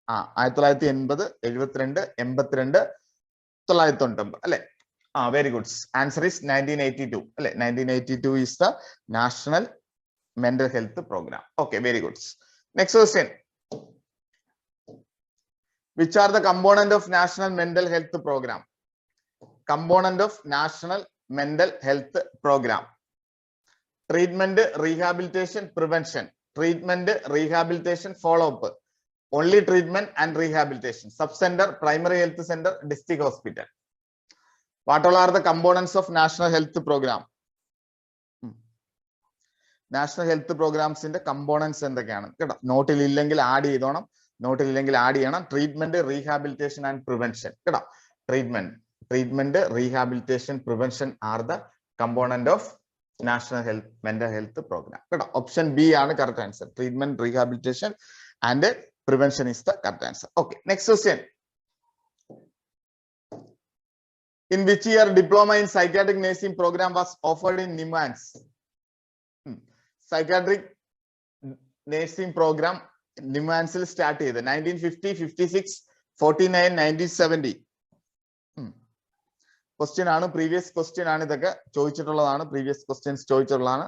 1980, 72, 82, 999 അല്ലെ? Very good. Answer is 1982 അല്ലെ? 1982 is the National Mental Health Program. Okay, very good. Next question. Which are the component of National Mental Health Program? Component of National Mental Health Program. Treatment, rehabilitation, prevention. Treatment, rehabilitation, follow-up. Only treatment and rehabilitation. Sub-center, primary health center, district hospital. What all are the components of National Health Program? National Health Programs in the components and the canon. Note illengil add edonam. Note illengil add edonam. Treatment, rehabilitation, and prevention. Treatment, rehabilitation, prevention are the component of National Health Mental Health Program. Option B is the correct answer. Treatment, rehabilitation, and prevention is the correct answer. Okay, next question. In which year diploma in psychiatric nursing program was offered in NIMHANS? Psychiatric nursing program NIMHANS start ചെയ്തത് 1950, 56, 49, 1970. Question ആണ്, previous question ആണ്, ഇതൊക്കെ ചോദിച്ചിട്ടുള്ളതാണ്, previous questions ചോദിച്ചിട്ടുള്ളതാണ്.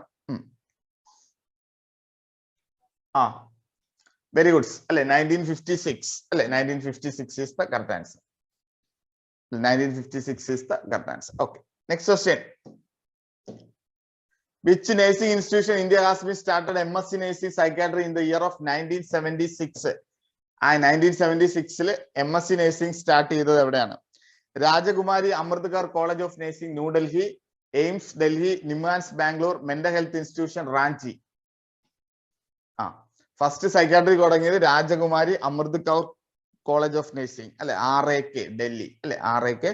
Very good അല്ലെ? 1956 അല്ലെ? 1956 is the correct answer. 1956 is the correct answer. Okay, next question. Which nursing institution in India has been started MSc Nursing Psychiatry in the year of 1976? 1976 MSc Nursing start ചെയ്തത് എവിടെയാണ്? Rajakumari Amritkar College of Nursing, New Delhi, AIMS Delhi, NIMHANS Bangalore, Mental Health Institution Ranchi. First psychiatry തുടങ്ങിയത് Rajakumari Amritkar College of Nursing അല്ലെ? RAK Delhi അല്ലെ? RAK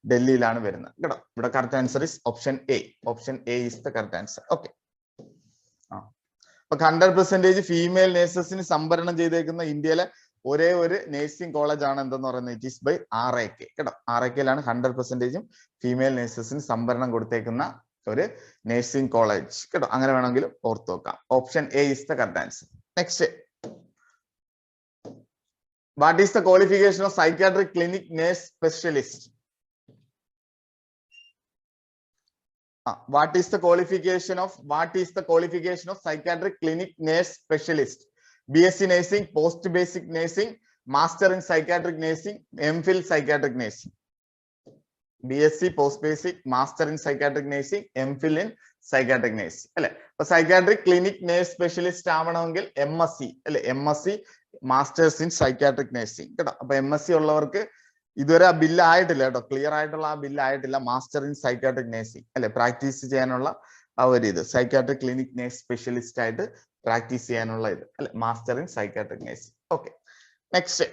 ഡൽഹിയിലാണ് വരുന്നത് കേട്ടോ. ഇവിടെ correct answer is option A. Option A is the correct answer. Okay. അപ്പൊ 100% female നേഴ്സസിന് സംവരണം ചെയ്തേക്കുന്ന ഇന്ത്യയിലെ ഒരേ ഒരു നേഴ്സിംഗ് കോളേജ് ആണ് എന്തെന്ന് പറയുന്നത്? ഇറ്റ് ഈസ് ബൈ RAK കേട്ടോ. RAKയിലാണ് 100% ഫീമെയിൽ നേഴ്സസിന് സംവരണം കൊടുത്തേക്കുന്ന ഒരു നേഴ്സിംഗ് കോളേജ് കേട്ടോ. അങ്ങനെ വേണമെങ്കിലും ഓർത്ത് വെക്കാം. Option A is the correct answer. Next. What is the qualification of psychiatric clinic nurse specialist? What is the qualification of psychiatric clinic nurse specialist? BSc nursing, post basic nursing, master in psychiatric nursing, MPhil psychiatric nursing. BSc post basic, master in psychiatric nursing, MPhil in psychiatric nursing അല്ലെ? അപ്പൊ psychiatric clinic nurse specialist ആവണമെങ്കിൽ MSc അല്ലെ? MSc masters in psychiatric nursing കേട്ടോ. അപ്പൊ MSc ഉള്ളവർക്ക് ഇതുവരെ ആ bill ആയിട്ടില്ല കേട്ടോ. ക്ലിയർ ആയിട്ടുള്ള ആ ബില്ല് ആയിട്ടില്ല. മാസ്റ്റർ ഇൻ സൈക്കാട്രിക് നഴ്സിംഗ് അല്ലെ? പ്രാക്ടീസ് ചെയ്യാനുള്ള ആ ഒരു ഇത് സൈക്കാട്രിക് ക്ലിനിക് നഴ്സ് സ്പെഷ്യലിസ്റ്റ് ആയിട്ട് പ്രാക്ടീസ് ചെയ്യാനുള്ള ഇത് അല്ലെ? Master in psychiatric nursing. Okay, next.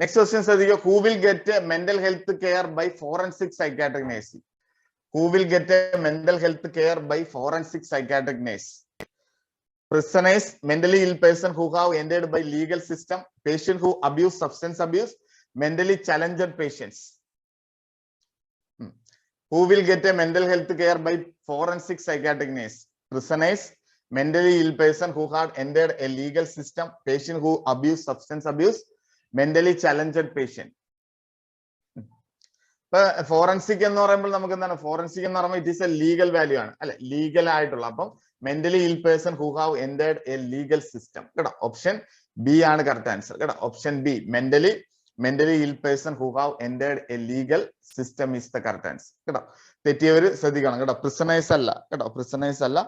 Next question says, who will get mental health care by forensic psychiatric nursing? Who will get mental health care by forensic psychiatric nurse? Prisoners, mentally ill person who have entered by legal system, patient who abuse substance abuse, mentally challenged patients. Who will get a mental health care by forensic psychiatric nurse? Prisoners, mentally ill person who had entered a legal system, patient who abuse substance abuse, mentally challenged patient. Forensic എന്ന് പറയുമ്പോൾ നമുക്ക് എന്താണ്? Forensic എന്ന് പറയുമ്പോൾ it is A legal value ആണ് അല്ലെ? Legal ആയിട്ടുള്ള. അപ്പം മെന്റലി ഇൽ person who have entered A legal system കേട്ടോ. ഓപ്ഷൻ ബി ആണ് കറക്റ്റ് ആൻസർ കേട്ടോ. ഓപ്ഷൻ ബി, മെന്റലി ഇൽ person who have entered A legal system is the correct answer കേട്ടോ. തെറ്റിയവര് ശ്രദ്ധിക്കണം കേട്ടോ. പ്രിസണേഴ്സ് അല്ല കേട്ടോ. പ്രിസണേഴ്സ് അല്ല.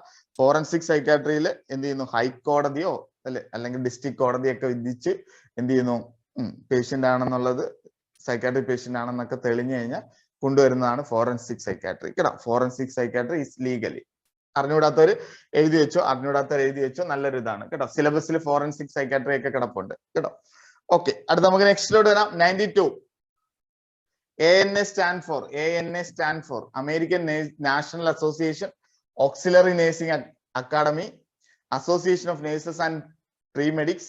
ഫോറൻസിക് സൈക്കാട്രിയിൽ എന്ത് ചെയ്യുന്നു? ഹൈക്കോടതിയോ അല്ലെ അല്ലെങ്കിൽ ഡിസ്ട്രിക്ട് കോടതിയൊക്കെ വിധിച്ച് എന്ത് ചെയ്യുന്നു? പേഷ്യന്റ് ആണെന്നുള്ളത്, സൈക്കാട്രിക് പേഷ്യന്റ് ആണെന്നൊക്കെ തെളിഞ്ഞു കഴിഞ്ഞാൽ കൊണ്ടുവരുന്നതാണ് ഫോറൻസിക് സൈക്കാട്രി കേട്ടോ. Forensic psychiatry is legally. അറിഞ്ഞുകൂടാത്തവര് എഴുതി വെച്ചോ, അറിഞ്ഞുകൂടാത്തവർ എഴുതി വെച്ചോ. നല്ലൊരു ഇതാണ് കേട്ടോ. സിലബസിൽ ഫോറൻസിക് സൈക്കാട്രി ഒക്കെ കിടപ്പുണ്ട് കേട്ടോ. ഓക്കെ, അടുത്ത നമുക്ക് നെക്സ്റ്റിലോട്ട് വരാം. 92. ANA stand for American National Association Auxiliary Nursing Academy, Association of Nurses and Pre-Medics,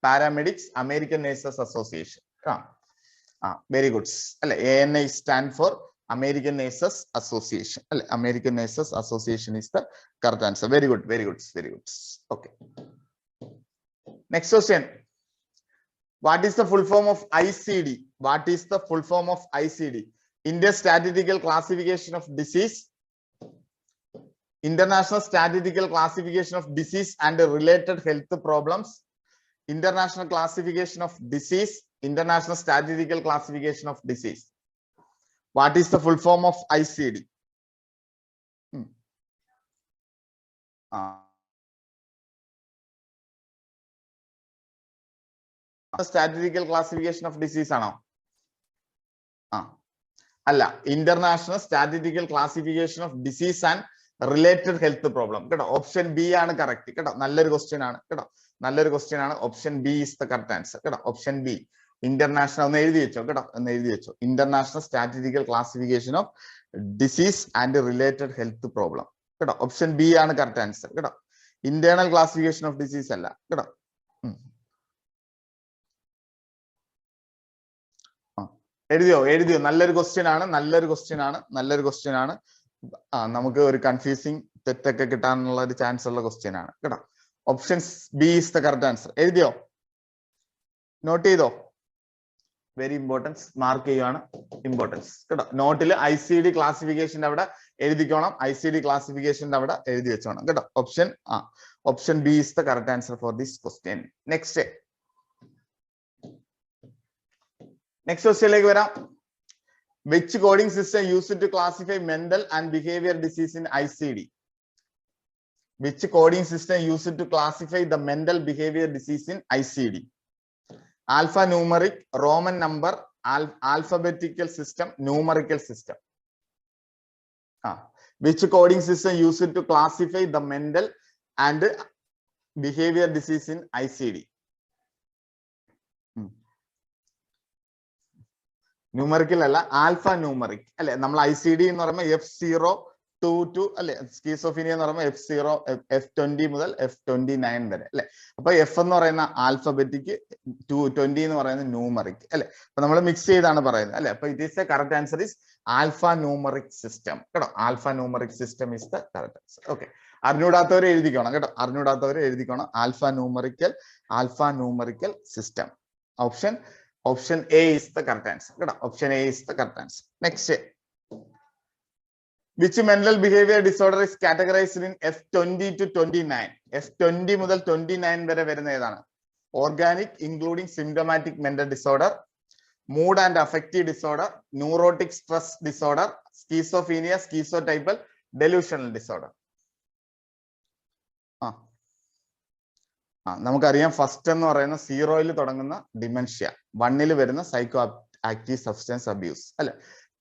paramedics, American nurses association. Very good അല്ലെ. ANI stand for American Nurses Association. American Nurses Association is the correct answer. Very good, very good, very good. Okay. Next question. What is the full form of ICD? What is the full form of ICD? Indian Statistical Classification of Disease. International Statistical Classification of Disease and related health problems. International Classification of Disease. International Statistical Classification of Disease. What is the full form of ICD? Statistical Classification of Disease ആണോ? അല്ല, international statistical classification of disease and related health problem. കേട്ടോ, option B ആണ് correct. കേട്ടോ, നല്ലൊരു question ആണ്. കേട്ടോ, നല്ലൊരു question ആണ്. Option B is the correct answer. കേട്ടോ, ഓപ്ഷൻ ബി ഇന്റർനാഷണൽ. ഒന്ന് എഴുതി വെച്ചോ. കേട്ടോ, ഒന്ന് എഴുതി വെച്ചോ. International statistical classification of disease and related health problem. കേട്ടോ, ഓപ്ഷൻ ബി ആണ് കറക്റ്റ് ആൻസർ. കേട്ടോ, ഇന്റേണൽ ക്ലാസിഫിക്കേഷൻ ഓഫ് ഡിസീസ് അല്ല. കേട്ടോ, എഴുതിയോ? എഴുതിയോ? നല്ലൊരു ക്വസ്റ്റ്യൻ ആണ്. നല്ലൊരു ക്വസ്റ്റ്യൻ ആണ്. നല്ലൊരു ക്വസ്റ്റ്യൻ ആണ്. നമുക്ക് ഒരു കൺഫ്യൂസിങ് തെറ്റൊക്കെ കിട്ടാനുള്ള ഒരു ചാൻസ് ഉള്ള ക്വസ്റ്റ്യൻ ആണ്. കേട്ടോ, option B is the correct answer. എഴുതിയോ? നോട്ട് ചെയ്തോ? Very importance. മാർക്ക് ചെയ്യുവാണ്. ഇമ്പോർട്ടൻസ്. കേട്ടോ, നോട്ടിൽ ICD ക്ലാസിഫിക്കേഷന്റെ അവിടെ എഴുതിക്കോണം. ICD ക്ലാസിഫിക്കേഷന്റെ അവിടെ എഴുതി വെച്ചോണം. കേട്ടോ, option B is the correct answer for this question. Next ക്വസ്റ്റ്യനിലേക്ക് വരാം. Which coding system used to classify mental and behavior disease in ICD? Which coding system used to classify the mental behavior disease in ICD? Alphanumeric, Roman number, alphabetical system, numerical system. Which coding system used to classify the mental and behavior disease in ICD? Numerical അല്ല, alpha numeric അല്ലെ. നമ്മൾ ICD എന്ന് പറയുമ്പോൾ F0 അല്ലെ. Schizophrenia എന്ന് പറയുമ്പോൾ F0, F20 മുതൽ F29 വരെ അല്ലെ. അപ്പൊ F എന്ന് പറയുന്ന ആൽഫബറ്റിക്, 20 എന്ന് പറയുന്ന ന്യൂമറിക് അല്ലെ. അപ്പൊ നമ്മൾ മിക്സ് ചെയ്താണ് പറയുന്നത് അല്ലെ. അപ്പൊ it is the correct answer is alpha numeric system. കേട്ടോ, alpha numeric system is the correct answer. Okay, അറിഞ്ഞൂടാത്തവരെ എഴുതിക്കോണം. കേട്ടോ, അറിഞ്ഞൂടാത്തവരെ എഴുതിക്കോണം. Alpha numerical system. Option A is the correct answer. Option A is the correct answer. Next. Which mental behavior disorder is categorized in F20 to 29? F20 മുതൽ 29 വരെ വരുന്ന ഏതാണ്? Organic, including symptomatic mental disorder, mood and affective disorder, neurotic stress disorder, schizophrenia, schizotypal, delusional disorder. നമുക്കറിയാം, first എന്ന് പറയുന്ന 0-ൽ തുടങ്ങുന്ന dementia, 1-ൽ വരുന്ന psycho active substance abuse അല്ലെ.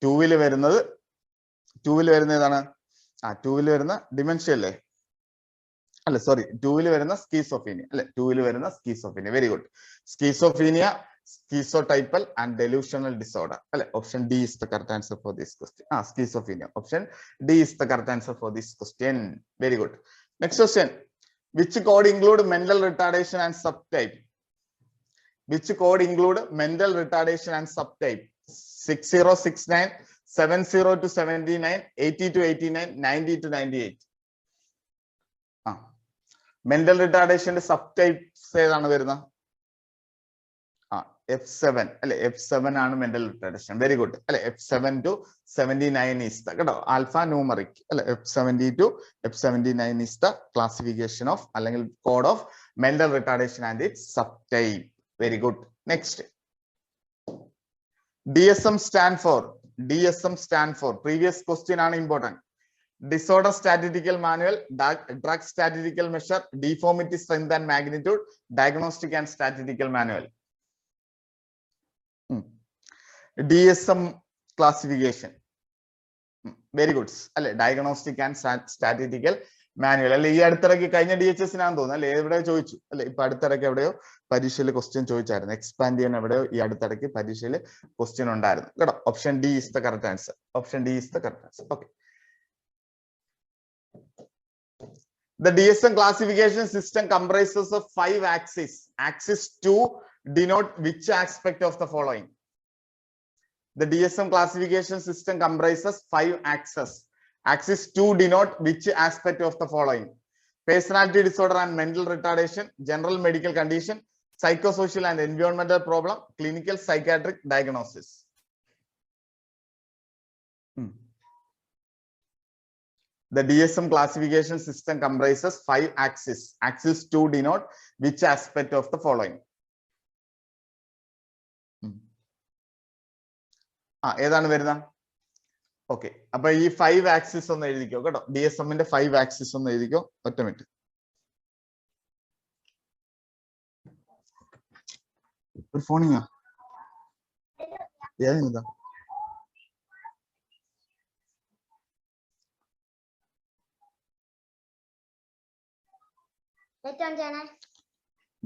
2-ൽ വരുന്നത് ഏതാണ്? 2-ൽ വരുന്ന ഡിമെൻഷ്യ അല്ലേ? അല്ലെ, സോറി, 2-ൽ വരുന്ന സ്കീസോഫീനിയ അല്ലെ. 2-ൽ വരുന്ന schizophrenia. Very good. Schizophrenia, schizotypal and delusional disorder അല്ലെ. Option D is the correct answer for this question. Schizophrenia. Option D is the correct answer for this question. Very good. Next question. Which code include mental retardation and subtype? Which code include mental retardation and subtype? 6069, 70 to 79, 80 to 89, 90 to 98. Mental retardation subtypes ഏതാണ് വരുന്നത്? F7 അല്ലെ. F7 ആണ് mental retardation. Very good അല്ലെ. F7 to 79 is the കേട്ടോ alpha numeric അല്ലെ. F70 to F79 is the classification of അല്ലെങ്കിൽ code of mental retardation and its subtype. Very good. Next. DSM stand for previous question ആണ് important. Disorder statistical manual, drug statistical measure, deformity strength and magnitude, diagnostic and statistical manual. DSM classification. Very good അല്ലെ. Diagnostic and statistical manual അല്ലെ. ഈ അടുത്തിടയ്ക്ക് കഴിഞ്ഞ DHS-നാന്ന് തോന്നുന്നു അല്ലെ. എവിടെയോ ചോദിച്ചു അല്ലെ. ഇപ്പൊ അടുത്തിടയ്ക്ക് എവിടെയോ പരീക്ഷയിൽ ക്വസ്റ്റ്യൻ ചോദിച്ചായിരുന്നു. എക്സ്പാൻഡ് ചെയ്യാൻ എവിടെയോ ഈ അടുത്തിടയ്ക്ക് പരീക്ഷയിൽ ക്വസ്റ്റ്യൻ ഉണ്ടായിരുന്നു കേട്ടോ. Option D is the correct answer. Option D is the correct answer. Okay. The DSM classification system comprises of 5 axes. Axis 2 denote which aspect of the following? The DSM classification system comprises 5 axes. Axis 2 denote which aspect of the following? Personality disorder and mental retardation, general medical condition, psychosocial and environmental problem, clinical psychiatric diagnosis. The DSM classification system comprises 5 axes. Axis 2 denote which aspect of the following? ഏതാണ് വരുന്നത്? Okay, അപ്പൊ ഈ 5 axis ഒന്ന് എഴുതിക്കോ കേട്ടോ. DSM-ന്റെ 5 axis ഒന്ന് എഴുതിക്കോ. ഒറ്റ മിനിറ്റ്. ഒരു ഫോണിങ്ങാ ഏതാ?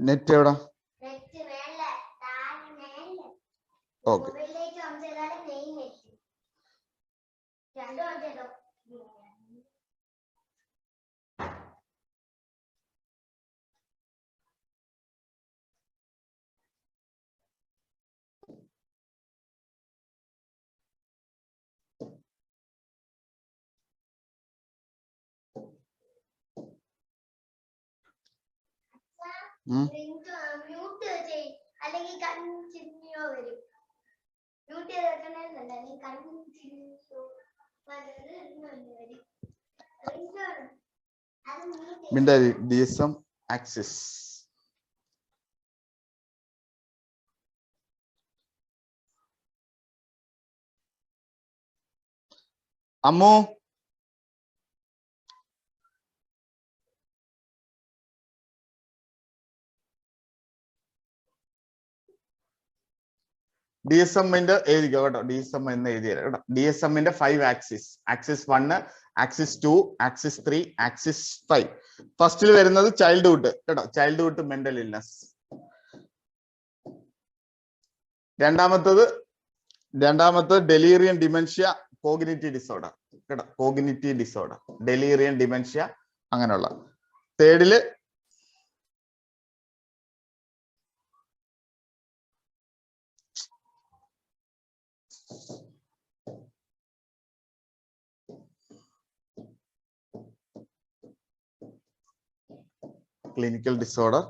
നെറ്റ് എവിടാ? Okay, DSM axis. അമ്മു DSM-ന്റെ എഴുതിക്കോ കേട്ടോ. DSM എന്ന് എഴുതിയത് കേട്ടോ. DSM-ന്റെ 5 axis. Axis 1, axis 2, axis 3, axis 5. ഫസ്റ്റിൽ വരുന്നത് ചൈൽഡ്ഹുഡ് കേട്ടോ. Childhood mental illness. രണ്ടാമത്തത് ഡെലീറിയം ഡിമെൻഷ്യ കോഗ്നിറ്റീവ് ഡിസോർഡർ കേട്ടോ. കോഗ്നിറ്റീവ് ഡിസോർഡർ, ഡെലീറിയം ഡിമെൻഷ്യ അങ്ങനെയുള്ള. തേർഡില് clinical disorder.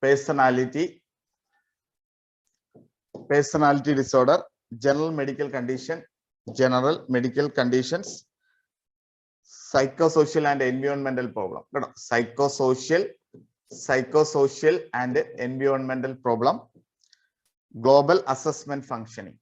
Personality disorder, general medical condition, general medical conditions, psychosocial and environmental problem. Psychosocial and environmental problem, global assessment functioning.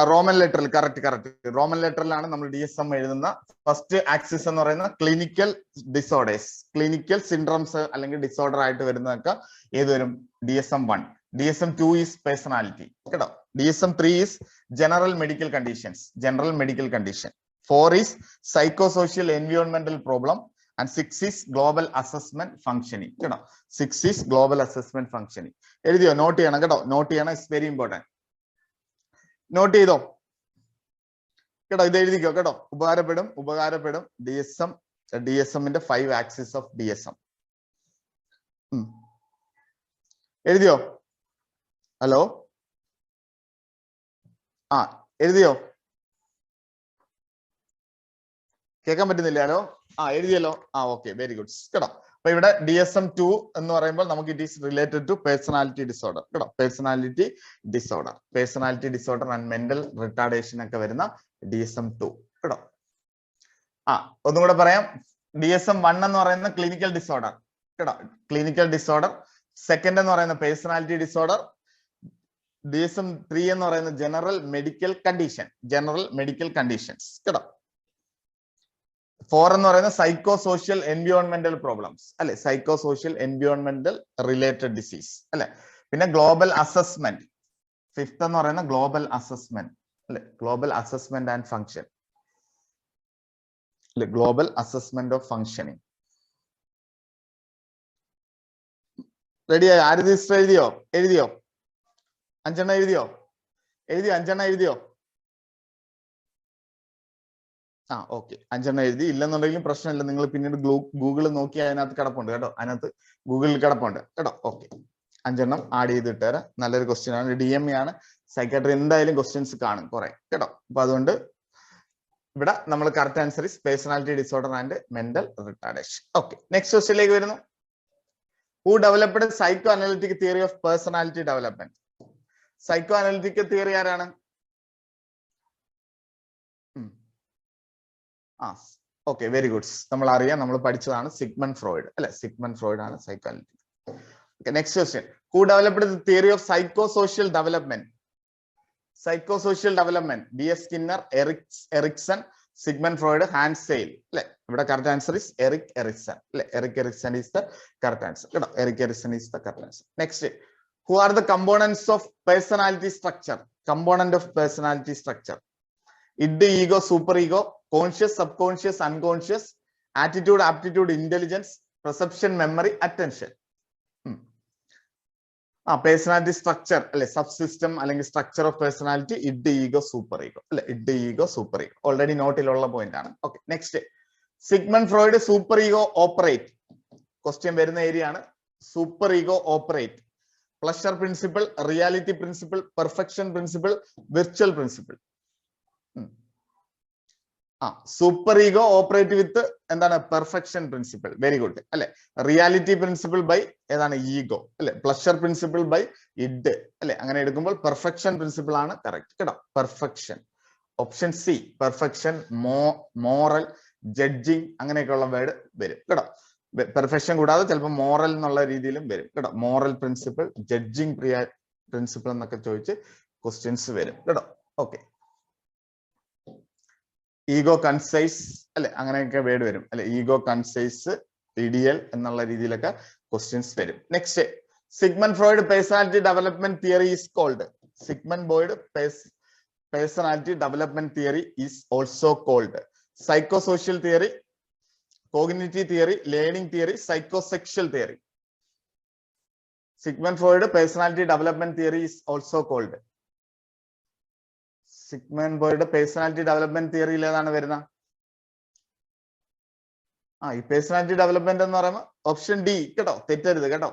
Roman ലെറ്ററിൽ correct Roman ലെറ്ററിലാണ് നമ്മൾ DSM എഴുതുന്ന. First axis എന്ന് പറയുന്നത് clinical disorders, clinical syndromes അല്ലെങ്കിൽ disorder ആയിട്ട് വരുന്നതൊക്കെ ഏത് വരും? DSM-1. DSM-2 ഈസ് പേഴ്സണാലിറ്റി കേട്ടോ. DSM-3 is general medical conditions, general medical condition. 4 is psychosocial എൻവയോൺമെന്റൽ problem and 6 is global assessment functioning കേട്ടോ. 6 ഈസ് ഗ്ലോബൽ അസസ്മെന്റ് ഫംഗ്ഷനിങ്. എഴുതിയോ? നോട്ട് ചെയ്യണം കേട്ടോ. നോട്ട് ചെയ്യണം, ഇറ്റ്സ് വെരി ഇമ്പോർട്ടന്റ്. നോട്ട് ചെയ്തോ കേട്ടോ. ഇത് എഴുതിക്കോ കേട്ടോ. ഉപകാരപ്പെടും. DSM-ന്റെ 5 ആക്സിസ് ഓഫ് DSM എഴുതിയോ? ഹലോ, എഴുതിയോ? കേൾക്കാൻ പറ്റുന്നില്ല? ഹലോ, എഴുതിയല്ലോ. ഓക്കെ, വെരി ഗുഡ് കേട്ടോ. അപ്പൊ ഇവിടെ DSM-2 എന്ന് പറയുമ്പോൾ നമുക്ക് it is related to personality disorder കേട്ടോ. Personality disorder and mental retardation ഒക്കെ വരുന്ന DSM-2 കേട്ടോ. ഒന്നും കൂടെ പറയാം. DSM-1 എന്ന് പറയുന്ന ക്ലിനിക്കൽ ഡിസോർഡർ കേട്ടോ, ക്ലിനിക്കൽ ഡിസോർഡർ. സെക്കൻഡ് എന്ന് പറയുന്ന പേഴ്സണാലിറ്റി ഡിസോർഡർ. DSM-3 എന്ന് പറയുന്നത് general medical condition, general medical conditions കേട്ടോ. 4 എന്ന് പറയുന്നത് സൈക്കോ സോഷ്യൽ എൻവയോൺമെന്റൽ പ്രോബ്ലംസ് അല്ലെ, സൈക്കോ സോഷ്യൽ എൻവയോൺമെന്റൽ റിലേറ്റഡ് ഡിസീസ് അല്ലെ. പിന്നെ ഗ്ലോബൽ അസസ്മെന്റ് 5th എന്ന് പറയുന്ന ഗ്ലോബൽ അസസ്മെന്റ് അല്ലെ, ഗ്ലോബൽ അസസ്മെന്റ് ആൻഡ് ഫങ്ഷൻ അല്ലെ, ഗ്ലോബൽ അസസ്മെന്റ് ഓഫ് ഫങ്ഷനിങ്. റെഡിയായോ? ആര് രജിസ്റ്റർ എഴുതിയോ? എഴുതിയോ? 5 എഴുതിയോ? 5 എഴുതിയോ? ഓക്കെ, 5 എഴുതി. ഇല്ലെന്നുണ്ടെങ്കിലും പ്രശ്നമില്ല, നിങ്ങൾ പിന്നീട് ഗൂഗിളിൽ നോക്കി അതിനകത്ത് കിടപ്പുണ്ട് കേട്ടോ, അതിനകത്ത് ഗൂഗിളിൽ കിടപ്പുണ്ട് കേട്ടോ. ഓക്കെ, 5 ആഡ് ചെയ്തിട്ട് തരാം. നല്ലൊരു ക്വസ്റ്റ്യൻ ആണ്, DME ആണ്, സൈക്കാട്രി എന്തായാലും ക്വസ്റ്റ്യൻസ് കാണും കുറെ കേട്ടോ. അപ്പൊ അതുകൊണ്ട് ഇവിടെ നമ്മൾ correct answer is personality disorder and mental retardation. Okay, next ക്വസ്റ്റ്യനിലേക്ക് വരുന്നു. Who developed psycho analytic theory of personality development? Psycho analytic theory ആരാണ്? Okay, very good. നമ്മൾ അറിയാം, നമ്മൾ പഠിച്ചതാണ്, സിഗ്മണ്ട് ഫ്രോയിഡ് അല്ലെ, സിഗ്മണ്ട് ഫ്രോയിഡ് ആണ് psycho analytic. Okay, next question. Who developed the theory of psychosocial development? Psychosocial development. B.S. Skinner, Erikson, Sigmund Freud, Hans Seil. The correct answer is Erik Erikson. Erik Erikson is the correct answer. Erik Erikson is the correct answer. Next. Who are the components of personality structure? Component of personality structure. Id, ego, superego, conscious, subconscious, unconscious, attitude, aptitude, intelligence, perception, memory, attention. Personality structure അല്ലെ, subsystem അല്ലെങ്കിൽ structure of personality, id, ego, superego അല്ലെ, id, ego, superego already നോട്ടിലുള്ള point ആണ്. Okay, next. Sigmund Freud super ego operate, question വരുന്ന area ആണ്. Super ego operate, pleasure principle, reality principle, perfection principle, virtual principle. Super ego operate with എന്താണ്? Perfection principle. Very good അല്ലെ. Reality principle by ഏതാണ്? Ego അല്ലെ. Pleasure principle by id അല്ലെ. അങ്ങനെ എടുക്കുമ്പോൾ perfection principle ആണ് കറക്റ്റ് കേട്ടോ. Perfection, option C perfection. Moral, judging അങ്ങനെയൊക്കെയുള്ള വേർഡ് വരും കേട്ടോ. പെർഫെക്ഷൻ കൂടാതെ ചിലപ്പോൾ മോറൽ എന്നുള്ള രീതിയിലും വരും കേട്ടോ. മോറൽ പ്രിൻസിപ്പിൾ, ജഡ്ജിങ് പ്രിൻസിപ്പിൾ എന്നൊക്കെ ചോദിച്ച് ക്വസ്റ്റ്യൻസ് വരും കേട്ടോ. ഓക്കെ, ഈഗോ കൺസൈസ് അല്ലെ, അങ്ങനെയൊക്കെ വേർഡ് വരും അല്ലെ. ഈഗോ കൺസൈസ്, IDL എന്നുള്ള രീതിയിലൊക്കെ ക്വസ്റ്റ്യൻസ് വരും. Next. Sigmund Freud personality development theory is called. Sigmund Freud personality development theory is also called psychosocial theory, cognitive theory, learning theory, psychosexual theory. Sigmund Freud personality development theory is also called. Sigmund Freud personality development തിയറിയിൽ ഏതാണ് വരുന്നത്? ഈ personality development എന്ന് പറയുമ്പോൾ option D കേട്ടോ. തെറ്റരുത് കേട്ടോ,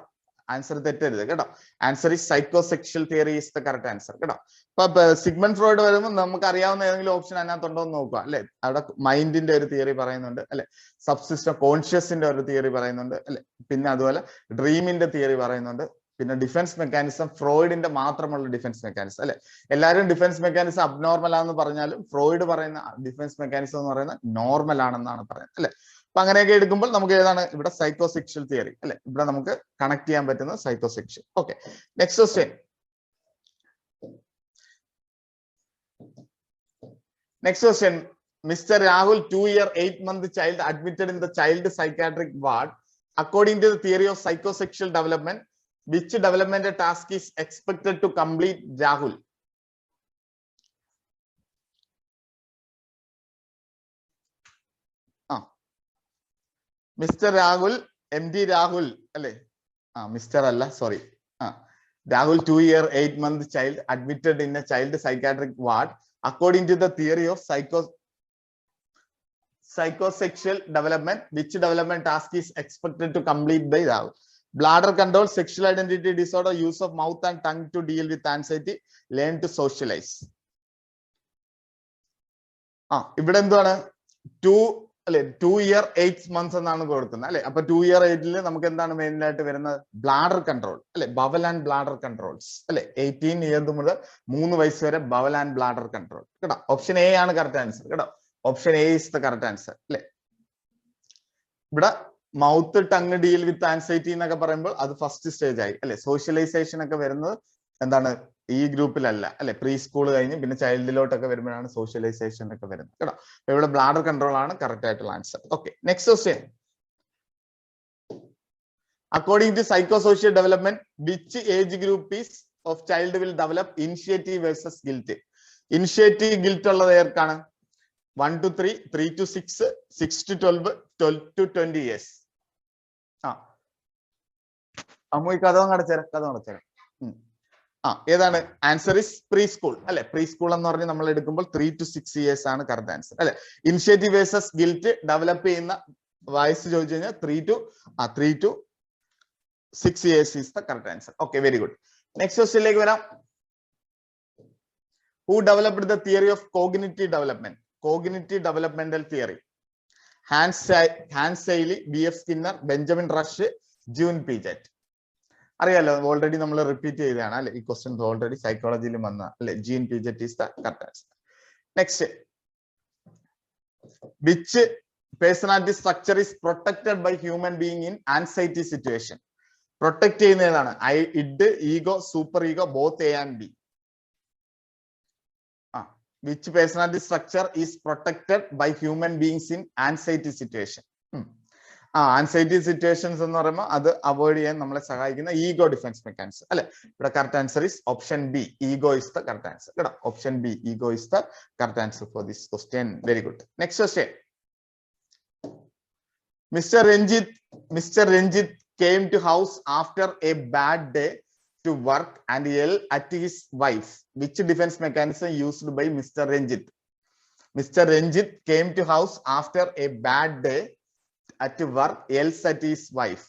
answer തെറ്റരുത് കേട്ടോ. Answer is psychosexual theory is the correct answer കേട്ടോ. അപ്പൊ സിഗ്മണ്ട് ഫ്രോയിഡ് വരുമ്പോൾ നമുക്ക് അറിയാവുന്ന ഏതെങ്കിലും ഓപ്ഷൻ അതിനകത്തുണ്ടോ എന്ന് നോക്കുക അല്ലെ. അവിടെ മൈൻഡിന്റെ ഒരു തിയറി പറയുന്നുണ്ട് അല്ലെ, സബ്സിസ്റ്റം കോൺഷ്യസിന്റെ ഒരു തിയറി പറയുന്നുണ്ട് അല്ലെ, പിന്നെ അതുപോലെ ഡ്രീമിന്റെ തിയറി പറയുന്നുണ്ട്, പിന്നെ ഡിഫൻസ് മെക്കാനിസം, ഫ്രോയിഡിന്റെ മാത്രമുള്ള ഡിഫൻസ് മെക്കാനിസം അല്ലെ. എല്ലാവരും ഡിഫൻസ് മെക്കാനിസം അബ്നോർമൽ ആണെന്ന് പറഞ്ഞാലും ഫ്രോയിഡ് പറയുന്ന ഡിഫൻസ് മെക്കാനിസം എന്ന് പറയുന്നത് നോർമൽ ആണെന്നാണ് പറയുന്നത് അല്ലെ. അപ്പൊ അങ്ങനെയൊക്കെ എടുക്കുമ്പോൾ നമുക്ക് ഏതാണ് ഇവിടെ? സൈക്കോസെക്ഷൽ തിയറി അല്ലെ. ഇവിടെ നമുക്ക് കണക്ട് ചെയ്യാൻ പറ്റുന്നത് psychosexual. Okay, next question. Next question. Mr. Rahul, 2-year, 8-month child admitted in the child psychiatric ward. According to the theory of psychosexual development, which developmental task is expected to complete Rahul? Mr. Rahul, MD Rahul, alle. Mr. Allah, sorry. Rahul, 2-year, 8-month child admitted in a child psychiatric ward. According to the theory of psychosexual development, which development task is expected to complete by Rahul? Bladder control, sexual identity disorder, use of mouth and tongue to deal with anxiety, learn to socialize. ഇവിടെ എന്താണ്? 2-year, 8 months എന്നാണ് കൊടുക്കുന്നത് അല്ലെ. അപ്പൊ 2-year 8-ൽ നമുക്ക് എന്താണ് main ആയിട്ട് വരുന്നത്? ബ്ലാഡർ കൺട്രോൾ അല്ലെ, ബവൽ ആൻഡ് ബ്ലാഡർ കൺട്രോൾസ് അല്ലെ. 18 years മുതൽ 3 വയസ്സ് വരെ ബവൽ ആൻഡ് ബ്ലാഡർ കൺട്രോൾ കേട്ടോ. ഓപ്ഷൻ എ ആണ് കറക്റ്റ് ആൻസർ കേട്ടോ. Option A is the correct answer അല്ലെ. ഇവിടെ mouth tongue deal with anxiety എന്നൊക്കെ പറയുമ്പോൾ അത് ഫസ്റ്റ് സ്റ്റേജ് ആയി അല്ലെ. സോഷ്യലൈസേഷൻ ഒക്കെ വരുന്നത് എന്താണ് ഈ ഗ്രൂപ്പിലല്ല അല്ലെ, പ്രീ സ്കൂൾ കഴിഞ്ഞ് പിന്നെ ചൈൽഡിലോട്ടൊക്കെ വരുമ്പോഴാണ് സോഷ്യലൈസേഷൻ ഒക്കെ വരുന്നത് കേട്ടോ. ഇവിടെ ബ്ലാഡർ കൺട്രോൾ ആണ് കറക്റ്റ് ആയിട്ടുള്ള answer. Okay, next question. According to psychosocial development, which age group is of child will develop initiative versus guilt? Initiative guilt ഉള്ളത് ഏർക്കാണ്? 1 to 3, 3 to 6, 6 to 12, 12 to 20 years. Ammu ഈ കഥ അടച്ചേരാം. ഏതാണ് ആൻസർ? ഇസ് പ്രീ സ്കൂൾ അല്ലെ. Pre school എന്ന് പറഞ്ഞ് നമ്മൾ എടുക്കുമ്പോൾ 3 to 6 years ആണ് കറക്റ്റ് ആൻസർ അല്ലെ. ഇനിഷ്യേറ്റീവ് വേഴ്സസ് ഗിൽറ്റ് ഡെവലപ്പ് ചെയ്യുന്ന വയസ്സ് ചോദിച്ചു കഴിഞ്ഞാൽ 3 to 6 years is the correct answer. Okay, very good. Next question like varam. Who developed the theory of cognitive development? Cognitive developmental theory. Hans Selye, B.F. Skinner, Benjamin Rush, June Piaget. അറിയാലോ, already നമ്മൾ repeat ചെയ്തതാണ് അല്ലെ. ഈ questions already സൈക്കോളജിയിൽ വന്ന അല്ലെ. Jean Piaget is the correct answer. Next, which personality structure is protected by human being in anxiety situation? Protect ചെയ്യുന്ന ഏതാണ്? Id, ego, super ego, both A and B. Which personality structure is protected by human beings in anxiety situation? Anxiety situations എന്ന് പറയുമ്പോൾ അത് avoid ചെയ്യാൻ നമ്മളെ സഹായിക്കുന്ന ego defence mechanism അല്ലെ. ഇവിടെ correct answer is option B, ego is the correct answer കേട്ടോ. Option B, ego is the correct answer for this question. Very good. Next question. Mr. Ranjit came to house after a bad day to work and yelled at his wife. Which defense mechanism used by Mr. Ranjit? Mr. Ranjit came to house after a bad day at work, yells at his wife.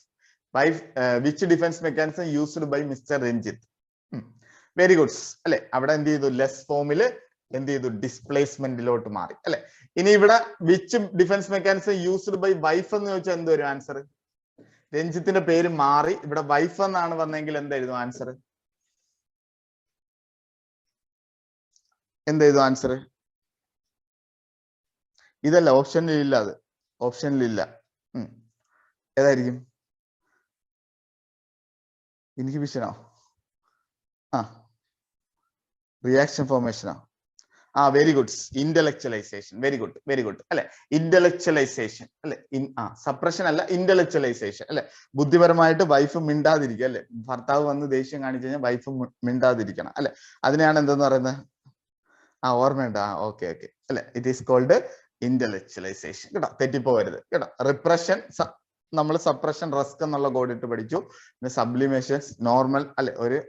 Which defense mechanism used by Mr. Ranjit? Very good. അല്ലെ, അവിടെ എന്ത് ചെയ്തു? Less ഫോമില് എന്ത് ചെയ്തു? ഡിസ്പ്ലേസ്മെന്റിലോട്ട് മാറി അല്ലെ. ഇനി ഇവിടെ which defence mechanism used by wife എന്ന് ചോദിച്ചാൽ എന്ത് വരും ആൻസർ? രഞ്ജിത്തിന്റെ പേര് മാറി ഇവിടെ വൈഫ് എന്നാണ് വന്നെങ്കിൽ എന്തായിരുന്നു ആൻസർ? എന്തായിരുന്നു ആൻസർ? ഇതല്ല, ഓപ്ഷനിലില്ല. അത് ഓപ്ഷനിലില്ല. ഏതായിരിക്കും? ഇൻഹിബിഷനോ? റിയാക്ഷൻ ഫോർമേഷനോ? Very good. Intellectualisation. Very good, very good അല്ലെ. ഇന്റലക്ച്വലൈസേഷൻ അല്ലെ. സപ്രഷൻ അല്ല, ഇന്റലക്ച്വലൈസേഷൻ അല്ലെ. ബുദ്ധിപരമായിട്ട് വൈഫ് മിണ്ടാതിരിക്കുക അല്ലെ. ഭർത്താവ് വന്ന് ദേഷ്യം കാണിച്ചു കഴിഞ്ഞാൽ വൈഫ് മിണ്ടാതിരിക്കണം അല്ലെ. അതിനെയാണ് എന്തെന്ന് പറയുന്നത്? ഓർമ്മയുണ്ട്. ഓക്കെ അല്ലെ. ഇറ്റ് ഈസ് കോൾഡ് ഇന്റലക്ച്വലൈസേഷൻ കേട്ടോ. തെറ്റിപ്പോവരുത് കേട്ടോ. റിപ്രഷൻ നമ്മൾ സപ്രഷൻ, റസ്ക് എന്നുള്ള കോഡിട്ട് പഠിച്ചു. പിന്നെ സബ്ലിമേഷൻസ്, നോർമൽ അല്ലെ, ഒരു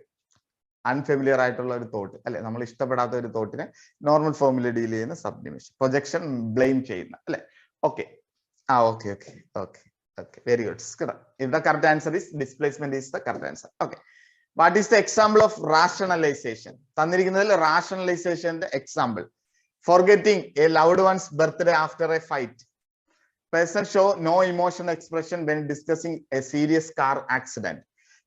അൺഫെമിലിയർ ആയിട്ടുള്ള ഒരു തോട്ട് അല്ലെ, നമ്മൾ ഇഷ്ടപ്പെടാത്ത ഒരു തോട്ടിനെ നോർമൽ ഫോമിൽ ഡീൽ ചെയ്യുന്ന സബ്ലിമേഷൻ. പ്രൊജക്ഷൻ, ബ്ലെയിം ചെയ്യുന്ന അല്ലെ. ഓക്കെ വെരി ഗുഡ് കേട്ടോ. ഇവിടെ correct answer is displacement is the correct answer. Okay, what is the example of rationalisation? തന്നിരിക്കുന്നതിൽ റാഷണലൈസേഷന്റെ example: forgetting a loved one's birthday after a fight. Person show no emotional expression when discussing a serious car accident.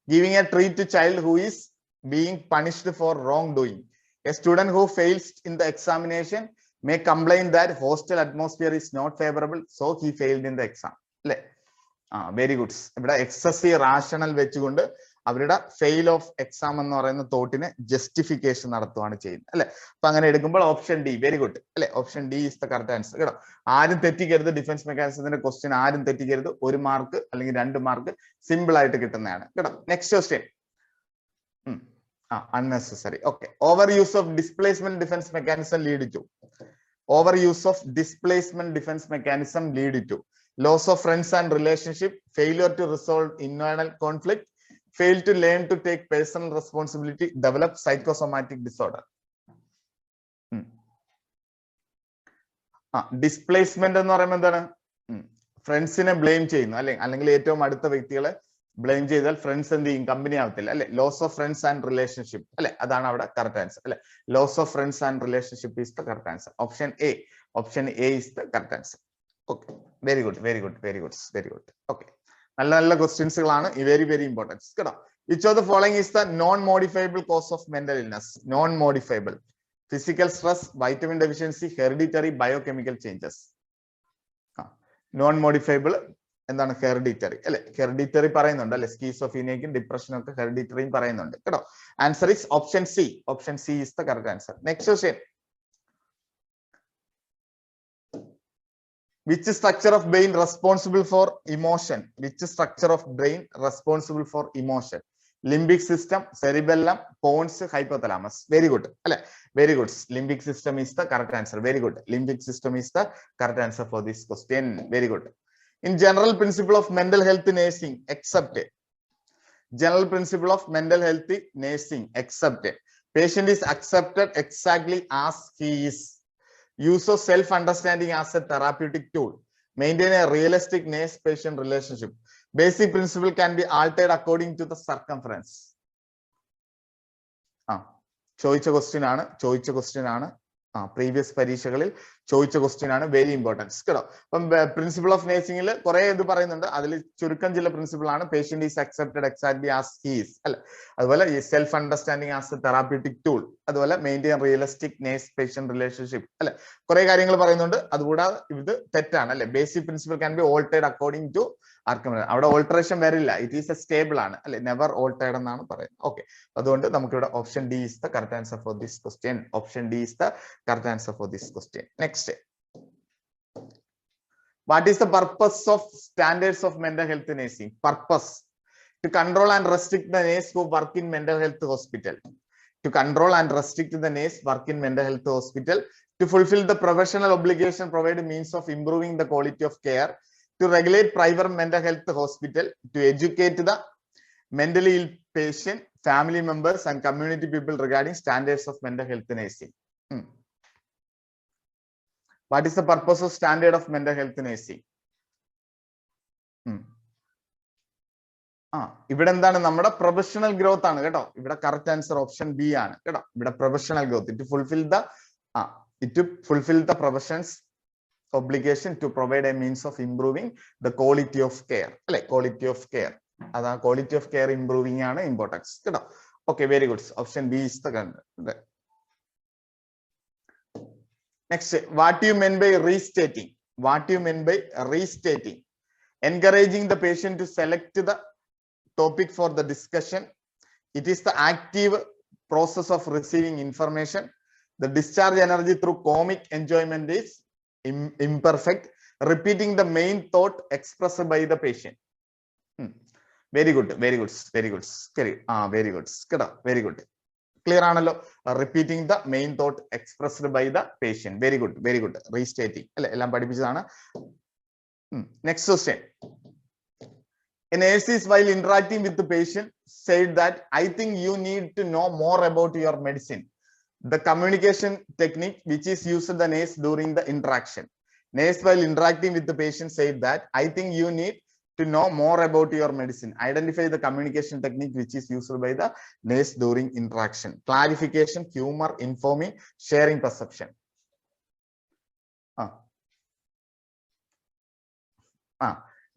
Giving a treat to child who is being punished for wrongdoing. A student who fails in the examination may complain that hostel atmosphere is not favorable, so he failed in the exam. Very good. ഇവിടെ excessive rational വെച്ചുകൊണ്ട് അവരുടെ fail of exam എന്ന് പറയുന്ന തോട്ടിനെ justification നടത്തുകയാണ് ചെയ്യുന്നത് അല്ലെ. അപ്പൊ അങ്ങനെ എടുക്കുമ്പോൾ ഓപ്ഷൻ ഡി. വെരി ഗുഡ് അല്ലെ. Option D is the correct answer കേട്ടോ. ആരും തെറ്റിക്കരുത്. ഡിഫൻസ് മെക്കാനിസത്തിന്റെ ക്വസ്റ്റ്യൻ ആരും തെറ്റിക്കരുത്. 1 മാർക്ക് അല്ലെങ്കിൽ 2 മാർക്ക് സിമ്പിൾ ആയിട്ട് കിട്ടുന്നതാണ് കേട്ടോ. Next question. unnecessary. Okay, overuse of displacement defense mechanism lead to loss of friends and relationship, failure to resolve internal conflict, fail to learn to take personal responsibility, develop psychosomatic disorder. Displacement എന്ന് പറയുമ്പോൾ എന്താണ്? ഫ്രണ്ട്സിനെ blame ചെയ്യുന്നു അല്ലെങ്കിൽ ഏറ്റവും അടുത്ത വ്യക്തികളെ blame ചെയ്താൽ ഫ്രണ്ട്സ് എന്ത് ചെയ്യും? കമ്പനി ആവത്തില്ല അല്ലെ. Loss of friends and relationship അല്ലെ, അതാണ് അവിടെ കറക്റ്റ് ആൻസർ അല്ലെ. Loss of friends and relationship is the correct answer. Option A is the correct answer. Okay, very good. Okay, നല്ല ക്വസ്റ്റ്യൻസുകളാണ്. വെരി ഇമ്പോർട്ടൻസ് കേട്ടോ. Which of the following is the non modifiable cause of mental illness? Non modifiable: physical stress, vitamin deficiency, hereditary, biochemical changes. Non modifiable എന്താണ് hereditary അല്ലെ, hereditary പറയുന്നുണ്ട് അല്ലെ, സ്കീസോഫീനിയക്കും ഡിപ്രഷനും ഒക്കെ ഹെറിഡിറ്ററിയും പറയുന്നുണ്ട് കേട്ടോ. Answer is option C. Option C is the correct answer. Next question. Which structure of brain responsible for emotion? Which structure of brain responsible for emotion? Limbic system, cerebellum, pons, hypothalamus. Very good. Very good. Limbic system is the correct answer. Very good. Limbic system is the correct answer for this question. Very good. In general principle of mental health nursing, accept it. General principle of mental health nursing, accept it. Patient is accepted exactly as he is. Use of self-understanding as a therapeutic tool. Maintain a realistic nurse-patient relationship. Basic principle can be altered according to the circumference. ചോദിച്ച question ആണ്. Previous പരീക്ഷകളിൽ ചോദിച്ച question ആണ്. Very importance കേട്ടോ. അപ്പം principle of നേഴ്സിംഗിൽ കുറെ ഇത് പറയുന്നുണ്ട്. അതിൽ ചുരുക്കം ചില പ്രിൻസിപ്പിൾ ആണ്. Patient is accepted exactly as he is അല്ലെ, അതുപോലെ ഈ self understanding as a therapeutic tool, അതുപോലെ maintain realistic nurse patient relationship അല്ലെ, കുറെ കാര്യങ്ങൾ പറയുന്നുണ്ട്. അതുകൂടാതെ ഇത് തെറ്റാണ് അല്ലെ. Basic principle can be altered according to ആർക്കും. അവിടെ ഓൾട്ടറേഷൻ വരില്ല. ഇറ്റ് ഈസ് എ സ്റ്റേബിൾ ആണ് അല്ലെ, നെവർ ഓൾട്ടേഡ് എന്നാണ് പറയുന്നത്. ഓക്കെ, അതുകൊണ്ട് നമുക്കിവിടെ option D is the correct answer for this question. Option D is the correct answer for this question. Next, what is the purpose of standards of mental health nursing? Purpose: to control and restrict the nurse who work in mental health hospital. To control and restrict the nurse work in mental health hospital. To fulfill the professional obligation, provide means of improving the quality of care. To regulate private mental health hospital. To educate the mentally ill patient, family members, and community people regarding standards of mental health nursing. What is the purpose of standard of mental health nursing? ഇവിടെ എന്താണ് നമ്മുടെ professional growth ആണ് കേട്ടോ. ഇവിടെ correct answer option B ആണ് കേട്ടോ. ഇവിടെ professional growth, it fulfil the professions obligation to provide a means of improving the quality of care അല്ലെ, quality of care. അതാ quality of care improving ആണ് ഇമ്പോർട്ടൻസ് കേട്ടോ. Okay, very good. Option B is the correct. Next, what do you mean by restating? What do you mean by restating? Encouraging the patient to select the topic for the discussion. It is the active process of receiving information. The discharge energy through comic enjoyment is imperfect. Repeating the main thought expressed by the patient. Very good. Very good. Very good. Very good. Very good. Clear ആണല്ലോ. Repeating the main thought expressed by the patient. Very good. Very good. Restating അല്ലെ, എല്ലാം പഠിപ്പിച്ചതാണ്. Next question. A nurse is while interacting with the patient said that I think you need to know more about your medicine. The communication technique which is used the nurse during the interaction. Nurse while interacting with the patient said that I think you need to know more about your medicine. Identify the communication technique which is used by the nurse during interaction. Clarification, humor, informing, sharing perception.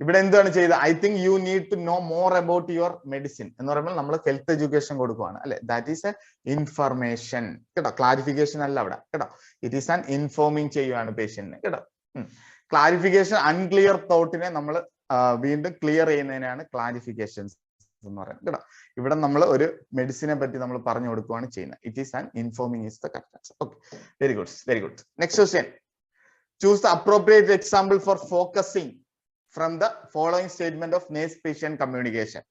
ഇവിടെ എന്താണ് ചെയ്തത്? I think you need to know more about your medicine എന്ന് പറയുമ്പോൾ നമ്മൾ health education കൊടുക്കുകയാണ് അല്ലെ. That is a information കേട്ടോ, clarification അല്ല അവിടെ കേട്ടോ. ഇറ്റ് ഈസ് ആൻ ഇൻഫോമിങ് ചെയ്യുകയാണ് പേഷ്യന്റിന് കേട്ടോ. ക്ലാരിഫിക്കേഷൻ, അൺക്ലിയർ തോട്ടിനെ നമ്മൾ വീണ്ടും ക്ലിയർ ചെയ്യുന്നതിനാണ് ക്ലാരിഫിക്കേഷൻസ് എന്ന് പറയുന്നത് കേട്ടോ. ഇവിടെ നമ്മൾ ഒരു മെഡിസിനെ പറ്റി നമ്മൾ പറഞ്ഞു കൊടുക്കുകയാണ് ചെയ്യുന്നത്. It is an informing is the correct answer. Okay, very good. Very good. Next question. Choose the appropriate example for focusing from the following statement of nurse-patient communication.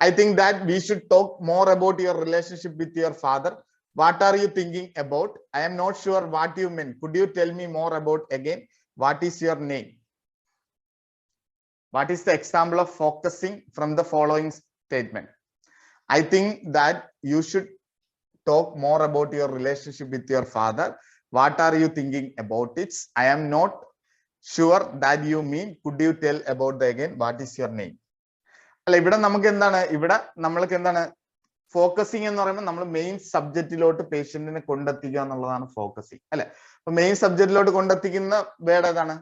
I think that we should talk more about your relationship with your father. What are you thinking about? I am not sure what you meant. Could you tell me more about again? What is your name? What is the example of focusing from the following statement? I think that you should talk more about your relationship with your father. What are you thinking about it? I am not sure that you mean. Could you tell about the again? What is your name? അല്ല, ഇവിടെ നമുക്ക് എന്താണ്, ഇവിടെ നമ്മൾക്ക് എന്താണ് focusing എന്ന് പറയുമ്പോൾ നമ്മൾ മെയിൻ സബ്ജക്റ്റിലോട്ട് പേഷ്യന്റിനെ കൊണ്ടെത്തിക്കുക എന്നുള്ളതാണ് ഫോക്കസിങ് അല്ലെ. അപ്പൊ മെയിൻ സബ്ജക്റ്റിലോട്ട് കൊണ്ടെത്തിക്കുന്ന വേർഡ് ഏതാണ്?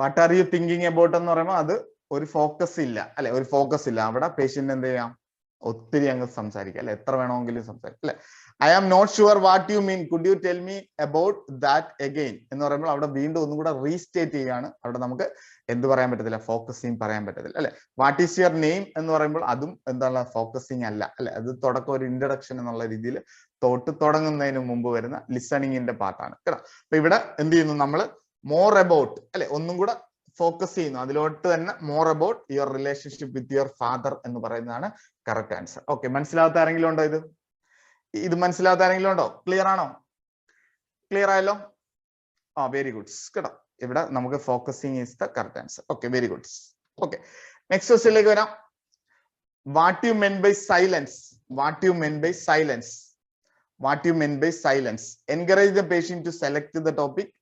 What are you thinking about എന്ന് പറയുമ്പോൾ അത് ഒരു ഫോക്കസ് ഇല്ല അല്ലെ, ഒരു ഫോക്കസ് ഇല്ല. അവിടെ പേഷ്യന്റ് എന്ത് ചെയ്യാം, ഒത്തിരി അങ്ങ് സംസാരിക്കാം അല്ലെ, എത്ര വേണമെങ്കിലും സംസാരിക്കാം അല്ലെ. I am not sure what you mean, could you tell me about that again എന്ന് പറയുമ്പോൾ അവിടെ വീണ്ടും ഒന്നും കൂടെ റീസ്റ്റേറ്റ് ചെയ്യുകയാണ്. അവിടെ നമുക്ക് എന്ത് പറയാൻ പറ്റത്തില്ല, ഫോക്കസിങ് പറയാൻ പറ്റത്തില്ല അല്ലെ. വാട്ട് ഈസ് യുവർ നെയിം എന്ന് പറയുമ്പോൾ അതും എന്താണ്, ഫോക്കസിങ് അല്ല അല്ലെ. അത് തുടക്കം ഒരു ഇൻട്രഡക്ഷൻ എന്നുള്ള രീതിയിൽ തുടങ്ങുന്നതിന് മുമ്പ് വരുന്ന ലിസണിങ്ങിന്റെ പാർട്ടാണ് കേട്ടോ. അപ്പൊ ഇവിടെ എന്ത് ചെയ്യുന്നു നമ്മൾ, മോർ അബൌട്ട് അല്ലെ, ഒന്നും കൂടെ ഫോക്കസ് ചെയ്യുന്നു അതിലോട്ട് തന്നെ, more about your relationship with your father എന്ന് പറയുന്നതാണ് കറക്റ്റ് ആൻസർ. ഓക്കെ, മനസ്സിലാവാത്ത ആരെങ്കിലും ഉണ്ടോ? ഇത് മനസ്സിലാവാത്ത ആരെങ്കിലും ഉണ്ടോ? ക്ലിയർ ആണോ? ക്ലിയർ ആയല്ലോ? ആ, വെരി ഗുഡ് കേട്ടോ. ഇവിടെ നമുക്ക് focusing is the correct answer. Okay, very good. Okay, next ക്വസ്റ്റ്യനിലേക്ക് വരാം. What you mean by silence? What you mean by silence? What you mean by silence? Encourage the patient to select the topic,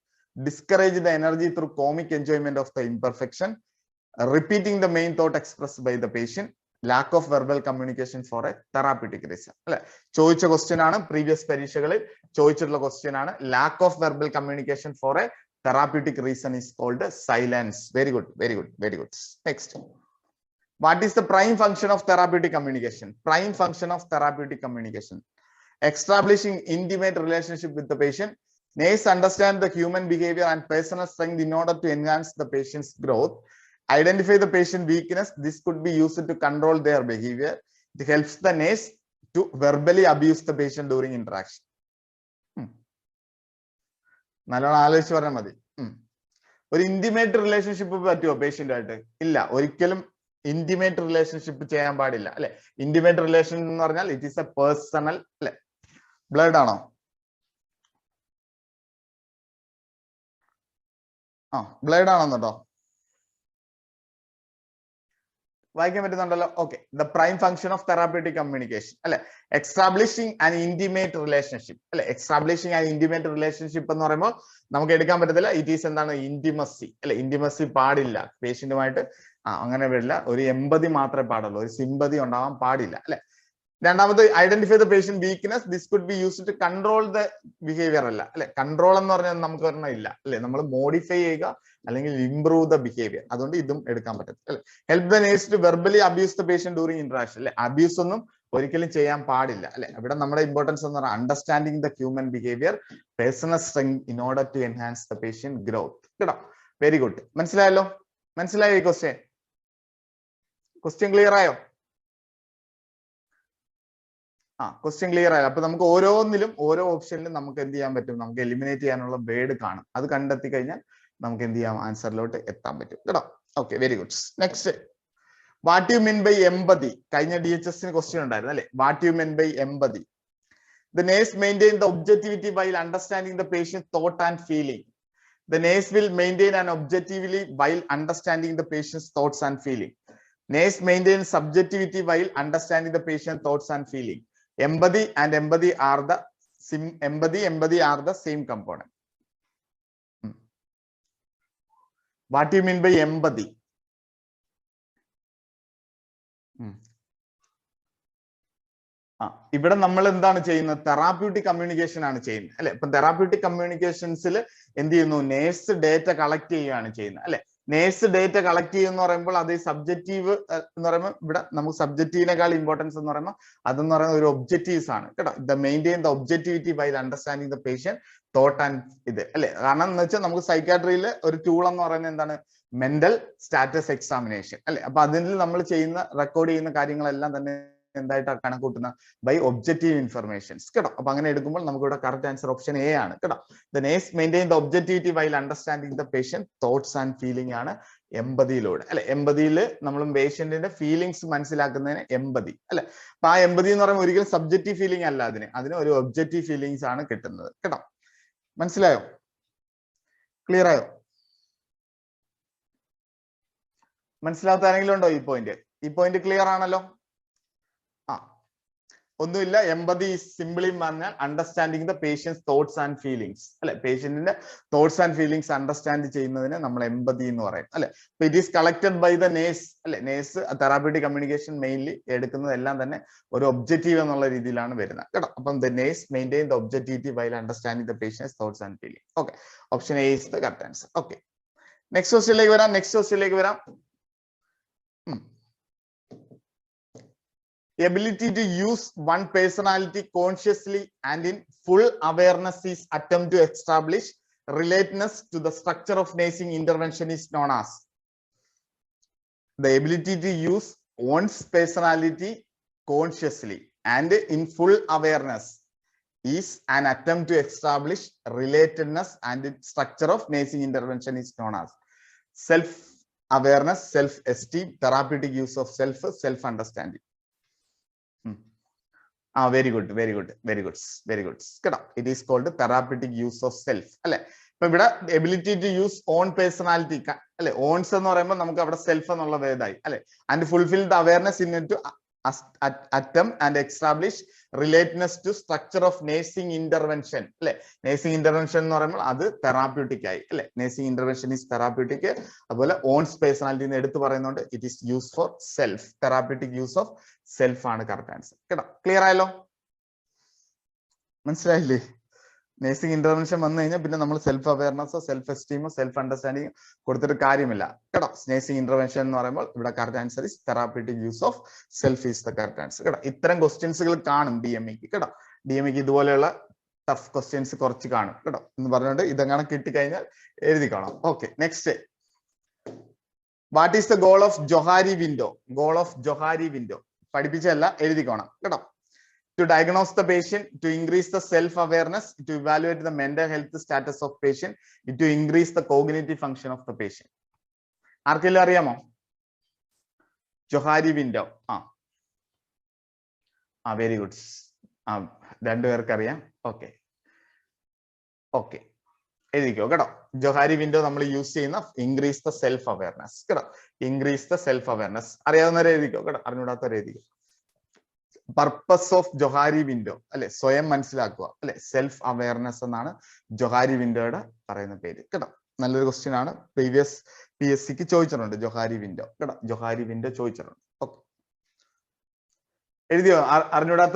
discourage the energy through comic enjoyment of the imperfection, repeating the main thought expressed by the patient, lack of verbal communication for a therapeutic reason. അല്ലെ, ചോദിച്ച question ആണ്, previous പരീക്ഷകളിൽ ചോദിച്ചിട്ടുള്ള question ആണ്. lack of verbal communication for a therapeutic reason is called silence. Very good, very good, very good. Next, what is the prime function of therapeutic communication? Prime function of therapeutic communication: establishing intimate relationship with the patient, nurse understand the human behavior and personal strength in order to enhance the patient's growth, identify the patient weakness, this could be used to control their behavior, it helps the nurse to verbally abuse the patient during interaction. നല്ലോണം ആലോചിച്ച് പറഞ്ഞാൽ മതി. ഒരു intimate relationship പറ്റുമോ patient ആയിട്ട്? ഇല്ല, ഒരിക്കലും intimate relationship ചെയ്യാൻ പാടില്ല അല്ലെ. ഇന്റിമേറ്റ് റിലേഷൻ എന്ന് പറഞ്ഞാൽ ഇറ്റ് ഈസ് എ പേഴ്സണൽ അല്ലെ. ബ്ലഡ് ആണോ? ബ്ലഡ് ആണെന്നോ? വായിക്കാൻ പറ്റുന്നുണ്ടല്ലോ. Okay, the prime function of therapeutic communication അല്ലെ, എക്സ്റ്റാബ്ലിഷിംഗ് ആൻ ഇന്റിമേറ്റ് റിലേഷൻഷിപ്പ് അല്ലെ. എക്സ്റ്റാബ്ലിഷിംഗ് ആൻ ഇന്റിമേറ്റ് റിലേഷൻഷിപ്പ് എന്ന് പറയുമ്പോൾ നമുക്ക് എടുക്കാൻ പറ്റത്തില്ല, ഇറ്റ് ഈസ് എന്താണ്, ഇന്റിമസി അല്ലെ. ഇന്റിമസി പാടില്ല പേഷ്യന്റുമായിട്ട്, അങ്ങനെ വരില്ല. ഒരു എമ്പതി മാത്രമേ പാടുള്ളൂ, ഒരു സിമ്പതി ഉണ്ടാവാൻ പാടില്ല അല്ലെ. രണ്ടാമത്, identify the patient weakness, this could be used to control the behaviour അല്ല അല്ലെ. കൺട്രോൾ എന്ന് പറഞ്ഞാൽ നമുക്ക് പറഞ്ഞാൽ ഇല്ല അല്ലെ, നമ്മൾ മോഡിഫൈ ചെയ്യുക അല്ലെങ്കിൽ ഇംപ്രൂവ് ദ ബിഹേവിയർ, അതുകൊണ്ട് ഇതും എടുക്കാൻ പറ്റത്തില്ല അല്ലെ. Help the nurse to verbally abuse the patient during interaction അല്ലെ. അബ്യൂസ് ഒന്നും ഒരിക്കലും ചെയ്യാൻ പാടില്ല അല്ലെ. ഇവിടെ നമ്മുടെ ഇമ്പോർട്ടൻസ് എന്ന് പറഞ്ഞാൽ understanding the human behaviour, personal strength in order to enhance the patient growth കേട്ടോ. വെരി ഗുഡ്, മനസ്സിലായല്ലോ? മനസ്സിലായോ ഈ ക്വസ്റ്റ്യൻ? ക്വസ്റ്റ്യൻ ക്ലിയർ ആയോ? ക്വസ്റ്റ്യൻ ക്ലിയർ ആയോ? അപ്പൊ നമുക്ക് ഓരോന്നിലും ഓരോ ഓപ്ഷനിലും നമുക്ക് എന്ത് ചെയ്യാൻ പറ്റും, നമുക്ക് എലിമിനേറ്റ് ചെയ്യാനുള്ള വേർഡ് കാണും. അത് കണ്ടെത്തി കഴിഞ്ഞാൽ നമുക്ക് എന്ത് ചെയ്യാം, ആൻസറിലോട്ട് എത്താൻ പറ്റും കേട്ടോ. Okay, very good. Next, what you mean by empathy? കഴിഞ്ഞ DHS ക്വസ്റ്റ്യൻ ഉണ്ടായിരുന്നു അല്ലെ. What you mean by empathy? The nurse maintain the objectivity while understanding the patient thought and feeling. The nurse will maintain an objectivity while understanding the patient's thoughts and feeling. Nurse maintains subjectivity while understanding the patient's thoughts and feeling. Empathy and empathy are the same component. What do you mean by empathy? ഇവിടെ നമ്മൾ എന്താണ് ചെയ്യുന്നത്, therapeutic communication ആണ് ചെയ്യുന്നത് അല്ലെ. ഇപ്പൊ therapeutic കമ്മ്യൂണിക്കേഷൻസിൽ എന്ത് ചെയ്യുന്നു, നേഴ്സ് ഡേറ്റ കളക്ട് ചെയ്യുകയാണ് ചെയ്യുന്നത് അല്ലെ. നേഴ്സ് ഡേറ്റ കളക്ട് ചെയ്യുന്ന പറയുമ്പോൾ അത് സബ്ജക്റ്റീവ് എന്ന് പറയുമ്പോൾ ഇവിടെ നമുക്ക് സബ്ജക്റ്റീവിനേക്കാൾ ഇമ്പോർട്ടൻസ് എന്ന് പറയുമ്പോൾ അതെന്ന് പറയുന്ന ഒരു ഒബ്ജക്റ്റീവ്സ് ആണ് കേട്ടോ. The maintain the objectivity by understanding the patient thought and ഇത് അല്ലെ. കാരണം എന്ന് വെച്ചാൽ നമുക്ക് സൈക്കാട്രിയിൽ ഒരു ടൂൾ എന്ന് പറയുന്നത് എന്താണ്, മെന്റൽ സ്റ്റാറ്റസ് എക്സാമിനേഷൻ അല്ലെ. അപ്പൊ അതിൽ നമ്മൾ ചെയ്യുന്ന റെക്കോർഡ് ചെയ്യുന്ന കാര്യങ്ങളെല്ലാം തന്നെ എന്തായിട്ടാണ് കണക്കൂട്ടുന്ന, ബൈ ഒബ്ജക്റ്റീവ് ഇൻഫർമേഷൻസ് കേട്ടോ. അപ്പൊ അങ്ങനെ എടുക്കുമ്പോൾ നമുക്ക് ഇവിടെ കറക്റ്റ് ആൻസർ ഓപ്ഷൻ എ ആണ് കേട്ടോ. The nurse maintain the objectivity while understanding the patient thoughts and feeling ആണ് എമ്പതിയിലൂടെ അല്ലെ. എമ്പതിയിൽ നമ്മൾ പേഷ്യന്റിന്റെ ഫീലിംഗ്സ് മനസ്സിലാക്കുന്നതിന് എമ്പതി അല്ലെ. അപ്പൊ ആ എമ്പതി എന്ന് പറയുമ്പോൾ ഒരിക്കലും സബ്ജക്റ്റീവ് ഫീലിംഗ് അല്ല, അതിന് ഒരു ഒബ്ജക്റ്റീവ് ഫീലിംഗ്സ് ആണ് കിട്ടുന്നത് കേട്ടോ. മനസ്സിലായോ? ക്ലിയർ ആയോ? മനസ്സിലാത്ത ആരെങ്കിലും ഉണ്ടോ? ഈ പോയിന്റ് ക്ലിയർ ആണല്ലോ? ഒന്നുമില്ല, എമ്പതി സിംപിളി പറഞ്ഞാൽ understanding the patient's thoughts and feelings അല്ലെ. പേഷ്യന്റിന്റെ തോട്ട്സ് ആൻഡ് ഫീലിംഗ്സ് അണ്ടർസ്റ്റാൻഡ് ചെയ്യുന്നതിന് നമ്മൾ എമ്പതി എന്ന് പറയും അല്ലെ. It is collected by the nurse അല്ലെ. നേഴ്സ് തെറാപ്യൂട്ടിക് കമ്മ്യൂണിക്കേഷൻ മെയിൻലി എടുക്കുന്നതെല്ലാം തന്നെ ഒരു ഒബ്ജക്റ്റീവ് എന്നുള്ള രീതിയിലാണ് വരുന്നത് കേട്ടോ. അപ്പം the nurse maintain the objectivity while understanding the patient's thoughts and feeling. Okay, option A is the correct answer. Okay, next ക്വസ്റ്റ്യനിലേക്ക് വരാം. Ability to use one personality consciously and in full awareness is attempt to establish relatedness to the structure of nursing intervention is known as. The ability to use one's personality consciously and in full awareness is an attempt to establish relatedness and the structure of nursing intervention is known as self-awareness, self-esteem, therapeutic use of self, self-understanding. Very good, very good, very good, very good. It is called the therapeutic use of self. Ability to use own personality. Owns self and fulfill the awareness in it to attempt and establish relatedness to structure of nursing intervention. Nursing intervention is therapeutic. Nursing intervention is therapeutic. Owns personality it is used for self. Therapeutic use of self is correct answer. Clear ayallo? Manasilayille? Nursing intervention self awareness, self esteem, self understanding nursing intervention the correct answer is therapeutic use of self is the correct answer. Itharam questions DME tough questions okay, next. What is the goal of Johari window? Goal of Johari window. To diagnose the patient, to increase the self-awareness, to evaluate the mental health status of patient, to increase the cognitive function of the patient. Arkella ariyamo? Johari window. Very good. Okay. Okay. Johari window we use enough increase the self-awareness. Increase the self-awareness. Purpose of Johari window. Self-awareness and Johari window. Another question is previous PSC Johari window. Johari window choicher. Okay. Arnuda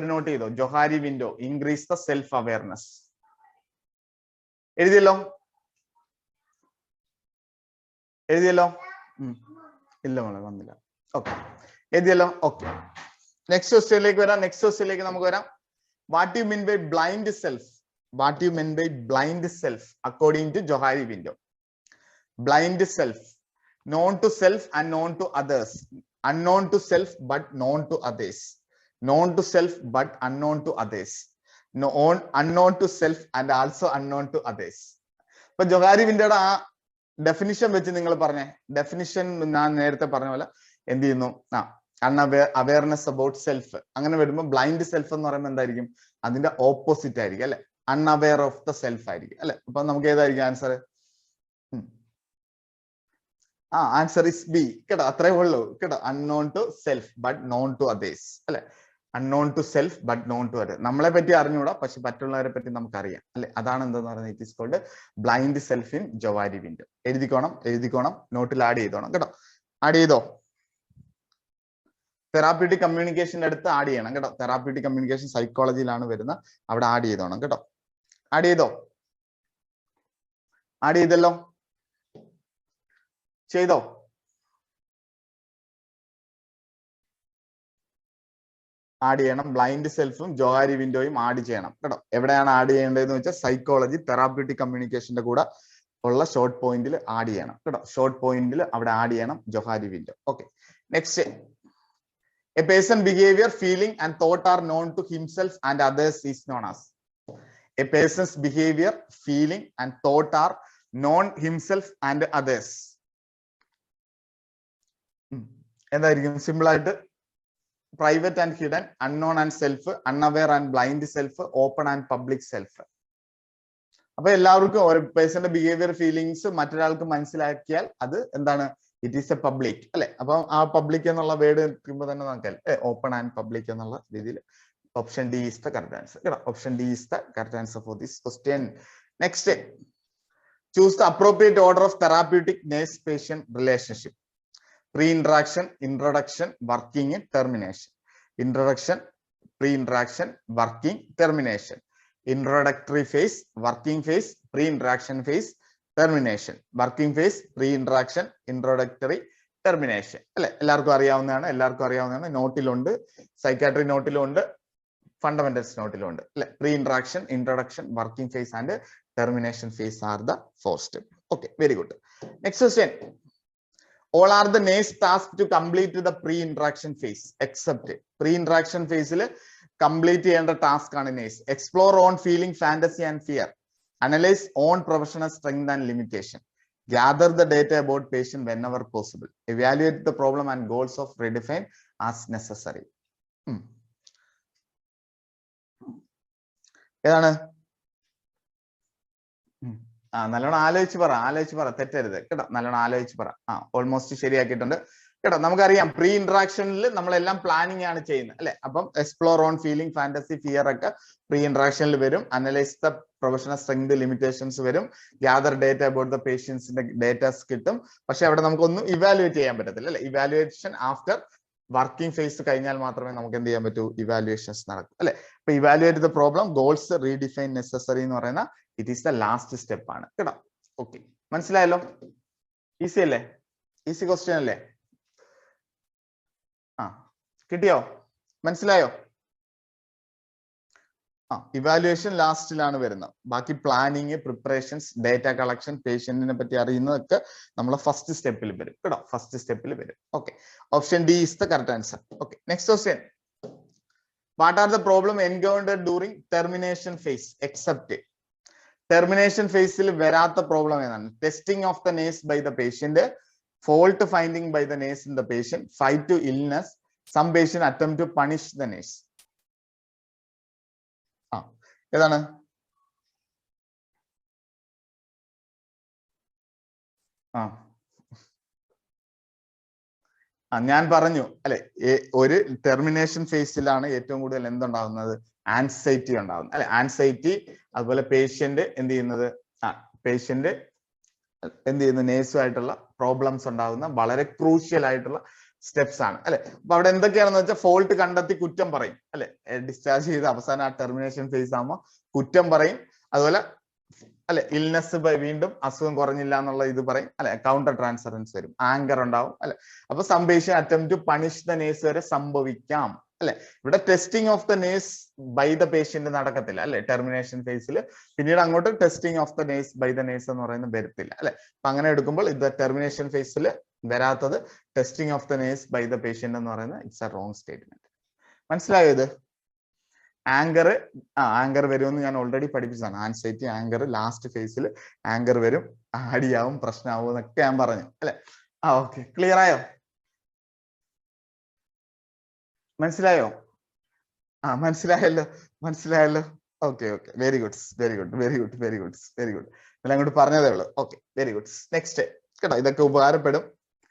note Johari window increase the self-awareness. Okay. Okay. Next question. What do you mean by blind self? What do you mean by blind self according to Johari window? Blind self, known to self and known to others. Unknown to self but known to others. Known to self but unknown to others. Unknown to self and also unknown to others. But Johari window definition definition unaware awareness about self. Blind self and opposite unaware of the self. Answer. Answer is B. Unknown to self but known to others. Unknown to self but known to others. It is called blind self in Johari window. Note add therapeutic communication therapeutic communication psychology add blind self Johari window add psychology therapeutic communication short point add short point add Johari window. Okay. Next. A person's behavior, feeling, and thought are known to himself and others is known as. A person's behavior, feeling, and thought are known himself and others. Simple. Private and hidden, unknown and self, unaware and blind self, open and public self. A person's behavior, feelings, material it is a public. Public open and public. Option D is the correct answer. Option D is the correct answer for this question. Next, choose the appropriate order of therapeutic nurse-patient relationship. Pre-interaction, introduction, working, termination. Introduction, pre-interaction, working, termination. Introductory phase, working phase, pre-interaction phase, termination. Working phase, pre-interaction, introductory, termination അല്ലെ, എല്ലാവർക്കും അറിയാവുന്നതാണ്, നോട്ടിലുണ്ട്, psychiatry നോട്ടിലുണ്ട്, fundamentals നോട്ടിലുണ്ട് അല്ലെ. Pre interaction, introduction, working phase and termination phase are the 4 steps. Okay, very good. Next question. All are the NACE tasked to complete the pre-interaction phase except pre-interaction phase complete ചെയ്യേണ്ട task ആണ് NACE. Explore own feeling, fantasy and fear. Analyze own professional strength and limitation. Gather the data about patient whenever possible. Evaluate the problem and goals of redefine as necessary. ഏതാണ്? നല്ലോണം ആലോചിച്ച് പറ, തെറ്റരുത് കേട്ടോ, നല്ലോണം ആലോചിച്ച് പറ. ഓൾമോസ്റ്റ് ശരിയാക്കിയിട്ടുണ്ട് കേട്ടോ. നമുക്കറിയാം പ്രീ ഇൻട്രാക്ഷനിൽ നമ്മളെല്ലാം പ്ലാനിങ് ആണ് ചെയ്യുന്നത് അല്ലെ. അപ്പം explore on feeling, fantasy, fear ഒക്കെ പ്രീ ഇൻട്രാക്ഷനിൽ വരും. Analyse the professional strength, limitations വരും. ഗ്യാദർ ഡേറ്റ അബൌട്ട് ദ പേഷ്യൻസിന്റെ ഡേറ്റാസ് കിട്ടും. പക്ഷെ അവിടെ നമുക്കൊന്നും ഇവാലുവേറ്റ് ചെയ്യാൻ പറ്റത്തില്ല അല്ലെ. ഇവാലുവേഷൻ ആഫ്റ്റർ വർക്കിംഗ് ഫേസ് കഴിഞ്ഞാൽ മാത്രമേ നമുക്ക് എന്ത് ചെയ്യാൻ പറ്റൂ, ഇവാലുവേഷൻസ് നടക്കും അല്ലെ. അപ്പൊ evaluate the problem, goals, redefine necessary എന്ന് പറയുന്ന it is the last step ആണ് കേട്ടോ. ഓക്കെ, മനസ്സിലായല്ലോ? ഈസി അല്ലേ? ഈസി ക്വസ്റ്റ്യൻ അല്ലേ? കിട്ടിയോ? മനസ്സിലായോ? ഇവാലുവേഷൻ ലാസ്റ്റിലാണ് വരുന്നത്. ബാക്കി പ്ലാനിങ്, പ്രിപ്പറേഷൻസ്, ഡേറ്റ കളക്ഷൻ, പേഷ്യന്റിനെ പറ്റി അറിയുന്നതൊക്കെ നമ്മളെ ഫസ്റ്റ് സ്റ്റെപ്പിൽ വരും കേട്ടോ. ഫസ്റ്റ് സ്റ്റെപ്പിൽ വരും. Okay, option D is the correct answer. Okay, next question. What are the problem encountered during termination phase except? Termination ഫേസിൽ വരാത്ത പ്രോബ്ലം ഏതാണ്? Testing of the nurse by the patient, fault finding by the nurse in the patient, fight to illness, some patient attempt to punish the nurse. ഏതാണ്? ഞാൻ പറഞ്ഞു അല്ലെ, ഒരു termination ഫേസിലാണ് ഏറ്റവും കൂടുതൽ എന്തുണ്ടാകുന്നത്, ആൻസൈറ്റി ഉണ്ടാകുന്നത് അല്ലെ. ആൻസൈറ്റി, അതുപോലെ പേഷ്യന്റ് എന്ത് ചെയ്യുന്നത്, പേഷ്യന്റ് എന്ത് ചെയ്യുന്നു, നേഴ്സുമായിട്ടുള്ള പ്രോബ്ലംസ് ഉണ്ടാകുന്ന വളരെ ക്രൂഷ്യൽ ആയിട്ടുള്ള സ്റ്റെപ്സ് ആണ് അല്ലെ. അപ്പൊ അവിടെ എന്തൊക്കെയാണെന്ന് വെച്ചാൽ ഫോൾട്ട് കണ്ടെത്തി കുറ്റം പറയും അല്ലെ. ഡിസ്ചാർജ് ചെയ്ത് അവസാനം ആ ടെർമിനേഷൻ ഫേസ് ആകുമ്പോൾ കുറ്റം പറയും. അതുപോലെ അല്ലെ, ഇൽനെസ് വീണ്ടും അസുഖം കുറഞ്ഞില്ല എന്നുള്ള ഇത് പറയും അല്ലെ. കൗണ്ടർ ട്രാൻസ്ഫറൻസ് വരും, ആങ്കർ ഉണ്ടാവും അല്ലെ. അപ്പൊ some patient attempt to punish the nurse വരെ സംഭവിക്കാം അല്ലെ. ഇവിടെ testing of the nurse by the patient നടക്കത്തില്ല അല്ലെ ടെർമിനേഷൻ ഫേസിൽ. പിന്നീട് അങ്ങോട്ട് testing of the nurse by the nurse എന്ന് പറയുന്നത് വരത്തില്ല അല്ലെ. അപ്പൊ അങ്ങനെ എടുക്കുമ്പോൾ ഇത് ടെർമിനേഷൻ ഫേസിൽ വരാത്തത് testing of the nurse by the patient എന്ന് പറയുന്നത് ഇറ്റ്സ് എ റോങ് സ്റ്റേറ്റ്മെന്റ്. മനസ്സിലായോ ഇത്? ആങ്കർ വരുമെന്ന് ഞാൻ ഓൾറെഡി പഠിപ്പിച്ചതാണ്. ആൻസൈറ്റി, ആങ്കർ, ലാസ്റ്റ് ഫേസിൽ ആങ്കർ വരും, ആടിയാവും, പ്രശ്നമാവും എന്നൊക്കെ ഞാൻ പറഞ്ഞു അല്ലെ. ഓക്കെ, ക്ലിയർ ആയോ? മനസ്സിലായോ? മനസ്സിലായല്ലോ. Okay, very good. എല്ലാം അങ്ങോട്ട് പറഞ്ഞതേ ഉള്ളൂ. Okay, very good. നെക്സ്റ്റ് കേട്ടോ, ഇതൊക്കെ ഉപകാരപ്പെടും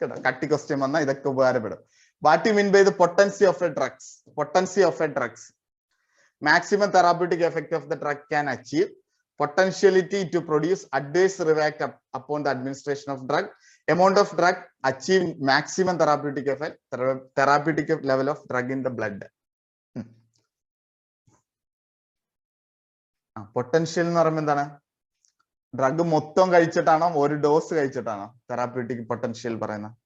കേട്ടോ. കട്ടി ക്വസ്റ്റ്യൻ വന്നാൽ ഇതൊക്കെ ഉപകാരപ്പെടും. What you mean by the potency of a drugs? Maximum therapeutic effect of the drug can achieve potentiality to produce adverse react upon the administration of drug, amount of drug achieve maximum therapeutic effect, therapeutic level of drug in the blood. Potential എന്ന് പറയുമ്പോൾ എന്താണ്? Drug മൊത്തം കഴിച്ചിട്ടാണോ ഒരു dose കഴിച്ചിട്ടാണോ therapeutic potential പറയുന്നത്?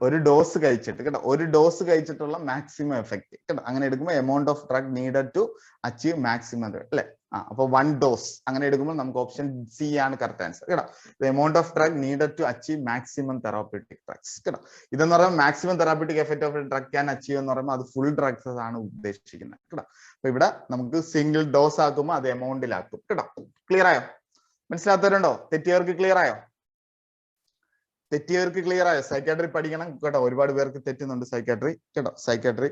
ഒരു dose കഴിച്ചിട്ട് കേട്ടോ, ഒരു ഡോസ് കഴിച്ചിട്ടുള്ള മാക്സിമം എഫക്ട് കേട്ടോ. അങ്ങനെ എടുക്കുമ്പോൾ amount of drug needed to achieve maximum അല്ലെ. അപ്പൊ 1 ഡോസ് അങ്ങനെ എടുക്കുമ്പോൾ നമുക്ക് ഓപ്ഷൻ സി ആണ് കറക്റ്റ് ആൻസർ കേട്ടോ. Amount of drug needed to achieve maximum therapeutic drugs കേട്ടോ. ഇതെന്ന് പറയുമ്പോൾ maximum therapeutic effect of drug can achieve എന്ന് പറയുമ്പോൾ അത് ഫുൾ ഡ്രഗ്സ് ആണ് ഉദ്ദേശിക്കുന്നത് കേട്ടോ. അപ്പൊ ഇവിടെ നമുക്ക് സിംഗിൾ ഡോസ് ആക്കുമ്പോൾ അത് എമൗണ്ടിലാക്കും കേട്ടോ. ക്ലിയർ ആയോ? മനസ്സിലാത്തവരുണ്ടോ? തെറ്റിയവർക്ക് ക്ലിയർ ആയോ? സൈക്കാട്രി പഠിക്കണം കേട്ടോ. ഒരുപാട് പേർക്ക് തെറ്റുന്നുണ്ട് സൈക്കാട്രി കേട്ടോ. സൈക്കാട്രി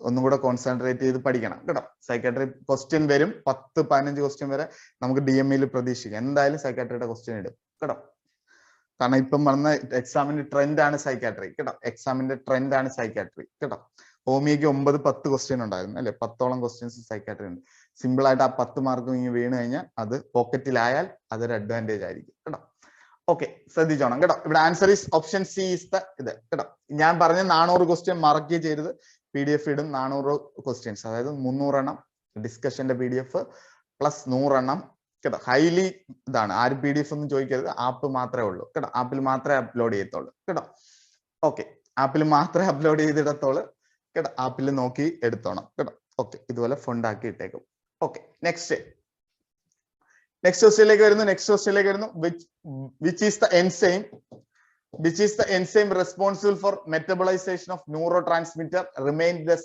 ഒന്നും കൂടെ കോൺസെൻട്രേറ്റ് ചെയ്ത് പഠിക്കണം കേട്ടോ. സൈക്കാട്രി ക്വസ്റ്റ്യൻ വരും, 10-15 ക്വസ്റ്റ്യൻ വരെ നമുക്ക് DME പ്രതീക്ഷിക്കാം. എന്തായാലും സൈക്കാട്രിയുടെ ക്വസ്റ്റ്യൻ ഇടും കേട്ടോ. കാരണം ഇപ്പം വന്ന എക്സാമിന്റെ ട്രെൻഡ് ആണ് സൈക്കാട്രി കേട്ടോ. കേട്ടോ. ഹോമിയോക്ക് 9-10 ക്വസ്റ്റ്യൻ ഉണ്ടായിരുന്നു അല്ലെ. 10ഓളം ക്വസ്റ്റ്യൻസ് സൈക്കാട്രി ഉണ്ട്. സിമ്പിൾ ആയിട്ട് ആ 10 മാർക്കും ഇങ്ങനെ വീണ് കഴിഞ്ഞാൽ അത് പോക്കറ്റിലായാൽ അതൊരു അഡ്വാൻറ്റേജ് ആയിരിക്കും കേട്ടോ. ഓക്കെ, ശ്രദ്ധിച്ചോണം കേട്ടോ. ഇവിടെ answer is option C is the ഇത് കേട്ടോ. ഞാൻ പറഞ്ഞ 400 ക്വസ്റ്റ്യൻ മാർക്ക് ചെയ്തത് PDF ഇടും. 400 ക്വസ്റ്റ്യൻസ്, അതായത് 300 എണ്ണം ഡിസ്കഷന്റെ PDF പ്ലസ് 100 എണ്ണം കേട്ടോ. ഹൈലി ഇതാണ്, ആരും PDF ഒന്നും ചോദിക്കരുത്, ആപ്പ് മാത്രമേ ഉള്ളൂ കേട്ടോ. ആപ്പിൽ മാത്രമേ അപ്ലോഡ് ചെയ്യത്തുള്ളൂ കേട്ടോ. ഓക്കെ, ആപ്പിൽ മാത്രമേ അപ്ലോഡ് ചെയ്തിടത്തോളൂ കേട്ടോ. ആപ്പിൽ നോക്കി എടുത്തോണം കേട്ടോ. ഓക്കെ, ഇതുപോലെ ഫണ്ട് ആക്കി ഇട്ടേക്കും. ഓക്കെ, നെക്സ്റ്റ് ക്വസ്റ്റ്യനിലേക്ക് വരുന്നു. Which is the enzyme responsible for metabolization of neurotransmitter remain the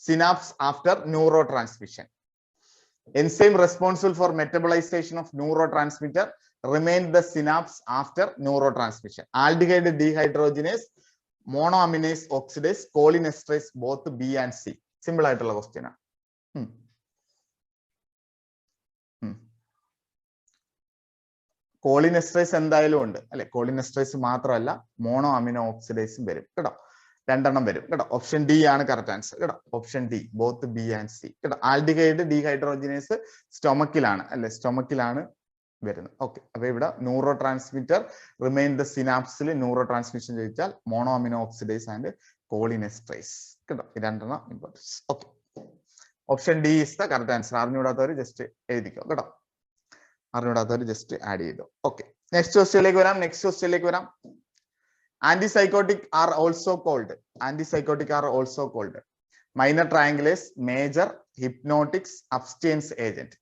synapse after neurotransmission. Enzyme responsible for metabolization of neurotransmitter remain the synapse after neurotransmission. Aldehyde dehydrogenase, monoaminase oxidase, cholinesterase, both B and C. Simple ആയിട്ടുള്ള question ആണ്. കോളിനെസ്ട്രേസ് എന്തായാലും ഉണ്ട് അല്ലെ. കോളിനെസ്ട്രേസ് മാത്രമല്ല, mono amino ഓക്സിഡേസും വരും കേട്ടോ. 2 എണ്ണം വരും കേട്ടോ. ഓപ്ഷൻ ഡി ആണ് കറക്റ്റ് ആൻസർ കേട്ടോ. Option D, both B and C കേട്ടോ. ആൽഡിഹൈഡ് ഡീഹൈഡ്രോജിനേസ് സ്റ്റൊമക്കിലാണ് അല്ലെ, സ്റ്റൊമക്കിലാണ് വരുന്നത്. ഓക്കെ, അപ്പൊ ഇവിടെ ന്യൂറോ ട്രാൻസ്മിറ്റർ റിമെയിൻ ദ സിനാപ്സിൽ ന്യൂറോ ട്രാൻസ്മിഷൻ ചോദിച്ചാൽ mono amino oxidase and cholinesterase കേട്ടോ. 2 എണ്ണം importance. Okay, option D is the correct answer. അറിഞ്ഞുകൂടാത്തവർ ജസ്റ്റ് എഴുതിക്കോ കേട്ടോ. അറിഞ്ഞുകൂടാത്തവർ ജസ്റ്റ് ആഡ് ചെയ്തു. ഓക്കെ, നെക്സ്റ്റ് ക്വസ്റ്റ്യനിലേക്ക് വരാം. Antipsychotic are also called minor triangulase, major, hypnotics, abstinence agent.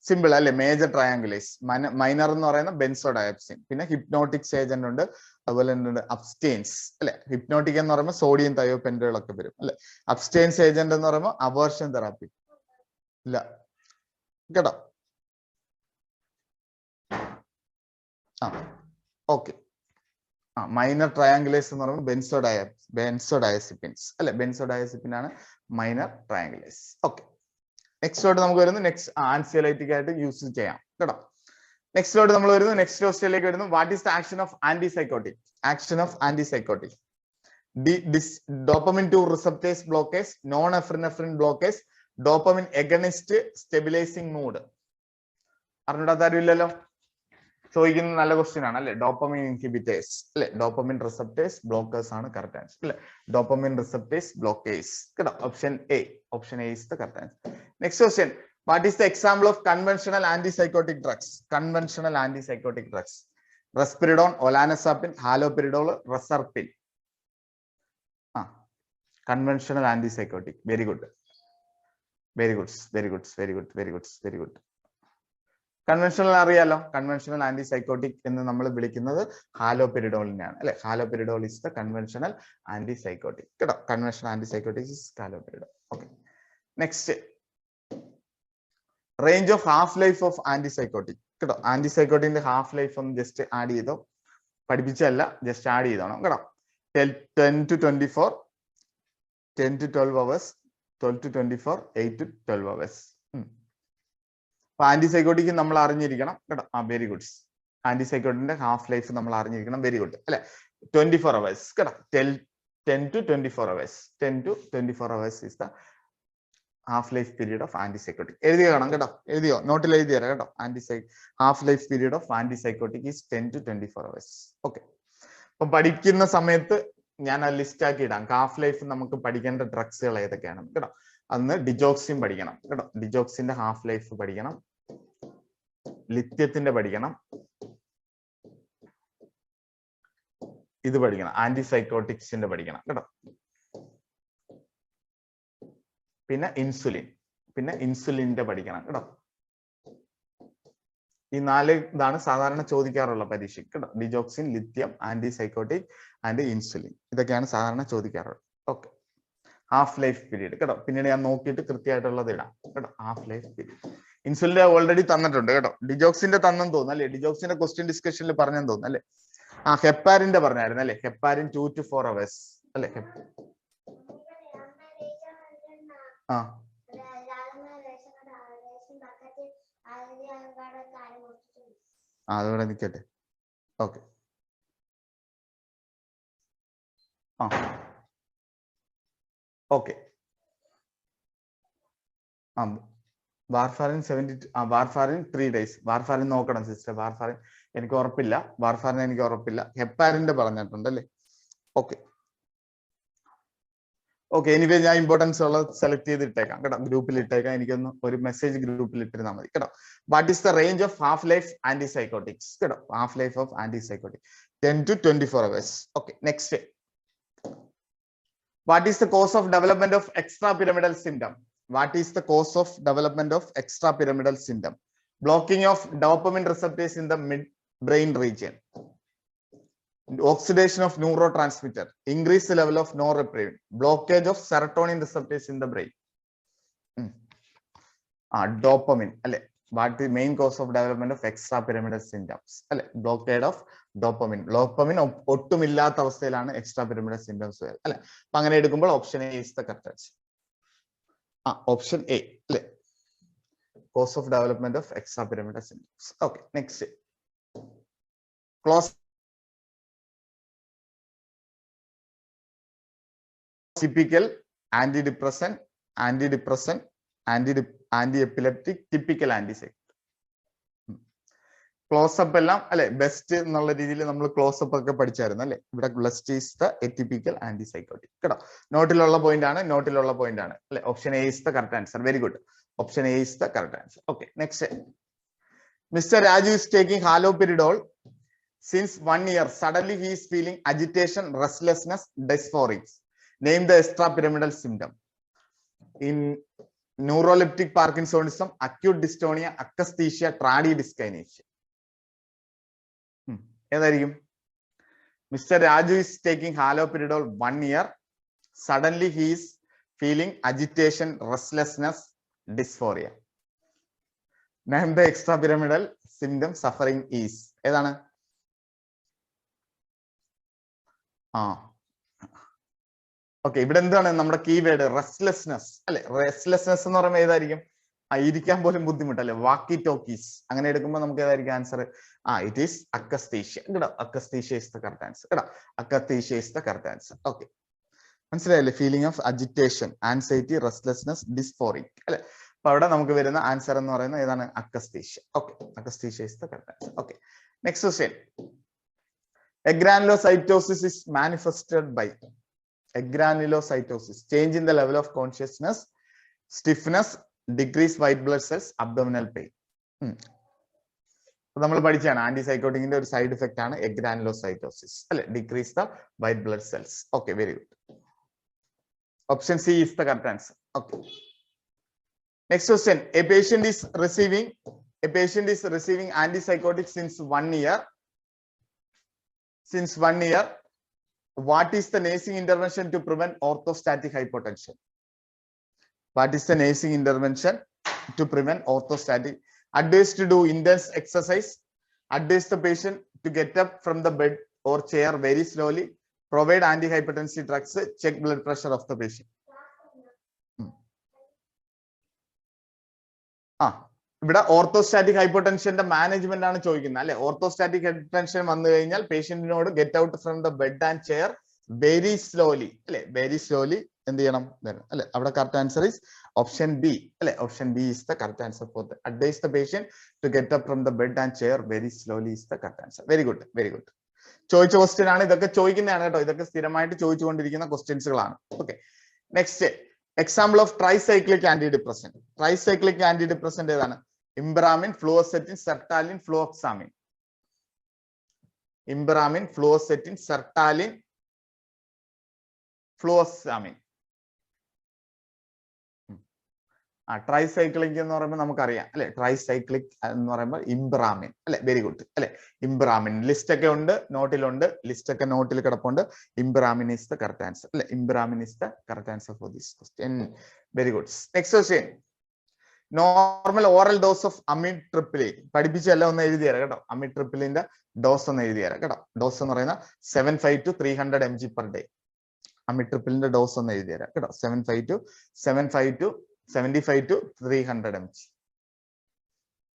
Simple അല്ലെ. മേജർ ട്രയാങ്കുലേസ്, മൈനർ എന്ന് പറയുന്ന ബെൻസോഡയപ്സിൻ, പിന്നെ ഹിപ്നോട്ടിക്സ് ഏജന്റ് ഉണ്ട്, അതുപോലെ തന്നെ അബ്സ്റ്റെയിൻസ് അല്ലെ. ഹിപ്നോട്ടിക് എന്ന് പറയുമ്പോൾ സോഡിയം തയോപെൻറ്റുകളൊക്കെ വരും അല്ലെ. അബ്സ്റ്റെയിൻസ് ഏജന്റ് എന്ന് പറയുമ്പോൾ അവേർഷൻ തെറാപ്പി ഇല്ല കേട്ടോ. ഓക്കെ, മൈനർ ട്രയാങ്കുലേസ് എന്ന് പറയുമ്പോൾ ബെൻസോഡയസിപ്പിൻസ് അല്ലെ. ബെൻസോഡയസിപ്പിൻ ആണ് മൈനർ ട്രയാങ്കുലേസ്. ഓക്കെ, നെക്സ്റ്റ് നമുക്ക് വരുന്നു. ആൻസിയോലൈറ്റിക് ആയിട്ട് യൂസ് ചെയ്യാം കേട്ടോ. നെക്സ്റ്റ് ക്വസ്റ്റ്യനിലേക്ക് വരുന്നു. What is the action of antipsychotic? Dopamine 2 receptors blockers, non epinephrine blockers, dopamine agonist stabilising mood. അറിഞ്ഞിടാത്താരും ഇല്ലല്ലോ. ചോദിക്കുന്ന നല്ല ക്വസ്റ്റ്യൻ ആണ് അല്ലെ. ഡോപ്പമിൻ ഇൻഹിബിറ്റേഴ്സ് അല്ലെ. ഡോപ്പമിൻ റിസപ്റ്റേഴ്സ് ബ്ലോക്കേഴ്സ് ആണ് കറക്റ്റ് ആൻസർ അല്ലെ. ഡോപ്പമിൻ റിസപ്റ്റേഴ്സ് ബ്ലോക്കേഴ്സ് കേട്ടോ. Option A is the correct answer. Next question. What is the example of conventional antipsychotic drugs? Risperidone, olanzapine, haloperidol, reserpine. Conventional antipsychotic. Very good. Conventional അറിയാലോ. Conventional antipsychotic എന്ന് നമ്മൾ വിളിക്കുന്നത് ഹാലോപെരിഡോളിനെയാണ് അല്ലെ. Haloperidol is the conventional antipsychotic കേട്ടോ. Conventional antipsychotic is haloperidol. Okay, next. Range of half life of antipsychotic കേട്ടോ. ആന്റിസൈക്കോട്ടിന്റെ half life ഒന്ന് ജസ്റ്റ് ആഡ് ചെയ്തോ. പഠിപ്പിച്ചല്ല, ജസ്റ്റ് ആഡ് ചെയ്തോണം കേട്ടോ. 10 to 24, 10 to 12 hours, 12 to 24, 8 to 12 hours. അപ്പൊ ആന്റിസൈക്കോട്ടിക് നമ്മൾ അറിഞ്ഞിരിക്കണം കേട്ടോ. Very good. ആന്റിസൈക്കോട്ടിന്റെ ഹാഫ് ലൈഫ് നമ്മൾ അറിഞ്ഞിരിക്കണം. വെരി ഗുഡ് അല്ലെ. 24 hours കേട്ടോ. 10 to 24 hours. 10 to 24 hours is the half life period of antipsychotic. എഴുതി കാണാം കേട്ടോ. എഴുതിയോ? നോട്ടിൽ എഴുതി തരാം കേട്ടോ. Half life period of antipsychotic is 10 to 24 hours. Okay, അപ്പൊ പഠിക്കുന്ന സമയത്ത് ഞാൻ ലിസ്റ്റ് ആക്കി ഇടാം. ഹാഫ് ലൈഫ് നമുക്ക് പഠിക്കേണ്ട ഡ്രഗ്സുകൾ ഏതൊക്കെയാണ് കേട്ടോ. അന്ന് ഡിജോക്സിൻ പഠിക്കണം കേട്ടോ. ഡിജോക്സിന്റെ ഹാഫ് ലൈഫ് പഠിക്കണം. ലിത്യത്തിന്റെ പഠിക്കണം. ഇത് പഠിക്കണം. ആന്റിസൈക്കോട്ടിക്സിന്റെ പഠിക്കണം കേട്ടോ. പിന്നെ ഇൻസുലിന്റെ പഠിക്കണം കേട്ടോ. ഈ 4 ഇതാണ് സാധാരണ ചോദിക്കാറുള്ള പരീക്ഷ കേട്ടോ. Digoxin, lithium, antipsychotic and insulin, ഇതൊക്കെയാണ് സാധാരണ ചോദിക്കാറുള്ളത്. ഓക്കെ, ഹാഫ് ലൈഫ് പീരീഡ് കേട്ടോ. പിന്നീട് ഞാൻ നോക്കിയിട്ട് കൃത്യമായിട്ടുള്ളത് ഇടാം കേട്ടോ. Half life period. ഇൻസുലിന്റെ ഓൾറെഡി തന്നിട്ടുണ്ട് കേട്ടോ. ഡിജോക്സിന്റെ തന്നെന്ന് തോന്നുന്നു അല്ലെ. ഡിജോക്സിന്റെ ക്വസ്റ്റ്യൻ ഡിസ്കഷനിൽ പറഞ്ഞെന്ന് തോന്നുന്നു അല്ലെ. ഹെപ്പാരിന്റെ പറഞ്ഞായിരുന്നു അല്ലെ. ഹെപ്പാരിൻ 2 to 4 hours അല്ലെ. അതുകൂടെ നിൽക്കട്ടെ. Okay, okay. Warfarin 3 days. Warfarin നോക്കണം സിസ്റ്റർ. വാർഫാരിൻ എനിക്ക് ഉറപ്പില്ല. ഹെപ്പാരിന്റെ പറഞ്ഞിട്ടുണ്ട് അല്ലേ. ഓക്കെ, ഓക്കെ, എനിവേ ഞാൻ ഇമ്പോർട്ടൻസ് ഉള്ളത് സെലക്ട് ചെയ്തിട്ടേക്കാം കേട്ടോ, ഗ്രൂപ്പിൽ ഇട്ടേക്കാം. എനിക്കൊന്ന് ഒരു മെസ്സേജ് ഗ്രൂപ്പിൽ ഇട്ടിരുന്നാൽ മതി കേട്ടോ. What is the range of half life antipsychotics കേട്ടോ, half life of antipsychotic 10 to 24 hours. Okay, next. What is the cause of development of extrapyramidal symptom? What is the cause of development of extrapyramidal symptom? Blocking of dopamine receptors in the midbrain region, oxidation of neurotransmitter, increase the level of norepinephrine, blockage of serotonin receptors in the brain. Dopamine alle, what the main cause of development of extrapyramidal symptoms alle, blockade of dopamine ഒട്ടും ഇല്ലാത്ത അവസ്ഥയിലാണ് extrapyramidal symptoms അല്ലെ. അപ്പൊ അങ്ങനെ എടുക്കുമ്പോൾ option A is the correct answer. Option A അല്ലെ, cause of development of extrapyramidal symptoms. Okay, next. Close typical antidepressant, anti-epileptic, typical antipsychotic. Close-up എല്ലാം അല്ലെ ബെസ്റ്റ് എന്നുള്ള രീതിയിൽ നമ്മൾ ക്ലോസപ്പ് ഒക്കെ പഠിച്ചായിരുന്നു അല്ലെ. ഇവിടെ ബെസ്റ്റ് ഈസ് ദ എറ്റിപ്പിക്കൽ ആന്റിസൈക്കോട്ടിക് കേട്ടോ. നോട്ടിലുള്ള പോയിന്റ് ആണ് അല്ലെ. Option A is the correct answer. Very good, option A is the correct answer. Okay, next. Mister Raju is taking haloperidol since 1 year. Suddenly he is feeling agitation, restlessness, dysphoria. Name the extrapyramidal symptom. In neuroleptic Parkinsonism, acute dystonia, akathisia, tardive ഏതായിരിക്കും? Mister Raju is taking haloperidol 1 year. Suddenly he is feeling agitation, restlessness, dysphoria. Name the extrapyramidal symptom suffering is. ഏതാണ്? Okay, ഇവിടെ എന്താണ് നമ്മുടെ keyword? Restlessness അല്ലെ. Restlessness എന്ന് പറയുമ്പോൾ ഏതായിരിക്കും? ഇരിക്കാൻ പോലും ബുദ്ധിമുട്ടല്ലേ, വാക്കി ടോക്കീസ്. അങ്ങനെ എടുക്കുമ്പോൾ നമുക്ക് ഏതായിരിക്കും ആൻസർ? ഇറ്റ് ഈസ് അക്കസ്തീഷ്യ കേട്ടോ. Akathisia is the correct answer കേട്ടോ. Akathisia is the correct answer. Okay, മനസ്സിലായല്ലേ? Feeling of agitation, anxiety, restlessness, dysphoric അല്ലെ. അപ്പൊ അവിടെ നമുക്ക് വരുന്ന ആൻസർ എന്ന് പറയുന്നത് ഏതാണ്? Akathisia. Okay, akathisia is the correct answer. Okay, next question. Agranulocytosis is manifested by agranulocytosis, change in the level of consciousness, stiffness, decreased white blood cells, abdominal pain. നമ്മൾ പഠിച്ചാണ് ആന്റിസൈക്കോട്ടിക്കിന്റെ ഒരു സൈഡ് ഇഫക്റ്റ് ആണ് എഗ്രാനുലോസൈറ്റോസിസ് അല്ലെ, decrease the white blood cells. Okay, very good. Option C is the correct answer. Okay, next question. A patient is receiving antipsychotic since 1 year. What is the nursing intervention to prevent orthostatic hypotension? What is the nursing intervention to prevent orthostatic? Advise to do intense exercise, advise the patient to get up from the bed or chair very slowly, provide antihypertensive drugs, check blood pressure of the patient. ഇവിടെ orthostatic ഹൈപ്പോടെൻഷന്റെ management ആണ് ചോദിക്കുന്നത് അല്ലെ. Orthostatic hypotension വന്നു കഴിഞ്ഞാൽ പേഷ്യന്റിനോട് get out from the bed and chair very slowly അല്ലെ. Very slowly എന്ത് ചെയ്യണം അല്ലെ. അവിടെ correct answer is option B അല്ലെ. Option B is the correct answer for the advise the patient to get up from the bed and chair very slowly is the correct answer. Very good, very good. ചോദിച്ച question ആണ് ഇതൊക്കെ, ചോദിക്കുന്നതാണ് കേട്ടോ. ഇതൊക്കെ സ്ഥിരമായിട്ട് ചോദിച്ചുകൊണ്ടിരിക്കുന്ന ക്വസ്റ്റ്യൻസുകളാണ്. Okay, next. Example of tricyclic antidepressant. Tricyclic antidepressant ഏതാണ്? ഇംബ്രാമിൻ, ഫ്ലൂഓസെറ്റിൻ, സെർട്ടാലിൻ, ഫ്ലൂഓക്സാമിൻ. ഇംബ്രാമിൻ, ഫ്ലൂഓസെറ്റിൻ, സെർട്ടാലിൻ, ഫ്ലൂഓക്സാമിൻ. ട്രൈസൈക്ലിക് എന്ന് പറയുമ്പോൾ നമുക്കറിയാം അല്ലെ. ട്രൈസൈക്ലിക് എന്ന് പറയുമ്പോൾ ഇംബ്രാമിൻ അല്ലെ. വെരി ഗുഡ് അല്ലെ. ഇംബ്രാമിൻ ലിസ്റ്റ് ഒക്കെ ഉണ്ട്, നോട്ടിലുണ്ട്, ലിസ്റ്റ് ഒക്കെ നോട്ടിൽ കിടപ്പുണ്ട്. Imipramine is the correct answer അല്ലെ. Imipramine is the correct answer for this question. Very good. Next question. Normal oral dose of amitriptyline. പഠിപ്പിച്ചല്ല, ഒന്ന് എഴുതി തരാം കേട്ടോ. അമിട്രിപ്റ്റിലിന്റെ ഡോസ് ഒന്ന് എഴുതി തരാം കേട്ടോ. ഡോസ് എന്ന് പറയുന്ന 75 to 300 mg per day. അമിട്രിപ്റ്റിലിന്റെ dose ഒന്ന് എഴുതി തരാം കേട്ടോ. 75 to 300 mg.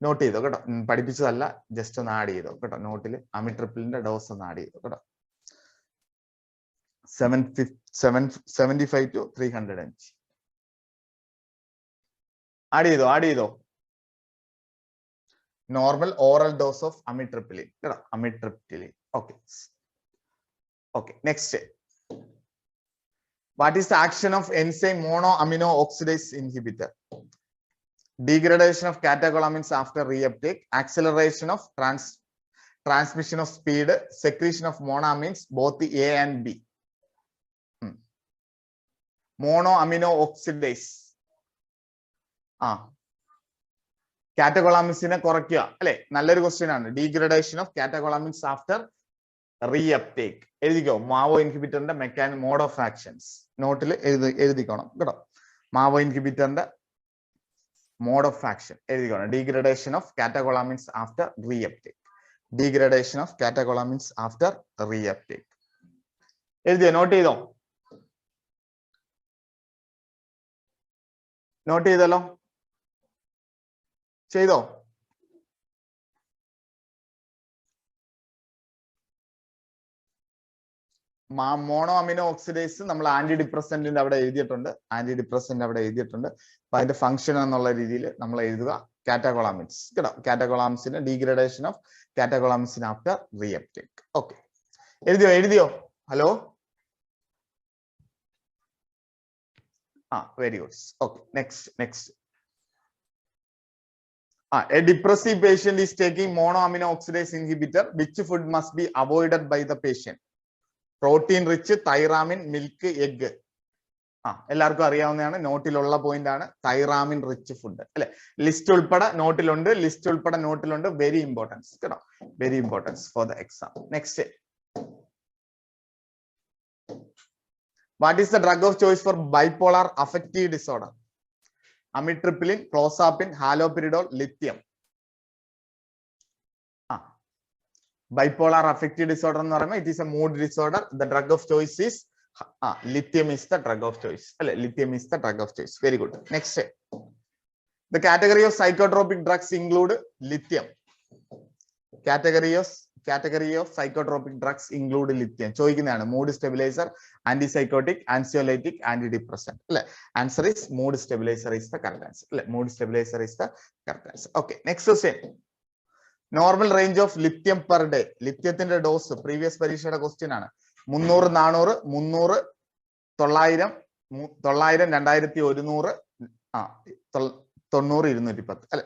നോട്ട് ചെയ്തോ കേട്ടോ. പഠിപ്പിച്ചതല്ല, ജസ്റ്റ് ഒന്ന് ആഡ് ചെയ്തോ കേട്ടോ. നോട്ടിൽ അമിട്രിപ്റ്റിലിന്റെ ഡോസ് ഒന്ന് ആഡ് ചെയ്തോ കേട്ടോ. 75 to 300 mg. ആഡ് ചെയ്തോ. Normal oral dose of amitriptyline കേട്ടോ. Amitriptyline. Okay, next. What is the action of enzyme monoamino oxidase inhibitor? Degradation of catecholamines after reuptake, acceleration of transmission of speed, secretion of monoamines, both the A and B. Monoamino oxidase. കാറ്റഗോളാമിൻസിനെ കുറയ്ക്കുക അല്ലെ, നല്ലൊരു question ആണ്. Degradation of catecholamines after reuptake. എഴുതിക്കോ, MAO ഇൻഹിബിറ്ററിന്റെ mode of actions നോട്ടിൽ എഴുതിക്കോണം കേട്ടോ. മാവോ ഇൻഹിബിറ്ററിന്റെ മോഡ് ഓഫ് ആക്ഷൻ എഴുതിക്കോണം. Degradation of catecholamines after reuptake. Degradation of catecholamines after reuptake. എഴുതിയോ? നോട്ട് ചെയ്തോ? നോട്ട് ചെയ്തല്ലോ? ചെയ്തോ? മോണോ അമിനോ ഓക്സിഡേസ് നമ്മൾ ആന്റി ഡിപ്രസന്റിന്റെ അവിടെ എഴുതിയിട്ടുണ്ട്. അപ്പൊ അതിന്റെ ഫംഗ്ഷൻ എന്നുള്ള രീതിയിൽ നമ്മൾ എഴുതുക കാറ്റഗോളാമിൻസ് കേട്ടോ. കാറ്റഗോളാമിൻസിന്റെ ഡീഗ്രഡേഷൻ ഓഫ് കാറ്റഗോളാമിൻസിന് ആഫ്റ്റർ റീഅപ്ടേക്ക്. ഓക്കെ, എഴുതിയോ? Hello, very good. Okay, next. A depressive patient is taking monoamino oxidase inhibitor. Which food must be avoided by the patient? Protein rich, thyramine, milk, egg. എല്ലാവർക്കും അറിയാവുന്നതാണ്, നോട്ടിലുള്ള point ആണ്. Tyramine rich food അല്ലെ. List ഉൾപ്പെടെ നോട്ടിലുണ്ട്. Very importance കേട്ടോ, very importance for the exam. Next, what is the drug of choice for bipolar affective disorder? Amitriptyline, clozapine, haloperidol, lithium. Bipolar affective disorder എന്ന് പറയുമ്പോൾ it is a mood disorder. The drug of choice is lithium is the drug of choice. Lithium is the drug of choice. Very good. Next, the category of psychotropic drugs include lithium. Category of psychotropic drugs include lithium. ചോദിക്കുന്നതാണ്. mood stabilizer, antipsychotic, anxiolytic, antidepressant. Answer is mood stabilizer is the correct answer. Mood stabilizer is the correct answer. Okay, next question. Normal range of lithium per day. ലിത്യത്തിന്റെ dose previous പരീക്ഷയുടെ question ആണ്. 300, 400, 300, 900, 2100, 90, 210 അല്ലെ.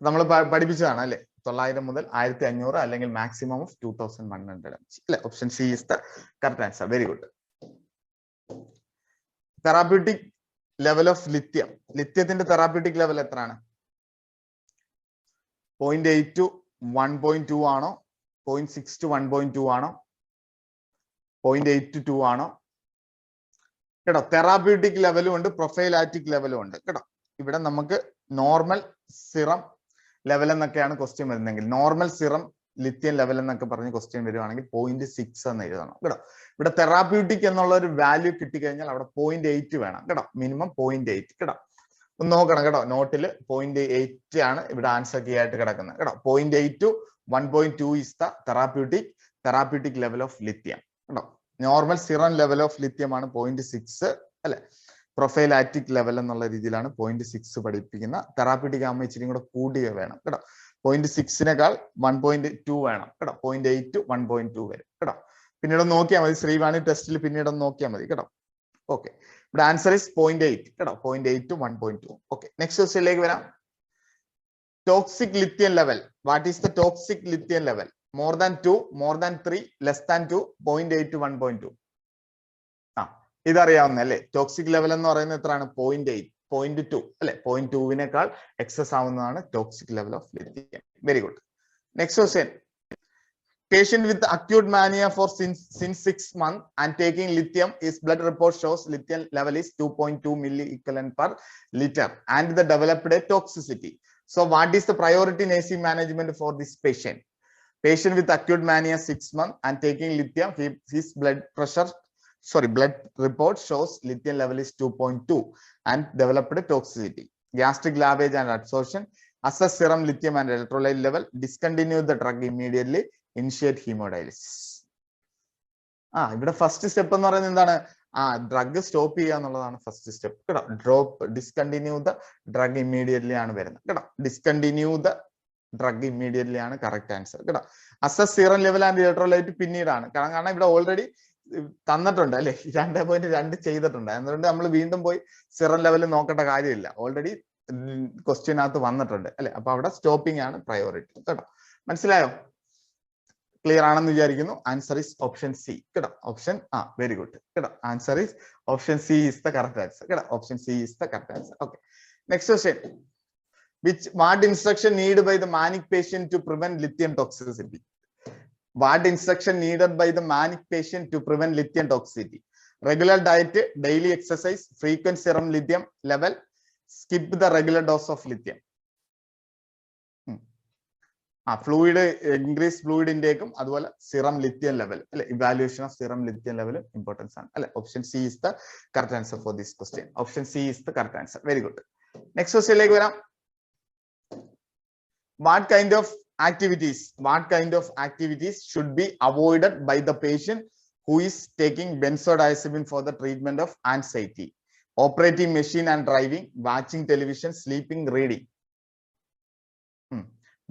നമ്മൾ പഠിപ്പിച്ചതാണ് അല്ലെ. 900 മുതൽ 1500 അല്ലെങ്കിൽ maximum of 2100 അല്ലെ. Option C is the correct answer. Very good. Therapeutic level of lithium. ലിത്യത്തിന്റെ തെറാപ്യൂട്ടിക് ലെവൽ എത്രയാണ്? 0.8 to 1.2 ആണോ? 0.6 to 1.2 ആണോ? 0.8 to 2 ആണോ കേട്ടോ? തെറാപ്യൂട്ടിക് ലെവലും ഉണ്ട്, പ്രൊഫൈലാറ്റിക് ലെവലും ഉണ്ട് കേട്ടോ. ഇവിടെ നമുക്ക് നോർമൽ സിറം ലെവൽ എന്നൊക്കെയാണ് ക്വസ്റ്റ്യൻ വരുന്നതെങ്കിൽ, നോർമൽ സിറം ലിത്യം ലെവൽ എന്നൊക്കെ പറഞ്ഞ് ക്വസ്റ്റ്യൻ വരുവാണെങ്കിൽ 0.6 എന്ന് എഴുതണം കേട്ടോ. ഇവിടെ തെറാപ്യൂട്ടിക് എന്നുള്ള ഒരു വാല്യൂ കിട്ടിക്കഴിഞ്ഞാൽ അവിടെ 0.8 വേണം കേട്ടോ, മിനിമം 0.8 കേട്ടോ. ഒന്ന് നോക്കണം കേട്ടോ, നോട്ടിൽ 0.8 ആണ് ഇവിടെ ആൻസർ കീ ആയിട്ട് കിടക്കുന്നത് കേട്ടോ. 0.8 to 1.2 is the therapeutic level of lithium. Normal serum level of lithium ആണ് 0.6 അല്ലെ. പ്രൊഫൈലാറ്റിക് ലെവൽ എന്നുള്ള രീതിയിലാണ് 0.6 പഠിപ്പിക്കുന്ന. തെറാപ്യൂട്ടിക് ആകുമ്പോൾ ഇച്ചിരി കൂടെ കൂടിയ വേണം കേട്ടോ. 0.6നേക്കാൾ 1.2 വേണം കേട്ടോ. 0.8 to 1.2 വരും കേട്ടോ. പിന്നീട് നോക്കിയാൽ മതി, ശ്രീവാണി ടെസ്റ്റിൽ പിന്നീട് നോക്കിയാൽ മതി കേട്ടോ. ഓക്കെ, ഇവിടെ ആൻസർ ഇസ് 0.8 കേട്ടോ. 0.8 to 1.2. ഓക്കെ, നെക്സ്റ്റ് ക്വസ്റ്റ്യനിലേക്ക് വരാം. Toxic lithium level. What is the toxic lithium level? More than 2, more than 3, less than 2, 0.8 to 1.2. ഇതറിയാവുന്ന അല്ലെ. ടോക്സിക് ലെവൽ എന്ന് പറയുന്നത് എത്രയാണ്? 0.8, 0.2 അല്ലെ. 0.2വിനേക്കാൾ എക്സസ് ആവുന്നതാണ് toxic level of lithium. Very good. Next question. Patient with acute mania for since 6 months and taking lithium, his blood report shows lithium level is 2.2 milliequivalent per liter and the developed a toxicity. So what is the priority in AC management for this patient? Patient with acute mania 6 months and taking lithium, his blood report shows lithium level is 2.2 and developed toxicity. Gastric lavage and absorption. Assess serum lithium and electrolyte level. Discontinue the drug immediately. Initiate hemodialysis. ഇവിടെ first step എന്ന് പറയുന്നത് എന്താണ്? Drug stop ചെയ്യുക എന്നുള്ളതാണ് first step കേട്ടോ. Discontinue the drug immediately ആണ് വരുന്നത് കേട്ടോ. ഡിസ്കണ്ടിന്യൂ ദ ഡ്രഗ് ഇമ്മീഡിയറ്റ്ലി ആണ് കറക്റ്റ് ആൻസർ കേട്ടോ. Assess serum level and electrolyte പിന്നീടാണ്. കാരണം ഇവിടെ ഓൾറെഡി തന്നിട്ടുണ്ട് അല്ലെ, 2.2 ചെയ്തിട്ടുണ്ട്. അതുകൊണ്ട് നമ്മൾ വീണ്ടും പോയി സിറം ലെവൽ നോക്കേണ്ട കാര്യമില്ല, ഓൾറെഡി ക്വസ്റ്റ്യനകത്ത് വന്നിട്ടുണ്ട് അല്ലെ. അപ്പൊ അവിടെ സ്റ്റോപ്പിംഗ് ആണ് പ്രയോറിറ്റി കേട്ടോ. മനസ്സിലായോ? ക്ലിയർ ആണെന്ന് വിചാരിക്കുന്നു. ആൻസർ ഈസ് ഓപ്ഷൻ സി കേട്ടോ. ഓപ്ഷൻ വെരി ഗുഡ് കേട്ടോ. Answer is option C is the correct answer കേട്ടോ. Option C is the correct answer. Okay, next question. What instruction needed by the manic patient to prevent lithium toxicity? What instruction needed by the manic patient to prevent lithium toxicity? Regular diet, daily exercise, frequent serum lithium level, skip the regular dose of lithium. Fluid increase fluid intake, അതുപോലെ serum lithium level, evaluation of serum lithium level importance ആണ് അല്ലെ. Option C is the correct answer for this question. Option C is the correct answer. Very good. Next question ലേക്ക് വരാം. What kind of activities should be avoided by the patient who is taking benzodiazepine for the treatment of anxiety? Operating machine and driving, watching television, sleeping, reading.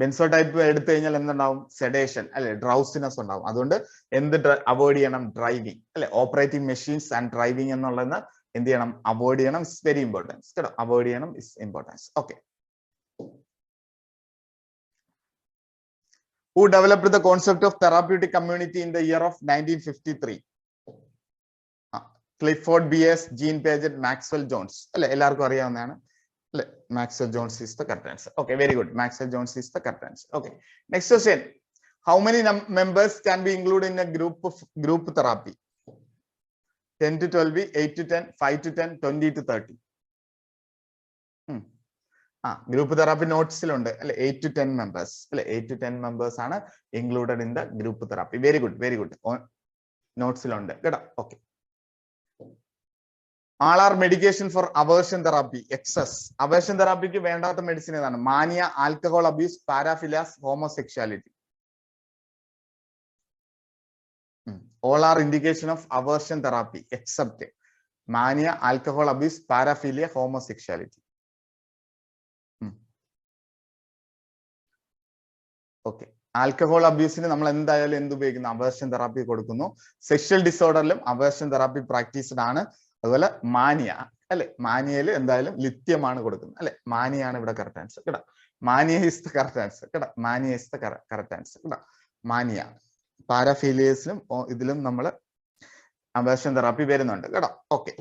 ബെൻസോഡൈപ്പ് എടുത്തു കഴിഞ്ഞാൽ എന്തുണ്ടാവും? Sedation അല്ലെ, drowsiness ഉണ്ടാവും. അതുകൊണ്ട് എന്ത് avoid ചെയ്യണം? Driving അല്ലെ. Operating machines and driving എന്നുള്ളത് എന്ത് ചെയ്യണം? അവോയ്ഡ് ചെയ്യണം. ഇറ്റ്സ് വെരി ഇമ്പോർട്ടൻസ് കേട്ടോ. അവോയ്ഡ് ചെയ്യണം, it's importance. Okay. Who developed the concept of therapeutic community in the year of 1953? Clifford B.S., Jean Piaget, Maxwell Jones. അല്ലെ, എല്ലാവർക്കും അറിയാവുന്നതാണ് അല്ലെ. Maxwell Jones is the correct answer. Okay, very good. Maxwell Jones is the correct answer. Okay, next question. How many members can be included in a group therapy? 10 to 12, 8 to 10, 5 to 10, 20 to 30. Group therapy നോട്ട്സിലുണ്ട് അല്ലെ. 8 to 10 members അല്ലെ. 8 to 10 members ആണ് included in the group therapy. Very good, very good. നോട്ട്സിലുണ്ട് കേട്ടോ. Okay. All are medication for aversion therapy except. Aversion തെറാപ്പിക്ക് വേണ്ടാത്ത medicine ഏതാണ്? Mania, alcohol abuse, paraphilias, homosexuality. all are indication of aversion therapy except mania, alcohol abuse, paraphilia, homosexuality. Okay. Alcohol abuse in നമ്മൾ എന്തായാലും എന്ത് ഉപയോഗിക്കുന്നു? Aversion therapy കൊടുക്കുന്നു. Sexual ഡിസോർഡറിലും aversion therapy practised ആണ്. അതുപോലെ മാനിയ അല്ലെ, മാനിയയിൽ എന്തായാലും ലിത്യം ആണ് കൊടുക്കുന്നത് അല്ലെ. മാനിയാണ് ഇവിടെ കറക്റ്റ് ആൻസർ കേട്ടോ. മാനിയ ഇസ് ദ കറക്റ്റ് ആൻസർ കേട്ടോ. മാനിയ ഇസ് ദ കറക്റ്റ് ആൻസർ കേട്ടോ. മാനിയ. പാരാഫീലിയസിലും ഇതിലും നമ്മൾ അവേർഷൻ തെറാപ്പി വരുന്നുണ്ട് കേട്ടോ. ഓക്കെ,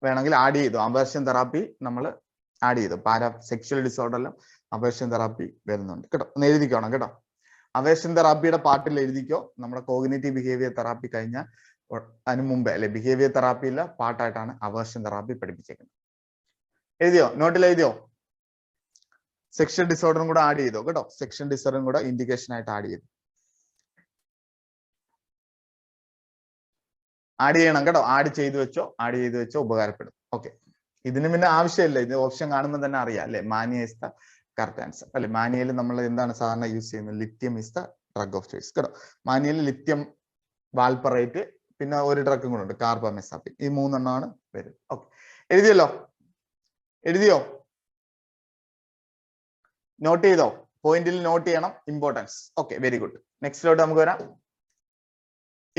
വേണമെങ്കിൽ ആഡ് ചെയ്തു. അവേർഷൻ തെറാപ്പി നമ്മൾ ആഡ് ചെയ്തു. സെക്ഷൽ ഡിസോർഡറിലും അവേർഷൻ തെറാപ്പി വരുന്നുണ്ട് കേട്ടോ. ഒന്ന് എഴുതിക്കോണം കേട്ടോ. അവേർഷൻ തെറാപ്പിയുടെ പാർട്ടിൽ എഴുതിക്കോ. നമ്മുടെ കോഗ്നിറ്റീവ് ബിഹേവിയർ തെറാപ്പി കഴിഞ്ഞാൽ അതിന് മുമ്പേ അല്ലെ, ബിഹേവിയർ തെറാപ്പിയിലെ പാർട്ടായിട്ടാണ് അവേർഷൻ തെറാപ്പി പഠിപ്പിച്ചേക്കുന്നത്. എഴുതിയോ? നോട്ടിൽ എഴുതിയോ? സെക്ഷൽ ഡിസോർഡറും കൂടെ ആഡ് ചെയ്തോ കേട്ടോ. സെക്ഷൽ ഡിസോർഡറും കൂടെ ഇൻഡിക്കേഷൻ ആയിട്ട് ആഡ് ചെയ്തു. ആഡ് ചെയ്യണം കേട്ടോ. ആഡ് ചെയ്തു വെച്ചോ, ഉപകാരപ്പെടും. ഓക്കെ, ഇതിന് പിന്നെ ആവശ്യമില്ല. ഇത് ഓപ്ഷൻ കാണുമ്പോൾ തന്നെ അറിയാം അല്ലെ. മാനിയ ഇസ് ദ കറക്റ്റ് ആൻസർ അല്ലെ. മാനിയയിൽ നമ്മൾ എന്താണ് സാധാരണ യൂസ് ചെയ്യുന്നത്? Lithium is the drug of choice കേട്ടോ. മാനിയയിൽ ലിത്യം, വാൽപ്പറേറ്റ്, പിന്നെ ഒരു ഡ്രഗും കൂടെ ഉണ്ട്, കാർബാമെസാപ്പിൻ. ഈ മൂന്നെണ്ണമാണ് വരും. ഓക്കെ, എഴുതിയല്ലോ? നോട്ട് ചെയ്തോ? പോയിന്റിൽ നോട്ട് ചെയ്യണം, ഇമ്പോർട്ടൻസ്. Okay, very good. നെക്സ്റ്റിലോട്ട് നമുക്ക് വരാം.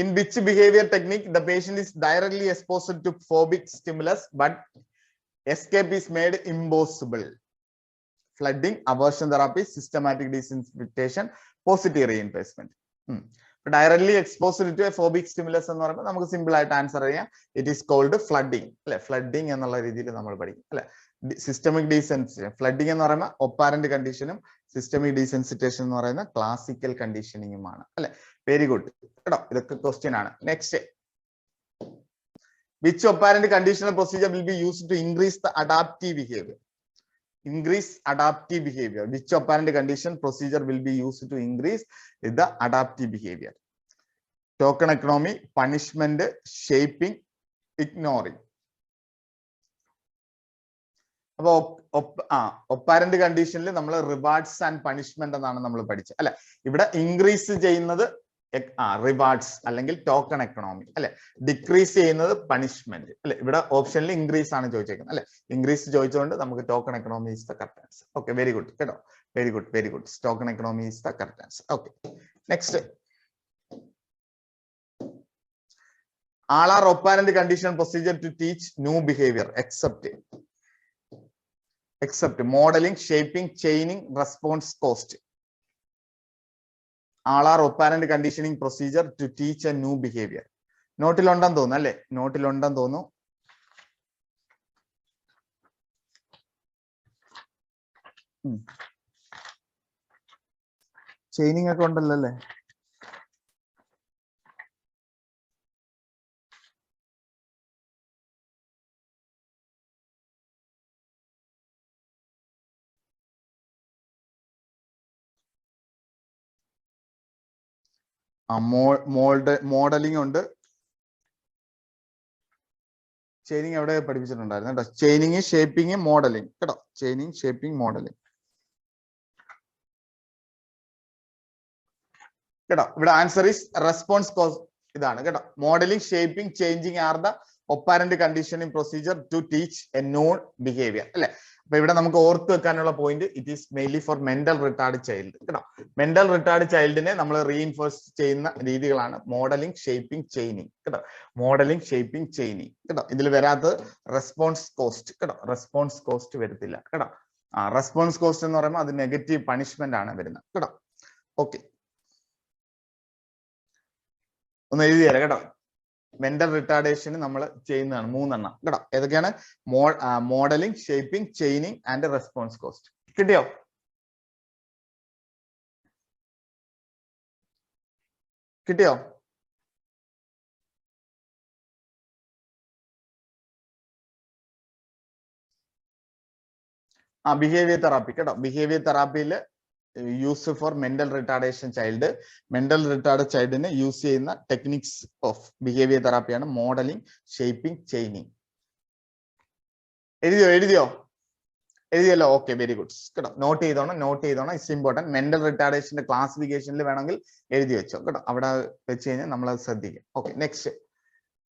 In which behavior technique the patient is directly exposed to phobic stimulus but escape is made impossible? Flooding, aversion therapy, systematic disinfection, positive reinforcement. Directly exposed to a phobic stimulus എന്ന് പറയുമ്പോൾ നമുക്ക് simple ആയിട്ട് answer ചെയ്യാം. It is called flooding അല്ലെ. Flooding എന്നുള്ള രീതിയിൽ നമ്മൾ പഠിക്കും അല്ലെ. സിസ്റ്റമിക് ഡീസെൻസിറ്റേഷൻ. ഫ്ലഡിങ് എന്ന് പറയുമ്പോൾ ഒപ്പാരന്റ് കണ്ടീഷനും സിസ്റ്റമിക് ഡീസെൻസിറ്റേഷൻ എന്ന് പറയുന്ന ക്ലാസിക്കൽ കണ്ടീഷനിങ്ങുമാണ് അല്ലെ. വെരി ഗുഡ് കേട്ടോ. ഇതൊക്കെ ക്വസ്റ്റ്യൻ ആണ്. Next, which operant conditional procedure will be used to increase the adaptive behaviour? Increase adaptive behavior. Which apparent condition procedure will be used to increase the adaptive behavior? Token economy, punishment, shaping, ignoring. അപ്പൊ ഒപ്പാരന്റ് കണ്ടീഷനിൽ നമ്മൾ rewards and punishment എന്നാണ് നമ്മൾ പഠിച്ചത് അല്ലെ. ഇവിടെ increase ചെയ്യുന്നത് rewards അല്ലെങ്കിൽ ടോക്കൺ എക്കണോമി അല്ലെ. ഡിക്രീസ് ചെയ്യുന്നത് പണിഷ്മെന്റ് അല്ലെ. ഇവിടെ ഓപ്ഷനിൽ ഇൻക്രീസ് ആണ് ചോദിച്ചേക്കുന്നത് അല്ലെ. ഇൻക്രീസ് ചോദിച്ചുകൊണ്ട് നമുക്ക് token economy is the correct answer. Okay, very good കേട്ടോ. Very good. Token economy is the correct answer. Okay, next. All are operant condition procedure to teach new behavior except modeling, shaping, chaining, response, cost. All are operant conditioning procedure to teach a new behavior. നോട്ടിൽ ഉണ്ടെന്ന് തോന്നുന്നു അല്ലേ? നോട്ടിൽ ഉണ്ടെന്ന് തോന്നുന്നു. Chaining ഒക്കെ ഉണ്ടല്ലോ അല്ലേ? മോഡലിംഗ് ഉണ്ട്. ചെയിനിങ് എവിടെ പഠിപ്പിച്ചിട്ടുണ്ടായിരുന്നു കേട്ടോ. ചെയിനിങ്, ഷേപ്പിംഗ്, മോഡലിംഗ് കേട്ടോ. ചെയിനിങ്, ഷേപ്പിംഗ്, മോഡലിംഗ് കേട്ടോ. ഇവിടെ ആൻസർ ഈസ് റെസ്പോൺസ് കോസ് ഇതാണ് കേട്ടോ. Modelling, shaping, changing are the operant conditioning procedure to teach a non behaviour അല്ലെ. അപ്പൊ ഇവിടെ നമുക്ക് ഓർത്ത് വെക്കാനുള്ള point, it is mainly for mental retard child കേട്ടോ. മെന്റൽ റിട്ടാർഡ് ചൈൽഡിനെ നമ്മൾ റീഇൻഫോഴ്സ് ചെയ്യുന്ന രീതികളാണ് മോഡലിംഗ്, ഷേപ്പിംഗ്, ചെയിനിങ് കേട്ടോ. മോഡലിംഗ്, ഷേപ്പിംഗ്, ചെയിനിങ് കേട്ടോ. ഇതിൽ വരാത്തത് റെസ്പോൺസ് കോസ്റ്റ് കേട്ടോ. റെസ്പോൺസ് കോസ്റ്റ് വരത്തില്ല കേട്ടോ. റെസ്പോൺസ് കോസ്റ്റ് എന്ന് പറയുമ്പോൾ അത് നെഗറ്റീവ് പണിഷ്മെന്റ് ആണ് വരുന്നത് കേട്ടോ. ഓക്കെ, ഒന്ന് എഴുതി തരാം കേട്ടോ. മെന്റൽ റിട്ടാർഡേഷന് നമ്മൾ ചെയ്യുന്നതാണ് 3 എണ്ണം കേട്ടോ. ഏതൊക്കെയാണ്? Modelling, shaping, chaining and response cost. കിട്ടിയോ? കിട്ടിയോ? ബിഹേവിയർ തെറാപ്പി കേട്ടോ. ബിഹേവിയർ തെറാപ്പിയിൽ use for mental retardation child. Mental retard ചൈൽഡിന് യൂസ് ചെയ്യുന്ന ടെക്നിക്സ് ഓഫ് ബിഹേവിയർ തെറാപ്പിയാണ് മോഡലിംഗ്, ഷേപ്പിംഗ്, ചെയിനിങ്. എഴുതിയല്ലോ? ഓക്കെ, വെരി ഗുഡ് കേട്ടോ. നോട്ട് ചെയ്തോണം. It's important. മെന്റൽ റിട്ടാർഡേഷന്റെ ക്ലാസിഫിക്കേഷനിൽ വേണമെങ്കിൽ എഴുതി വെച്ചോ കേട്ടോ. അവിടെ വെച്ച് കഴിഞ്ഞാൽ നമ്മൾ അത് ശ്രദ്ധിക്കും. Okay, next.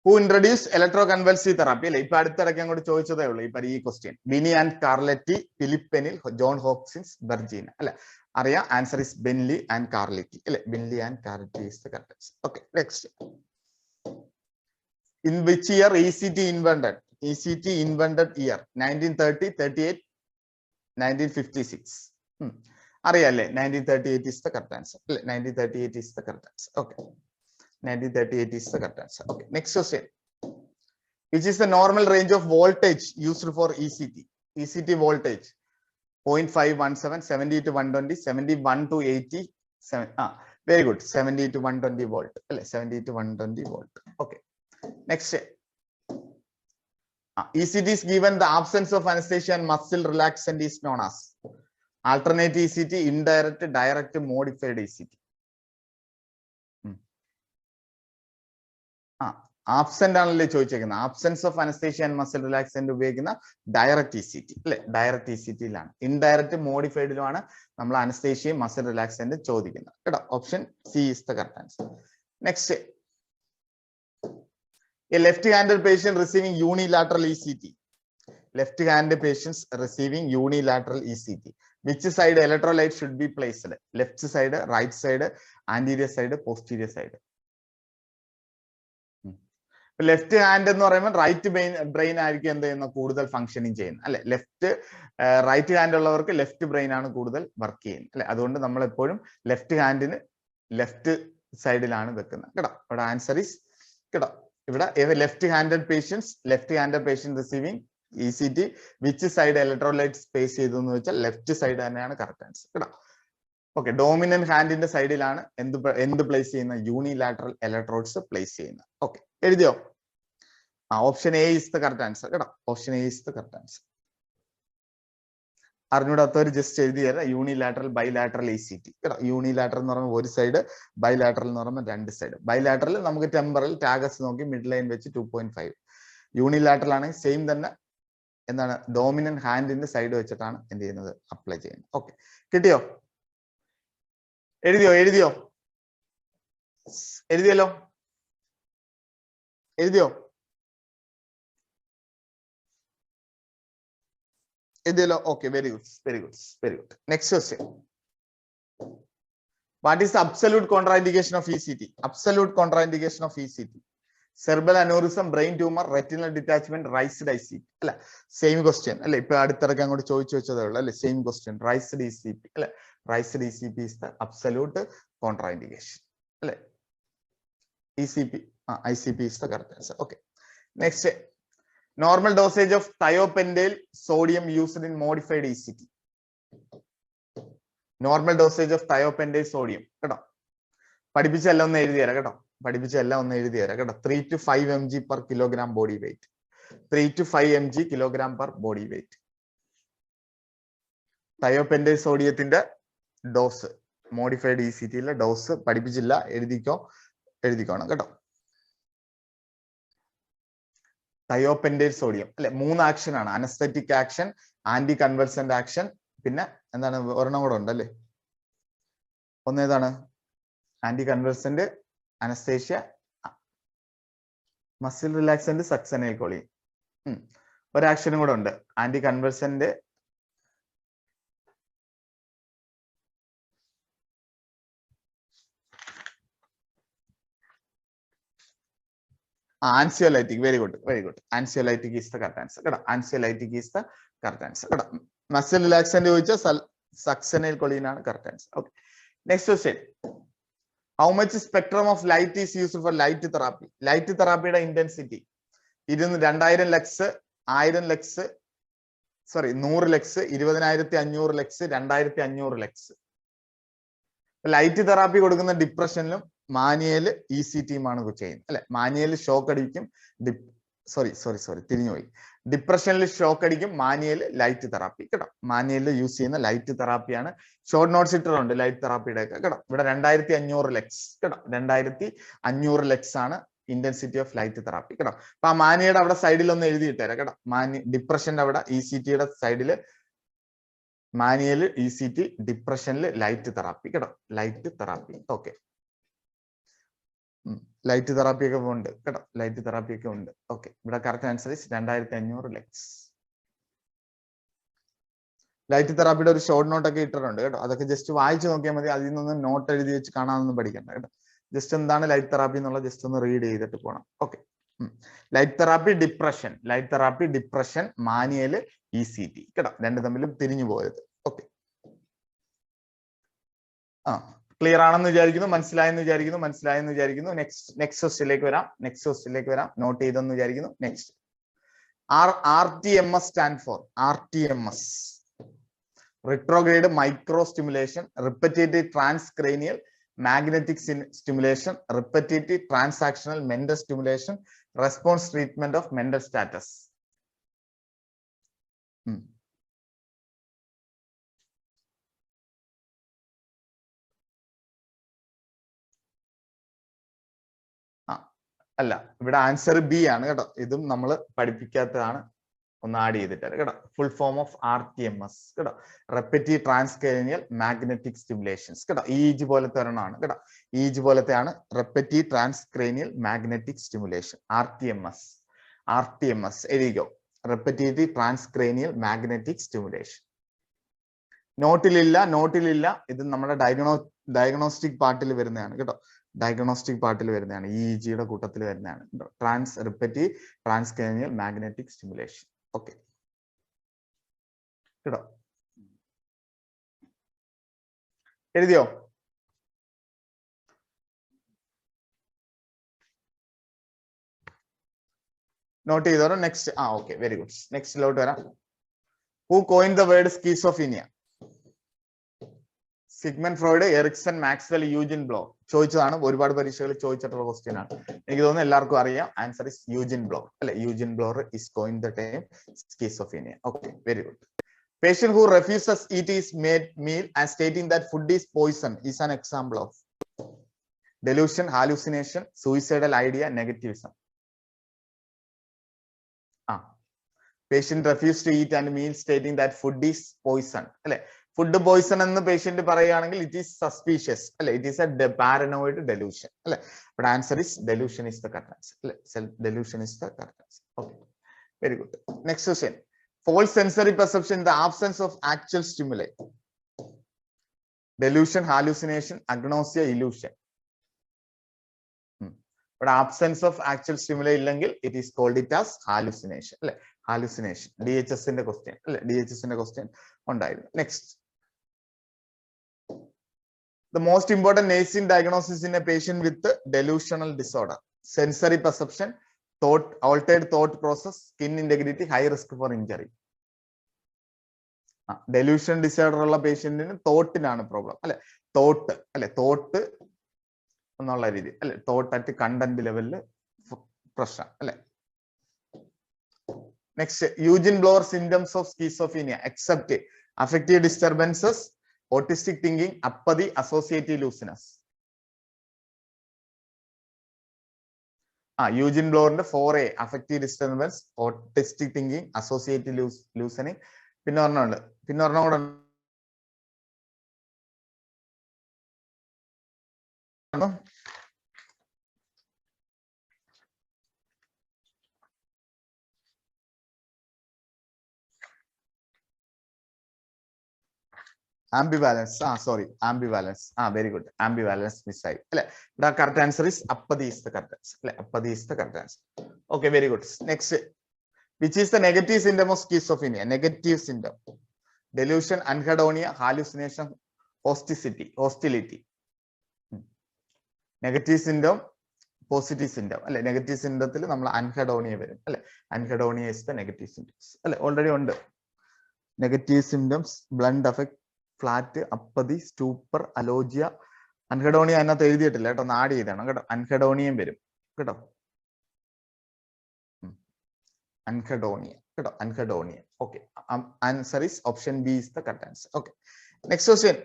Who introduce electroconvulsive therapy അല്ലെ. ഇപ്പൊ അടുത്തിടയ്ക്ക് അങ്ങോട്ട് ചോദിച്ചതേ ഉള്ളൂ ഈ question. Bini and Cerletti, Philip Pinel, John Hopkins, ബെർജീന അല്ലെ. അറിയാം, answer is Bini and Cerletti അല്ലെ. Bini and Cerletti is the correct answer. Okay, next. In which year ECT invented? ECT invented year 1930, 38, 1956. അറിയാല്ലേ? 1938 is the correct answer അല്ലെ. 1938 is the correct answer. Okay, 1938 is the correct answer. Okay, next question. Which is the normal range of voltage used for ECT? ECT voltage 0.517, 70 to 120, 71 to 80, very good, 70 to 120 volt അല്ലെ. 70 to 120 volt. Okay, next. ECT is given the absence of anesthesia and muscle relaxant is known as alternate ECT, indirect, direct, modified ECT. Absent ആണല്ലേ ചോദിച്ചേക്കുന്നത്. Absence of anaesthesia and muscle relaxant ഉപയോഗിക്കുന്ന direct ECT അല്ലെ. Direct ECTയിലാണ്. Indirect മോഡിഫൈഡിലുമാണ് നമ്മൾ അനസ്തേഷ്യയും muscle relaxant ചോദിക്കുന്നത് കേട്ടോ. Option C is the correct answer. Next. A left-handed patient receiving unilateral ECT. Left-handed patients receiving unilateral ECT. Which side electrolyte should be placed? Left side, right side, anterior side, posterior side. Left hand എന്ന് പറയുമ്പോൾ right brain ആയിരിക്കും എന്ത് ചെയ്യുന്ന കൂടുതൽ functioning ചെയ്യുന്നത് അല്ലെ. Right hand ഉള്ളവർക്ക് left brain ആണ് കൂടുതൽ വർക്ക് ചെയ്യുന്നത് അല്ലെ. അതുകൊണ്ട് നമ്മൾ എപ്പോഴും ലെഫ്റ്റ് ഹാൻഡിന് ലെഫ്റ്റ് സൈഡിലാണ് വെക്കുന്നത് കേട്ടോ. ഇവിടെ ആൻസർ ഈസ് കേട്ടോ. ഇവിടെ left handed patients receiving ECT which side electrolyte space ചെയ്തു എന്ന് വെച്ചാൽ ലെഫ്റ്റ് സൈഡ് തന്നെയാണ് കറക്റ്റ് ആൻസർ കേട്ടോ. ഓക്കെ, ഡോമിനന്റ് ഹാൻഡിന്റെ സൈഡിലാണ് എന്ത് പ്ലേസ് ചെയ്യുന്ന? യൂണിലാറ്ററൽ ഇലക്ട്രോഡ്സ് പ്ലേസ് ചെയ്യുന്നത്. ഓക്കെ, എഴുതിയോ? Option A is the correct answer കേട്ടോ. Option A is the correct answer. അറിഞ്ഞൂടാത്തവർ ജസ്റ്റ് എഴുതി തരാം. യൂണിലാറ്ററൽ, ബൈലാറ്ററൽ ECT കേട്ടോ. യൂണിലാറ്ററൽ എന്ന് പറയുമ്പോൾ ഒരു സൈഡ്, ബൈലാറ്ററൽ എന്ന് പറയുമ്പോൾ 2 സൈഡ്. ബൈലാറ്ററൽ നമുക്ക് ടെമ്പറൽ ടാഗസ് നോക്കി മിഡ് ലൈൻ വെച്ച് 2.5. യൂണിലാറ്ററൽ ആണെങ്കിൽ സെയിം തന്നെ എന്താണ് ഡോമിനന്റ് ഹാൻഡിന്റെ സൈഡ് വെച്ചിട്ടാണ് എന്ത് ചെയ്യുന്നത്? അപ്ലൈ ചെയ്യുന്നത്. ഓക്കെ, കിട്ടിയോ? എഴുതിയല്ലോ? Okay, very good. Next question. What is the absolute contraindication of ECT? Absolute contraindication of ECT. Cerebral aneurysm, brain tumour, retinal detachment, raised ICP അല്ലെ? സെയിം ക്വസ്റ്റ്യൻ അല്ലെ? ഇപ്പൊ അടുത്തിടയ്ക്ക് അങ്ങോട്ട് ചോദിച്ചു വെച്ചതേ ഉള്ളൂ അല്ലെ? സെയിം ക്വസ്റ്റ്യൻ, റൈസ്ഡ് ECP അല്ലെ? Raised ECP is the absolute contraindication അല്ലെ? ICP is the correct answer. Okay. Next, normal dosage of thiopentyl sodium used in modified ECT. Normal dosage of thiopentyl sodium. കേട്ടോ, പഠിപ്പിച്ചെല്ലാം ഒന്ന് എഴുതി തരാം കേട്ടോ, പഠിപ്പിച്ചെല്ലാം ഒന്ന് എഴുതി തരാം കേട്ടോ. 3 to 5 mg per kilogram body weight. 3 to 5 mg kilogram per body weight. thiopentyl സോഡിയത്തിന്റെ ഡോസ്, മോഡിഫൈഡ് ECTയിലെ ഡോസ് പഠിപ്പിച്ചില്ല, എഴുതിക്കോണം കേട്ടോ. thiopentyl സോഡിയം അല്ലെ? 3 ആക്ഷൻ ആണ്, anaesthetic action, anticonvulsant action, പിന്നെ എന്താണ് ഒരെണ്ണം കൂടെ ഉണ്ട് അല്ലേ? ഒന്നേതാണ്? Anticonvulsant, anaesthesia, muscle relaxant, succinylcholine. ഒരാക്ഷനും കൂടെ ഉണ്ട്, anticonvulsant, anxiolytic. Very good, very good. Anxiolytic is the correct answer. Anxiolytic is the correct answer. Muscle relaxant ചോദിച്ചാൽ succinyl choline ആണ് correct answer. Okay. Next question. How much spectrum of light is used for light therapy? Light therapy യുടെ intensity 2000 lux, 1000 lux, sorry 100 lux, 20500 lux, 2500 lux. Light therapy കൊടുക്കുന്ന ഡിപ്രഷനിലും മാനിയല് ECTയുമാണ് ചെയ്യുന്നത് അല്ലെ? മാനിയല് shock അടിക്കും, തിരിഞ്ഞുപോയി. ഡിപ്രഷനിൽ shock അടിക്കും, മാനിയല് light therapy കേട്ടോ. മാനിയല് use ചെയ്യുന്ന light തെറാപ്പിയാണ്. Short notes ഇട്ടിട്ടുണ്ട് light തെറാപ്പിയുടെ ഒക്കെ കേട്ടോ. ഇവിടെ 2500 ലക്സ് കേട്ടോ, 2500 ലക്സ് ആണ് ഇന്റൻസിറ്റി ഓഫ് ലൈറ്റ് തെറാപ്പി കേട്ടോ. അപ്പൊ ആ മാനിയുടെ അവിടെ സൈഡിൽ ഒന്ന് എഴുതിയിട്ടേരാ കേട്ടോ. ഡിപ്രഷന്റെ അവിടെ ECTയുടെ സൈഡില് മാനിയൽ ECT, ഡിപ്രഷനിൽ ലൈറ്റ് തെറാപ്പി കേട്ടോ, light therapy. Okay, light therapy ഒക്കെ ഉണ്ട് കേട്ടോ, ലൈറ്റ് തെറാപ്പി ഒക്കെ ഉണ്ട്. ഓക്കെ, ഇവിടെ കറക്റ്റ് ആൻസർ 2500 ലക്സ്. ലൈറ്റ് തെറാപ്പിയുടെ ഒരു ഷോർട്ട് നോട്ട് ഒക്കെ ഇട്ടിട്ടുണ്ട് കേട്ടോ, അതൊക്കെ ജസ്റ്റ് വായിച്ചു നോക്കിയാൽ മതി. അതിൽ നിന്നൊന്നും നോട്ട് എഴുതി വെച്ച് കാണാനൊന്നും പഠിക്കണ്ട കേട്ടോ. ജസ്റ്റ് എന്താണ് ലൈറ്റ് തെറാപ്പി എന്നുള്ള ജസ്റ്റ് ഒന്ന് റീഡ് ചെയ്തിട്ട് പോകണം. Okay, light therapy depression, light therapy depression, മാനിയല് ECT കേട്ടോ, രണ്ട് തമ്മിലും തിരിഞ്ഞു പോയത്. ഓക്കെ, ക്ലിയർ ആണെന്ന് വിചാരിക്കുന്നു, മനസ്സിലായെന്ന് വിചാരിക്കുന്നു. നെക്സ്റ്റ് ക്വസ്റ്റ്യനിലേക്ക് വരാം. നോട്ട് ചെയ്തെന്ന് വിചാരിക്കുന്നു. Next, RTMS stand for RTMS, retrograde micro stimulation, repetitive transcranial magnetic stimulation, repetitive transactional mental stimulation, response treatment of mental status. അല്ല, ഇവിടെ ആൻസർ B ആണ് കേട്ടോ. ഇതും നമ്മൾ പഠിപ്പിക്കാത്തതാണ്, ഒന്ന് ആഡ് ചെയ്തിട്ട് കേട്ടോ. ഫുൾ ഫോം ഓഫ് RTMS കേട്ടോ, റെപ്പറ്റീവ് ട്രാൻസ്ക്രേനിയൽ മാഗ്നറ്റിക് സ്റ്റിമുലേഷൻസ് കേട്ടോ. EEG പോലത്തെ ഒരെണ്ണമാണ് കേട്ടോ, EEG പോലത്തെയാണ് repetitive ട്രാൻസ്ക്രേനിയൽ magnetic stimulation, RTMS എഴുതിക്കോ, റെപ്പറ്റീവ് ട്രാൻസ്ക്രേനിയൽ മാഗ്നറ്റിക് സ്റ്റിമുലേഷൻ. നോട്ടിലില്ല. ഇത് നമ്മുടെ ഡയഗ്നോസ്റ്റിക് പാർട്ടിൽ വരുന്നതാണ് കേട്ടോ, ഡയഗ്നോസ്റ്റിക് പാർട്ടിൽ വരുന്നതാണ്, EEGയുടെ കൂട്ടത്തിൽ വരുന്നതാണ്. Repetitive transcranial magnetic stimulation. Okay കേട്ടോ, എഴുതിയോ? നോട്ട് ചെയ്തോരോ. Next, okay, very good. നെക്സ്റ്റിലോട്ട് വരാം. Who coined the word schizophrenia? Sigmund Freud, Erikson, Maxwell, Eugen Bleuler. ചോദിച്ചതാണ്, ഒരുപാട് പരീക്ഷകളിൽ ചോദിച്ചിട്ടുള്ള ക്വസ്റ്റ്യൻ ആണ്. എനിക്ക് തോന്നുന്നു എല്ലാവർക്കും അറിയാം. ആൻസർ ഇസ് യൂജിൻ ബ്ലോ അല്ലെ? Eugen Bleuler is coined the term schizophrenia. Okay, very good. Patient who refuses eat his meal and stating that food is poison is an example of delusion, hallucination, suicidal idea, negativism. Patient refused to eat and meal stating that food is poison അല്ലെ? Food poison എന്ന് patient പറയുകയാണെങ്കിൽ it is suspicious അല്ലെ? It is a paranoid delusion അല്ലെ? But answer is delusion is the correct answer അല്ലെ? Delusion is the correct answer. Okay, very good. Next question, false sensory perception in the absence of actual stimuli. Delusion, hallucination, agnosia, illusion. But absence of actual stimuli illengal, it is called it as hallucination. Hallucination. DHS in the question. DHS in the question on died. Next. The most important nascent diagnosis in a patient with delusional disorder: sensory perception, altered thought process, skin integrity, high risk for injury. Delusion disorder ഉള്ള പേഷ്യന്റിന് തോട്ടിനാണ് problem അല്ലെ, thought എന്നുള്ള രീതി അല്ലെ, thought at content ലെവലില് പ്രശ്നം അല്ലെ. Next, Eugen Bleuler symptoms of schizophrenia except affective disturbances, autistic thinking, apathy, associative looseness. Eugene Blor's 4A, affective disturbance, autistic thinking, associative loosening. Ambivalence. Sorry, ambivalence. Very good. Ambivalence missile. The correct answer is apathy is the correct answer. Apathy is the correct answer. Okay, very good. Next, which is the negative symptom of schizophrenia? Negative symptom: delusion, anhedonia, hallucination, hostility. Negative symptom, positive symptom. Negative symptom il nammal anhedonia varum. Anhedonia is the negative symptoms. Already on the negative symptoms: blunt affect, flat, apathy, stupor, alogia. Anhedonia അതിനകത്ത് എഴുതിയിട്ടില്ല കേട്ടോ, add ചെയ്താണ് കേട്ടോ. അൻഹെഡോണിയം വരും കേട്ടോ, anhedonia കേട്ടോ, anhedonia. Okay, answer is option B is the correct answer. Okay, next question.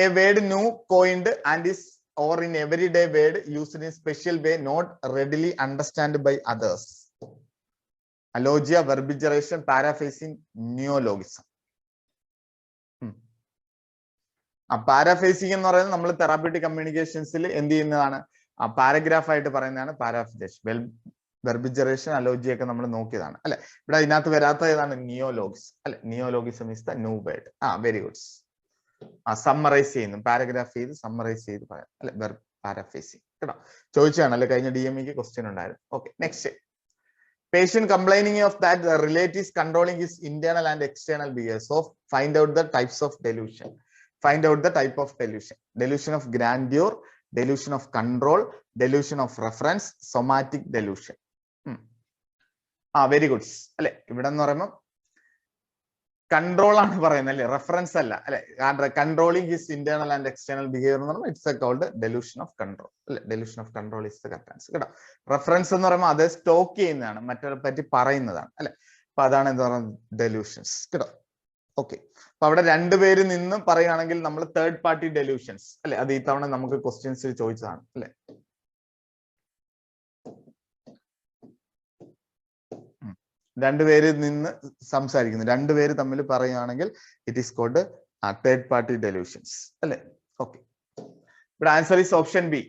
A word new coined and is or in everyday word used in special way not readily understood by others. Alogia, verbigeration, paraphrasing, neologism. പാരാഫേസിംഗ് എന്ന് പറയുന്നത് നമ്മൾ therapeutic കമ്മ്യൂണിക്കേഷൻസിൽ എന്ത് ചെയ്യുന്നതാണ്, paragraph ആയിട്ട് പറയുന്നതാണ് പാരാഫ്രേഷൻ. വെർബിജറേഷൻ, അലോജി ഒക്കെ നമ്മൾ നോക്കിയതാണ് അല്ലെ. ഇവിടെ അതിനകത്ത് വരാത്ത ഏതാണ്? നിയോലോഗിസം അല്ലെ. Neologism is the new word. Very good. Summarise ചെയ്യുന്നു, പാരഗ്രാഫ് ചെയ്ത് സമ്മറൈസ് ചെയ്ത് പറയാം അല്ലെ, പാരാഫേസിംഗ് കേട്ടോ. ചോദിച്ചാണ് അല്ലെ, കഴിഞ്ഞ DME ക്വസ്റ്റ്യൻ ഉണ്ടായിരുന്നു. Okay, next. Patient complaining of that the relatives controlling his internal and external behavior. So find out the types of delusion. Find out the type of delusion. Delusion of grandeur, delusion of control, delusion of reference, somatic delusion. Very good. അല്ലെ, ഇവിടെ എന്ന് പറയുമ്പോൾ control ആണ് പറയുന്നത് അല്ലെ, reference അല്ല അല്ലെ. Controlling his internal and external behaviour എന്ന് പറയുമ്പോൾ it's called delusion of control അല്ലെ. Delusion of control is the correct answer കേട്ടോ. റെഫറൻസ് എന്ന് പറയുമ്പോൾ അത് സ്റ്റോക്ക് ചെയ്യുന്നതാണ്, മറ്റൊരെ പറ്റി പറയുന്നതാണ് അല്ലെ. അപ്പൊ അതാണ് എന്താ പറയുക, ഡെലൂഷൻസ് കേട്ടോ. ഓക്കെ, അപ്പൊ അവിടെ രണ്ടുപേരിൽ നിന്ന് പറയുകയാണെങ്കിൽ നമ്മൾ തേർഡ് പാർട്ടി ഡെലൂഷൻസ് അല്ലെ. അത് ഈ തവണ നമുക്ക് ക്വസ്റ്റ്യൻസിൽ ചോദിച്ചതാണ് അല്ലെ. രണ്ടുപേരിൽ നിന്ന് സംസാരിക്കുന്നു, രണ്ടുപേര് തമ്മിൽ പറയുകയാണെങ്കിൽ it is called third party delusions അല്ലെ. ഓക്കെ, ഇവിടെ answer is option B.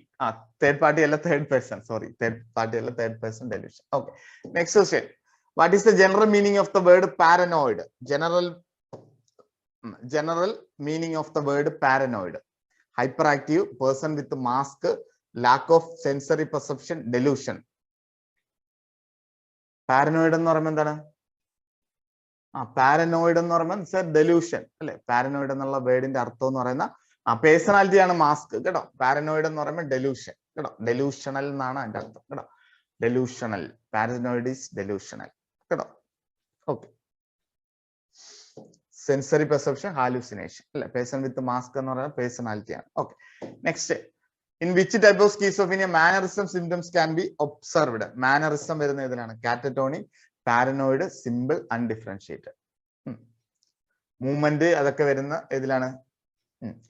Third party അല്ല, third person. Sorry, third party അല്ല, third person delusion. Okay, next question. What is the general meaning of the word paranoid? General meaning of the word paranoid: hyperactive, person with mask, lack of sensory perception, delusion. Paranoid എന്ന് പറയുമ്പോൾ എന്താണ്? Paranoid എന്ന് പറയുമ്പോൾ delusion അല്ലെ. Paranoid എന്നുള്ള വേർഡിന്റെ അർത്ഥം എന്ന് പറയുന്ന പേഴ്സണാലിറ്റി ആണ് മാസ്ക് കേട്ടോ. പാരനോയിഡ് എന്ന് പറയുമ്പോൾ ഡെലൂഷൻ കേട്ടോ, ഡെലൂഷണൽ എന്നാണ് അതിന്റെ അർത്ഥം കേട്ടോ. ഡെലൂഷണൽ, പാരനോയിഡ് ഈസ് ഡെലൂഷണൽ കേട്ടോ. ഓക്കെ, സെൻസറി പെർസെപ്ഷൻ, ഹാലൂസിനേഷൻ അല്ലെ. പേഴ്സൺ വിത്ത് മാസ്ക് എന്ന് പറയുന്നത് പേഴ്സണാലിറ്റി ആണ്. Okay, next. In which type of schizophrenia mannerism symptoms can be observed? Mannerism വരുന്ന ഇതിലാണ് catatonic, paranoid, simple, undifferentiated. Movement അതൊക്കെ വരുന്ന ഇതിലാണ്,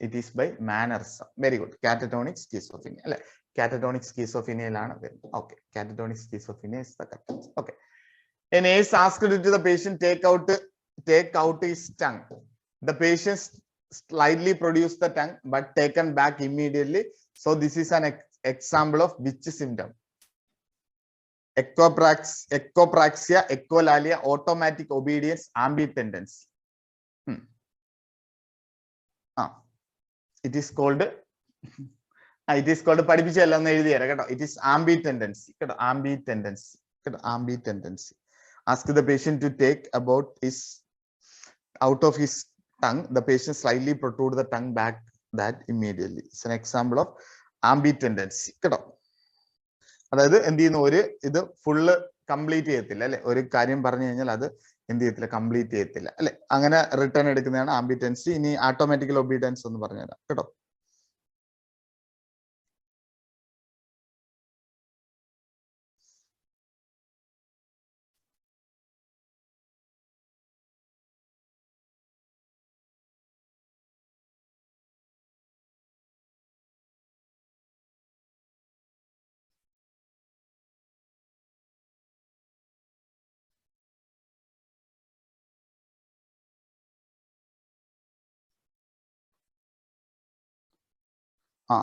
it is by mannerism. Very good. Catatonic schizophrenia അല്ലെ, കാറ്ററ്റോണിക് സ്കീസോഫീനിയയിലാണ് വരുന്നത്. Okay, catatonic schizophrenia is the correct. Okay, a nurse asked to the patient take out his tongue. The patient slightly produced the tongue but taken back immediately. So this is an example of which symptom? Echopraxia, echolalia, automatic obedience, ambitendency. It is called It is called പഠിപ്പിച്ചല്ല എന്ന് എഴുതി തരാം കേട്ടോ. It is ambi tendency കേട്ടോ. Ambi tendency കേട്ടോ. Ambi tendency. Ask the patient to take about his out of his tongue. The patient slightly protrude the tongue back that immediately. It's an example of ambi tendency കേട്ടോ. അതായത് എന്ത് ചെയ്യുന്നു, ഒരു ഇത് full complete ചെയ്യത്തില്ല അല്ലെ, ഒരു കാര്യം പറഞ്ഞു കഴിഞ്ഞാൽ അത് എന്ത് ചെയ്യത്തില്ല, കംപ്ലീറ്റ് ചെയ്യത്തില്ല അല്ലെ, അങ്ങനെ റിട്ടേൺ എടുക്കുന്നതാണ് ആംബി ടെൻഡൻസി. ഇനി ഓട്ടോമാറ്റിക്കൽ ഒബീഡിയൻസ് എന്ന് പറഞ്ഞുതരാം കേട്ടോ.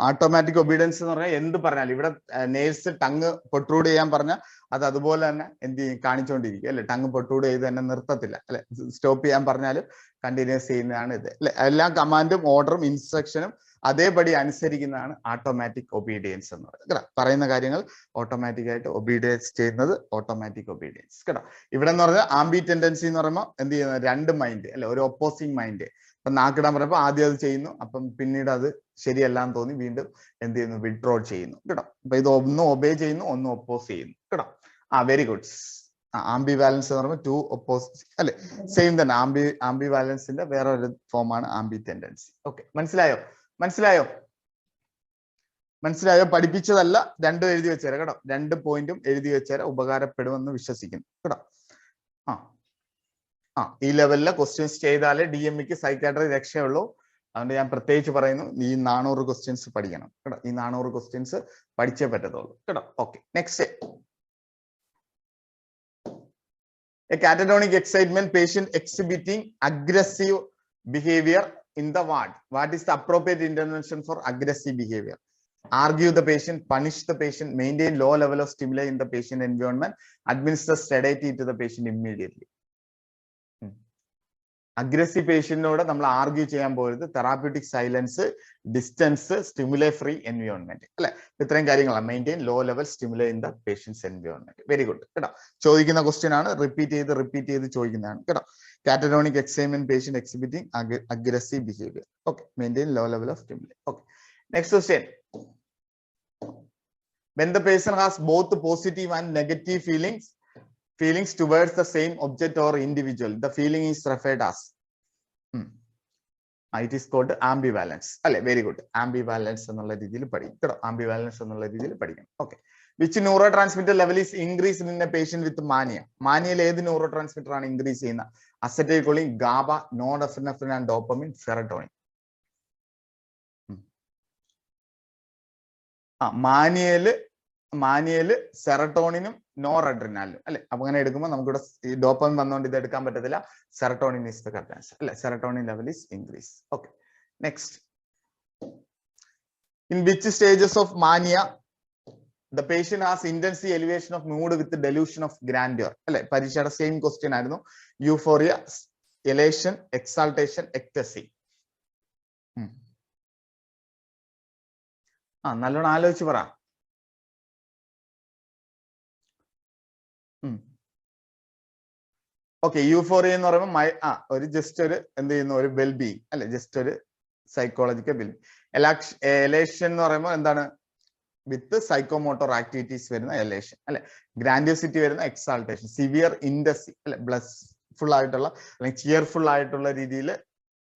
ഓട്ടോമാറ്റിക് ഒബീഡിയൻസ് എന്ന് പറഞ്ഞാൽ എന്ത് പറഞ്ഞാലും ഇവിടെ നേഴ്സ് ടങ് പൊട്രൂഡ് ചെയ്യാൻ പറഞ്ഞാൽ അത് അതുപോലെ തന്നെ എന്ത് ചെയ്യും, കാണിച്ചുകൊണ്ടിരിക്കും അല്ലെ. ടങ് പൊട്രൂഡ് ചെയ്ത് തന്നെ നിർത്തത്തില്ല അല്ലെ. സ്റ്റോപ്പ് ചെയ്യാൻ പറഞ്ഞാലും കണ്ടിന്യൂസ് ചെയ്യുന്നതാണ് ഇത് അല്ലെ. എല്ലാ കമാൻഡും ഓർഡറും ഇൻസ്ട്രക്ഷനും അതേപടി അനുസരിക്കുന്നതാണ് ഓട്ടോമാറ്റിക് ഒബീഡിയൻസ് എന്ന് പറയുന്നത്. പറയുന്ന കാര്യങ്ങൾ ഓട്ടോമാറ്റിക് ആയിട്ട് ഒബീഡിയൻസ് ചെയ്യുന്നത് ഓട്ടോമാറ്റിക് ഒബീഡിയൻസ് കേട്ടോ. ഇവിടെ എന്ന് പറഞ്ഞാൽ ആംബി ടെൻഡൻസി എന്ന് പറയുമ്പോൾ എന്ത് ചെയ്യുന്നത്, രണ്ട് മൈൻഡ് അല്ലെ, ഒരു ഒപ്പോസിങ് മൈൻഡ്. അപ്പൊ നാക്കിടാൻ പറയുമ്പോൾ ആദ്യം അത് ചെയ്യുന്നു, അപ്പം പിന്നീട് അത് ശരിയല്ല എന്ന് തോന്നി വീണ്ടും എന്ത് ചെയ്യുന്നു, വിഡ്രോ ചെയ്യുന്നു കേട്ടോ. അപ്പൊ ഇത് ഒന്ന് ഒബേ ചെയ്യുന്നു, ഒന്ന് ഒപ്പോസ് ചെയ്യുന്നു കേട്ടോ. Very good. ആംബി ബാലൻസ് എന്ന് പറയുമ്പോൾ ടു ഒപ്പോസിറ്റ് അല്ലെ, സെയിം തന്നെ. ആംബി ബാലൻസിന്റെ വേറെ ഒരു ഫോമാണ് ആംബി ടെൻഡൻസി. ഓക്കെ, മനസ്സിലായോ? മനസ്സിലായോ? പഠിപ്പിച്ചതല്ല, രണ്ടും എഴുതി വെച്ചേരാം കേട്ടോ. രണ്ട് പോയിന്റും എഴുതി വെച്ചേരാം, ഉപകാരപ്പെടുമെന്ന് വിശ്വസിക്കുന്നു കേട്ടോ. ഈ ലെവലിലെ ക്വസ്റ്റ്യൻസ് ചെയ്താലേ DMEക്ക് സൈക്കാട്രി രക്ഷയുള്ളൂ. അതുകൊണ്ട് ഞാൻ പ്രത്യേകിച്ച് പറയുന്നു, ഈ 400 ക്വസ്റ്റ്യൻസ് പഠിക്കണം കേട്ടോ. ഈ 400 ക്വസ്റ്റ്യൻസ് പഠിച്ചേ പറ്റത്തുള്ളൂ കേട്ടോ. Okay, next. A catatonic excitement patient exhibiting aggressive behavior in the ward. What is the appropriate intervention for aggressive behavior? Argue the patient, punish the patient, maintain low level of stimuli in the patient environment, administer sedative to the patient immediately. Aggressive പേഷ്യന്റിനോട് നമ്മൾ argue ചെയ്യാൻ പോയത് therapeutic silence, distance, stimuli free environment അല്ലെ. ഇത്രയും കാര്യങ്ങളാണ്. Maintain low level stimuli in the patients environment. Very good കേട്ടോ. ചോദിക്കുന്ന question ആണ്, റിപ്പീറ്റ് ചെയ്ത് ചോദിക്കുന്നതാണ് കേട്ടോ. Catatonic excitement patient exhibiting aggressive behaviour. Okay, maintain low level of stimuli. Okay, next question. When the patient has both positive and negative feelings towards the same object or individual, the feeling is referred as it is called ambivalence alle. Very good. Ambivalence ennulla രീതിയിൽ പഠിക്കണം കേട്ടോ. Ambivalence എന്നുള്ള രീതിയിൽ പഠിക്കണം. Okay, which neurotransmitter level is increased in a patient with mania? മാനിയയിൽ ഏത് neurotransmitter ആണ് increase ചെയ്യുന്നത്? Acetylcholine, GABA, norepinephrine and dopamine, serotonin. മാനിയല് സെറട്ടോണിനും നോറഡ്രിനാലും അല്ലെ. അപ്പൊ അങ്ങനെ എടുക്കുമ്പോൾ നമുക്കിവിടെ ഈ ഡോപ്പമിൻ വന്നുകൊണ്ട് ഇത് എടുക്കാൻ പറ്റത്തില്ല. Serotonin is the correct answer അല്ലെ. Serotonin level is increase. Okay, next. In which stages of mania the patient has intense elevation of mood with delusion of grandeur അല്ലെ. പരീക്ഷയുടെ സെയിം ക്വസ്റ്റ്യൻ ആയിരുന്നു. Euphoria, elation, exaltation, ecstasy. നല്ലോണം ആലോചിച്ച് പറ. Okay, euphoria എന്ന് പറയുമ്പോൾ ഒരു ജസ്റ്റ് ഒരു എന്ത് ചെയ്യുന്നു, ഒരു വെൽബീയിങ് അല്ലെ, ജസ്റ്റ് ഒരു സൈക്കോളജിക്കൽ വെൽബീയിങ്. എലേഷൻ എന്ന് പറയുമ്പോൾ എന്താണ്, വിത്ത് സൈക്കോമോട്ടോർ ആക്ടിവിറ്റീസ് വരുന്ന എലേഷൻ അല്ലെ. ഗ്രാൻഡിയോസിറ്റി വരുന്ന എക്സാൾട്ടേഷൻ. സിവിയർ ഇൻഡസി അല്ലെ, ബ്ലസ്ഫുൾ ആയിട്ടുള്ള അല്ലെങ്കിൽ ചിയർഫുൾ ആയിട്ടുള്ള രീതിയിൽ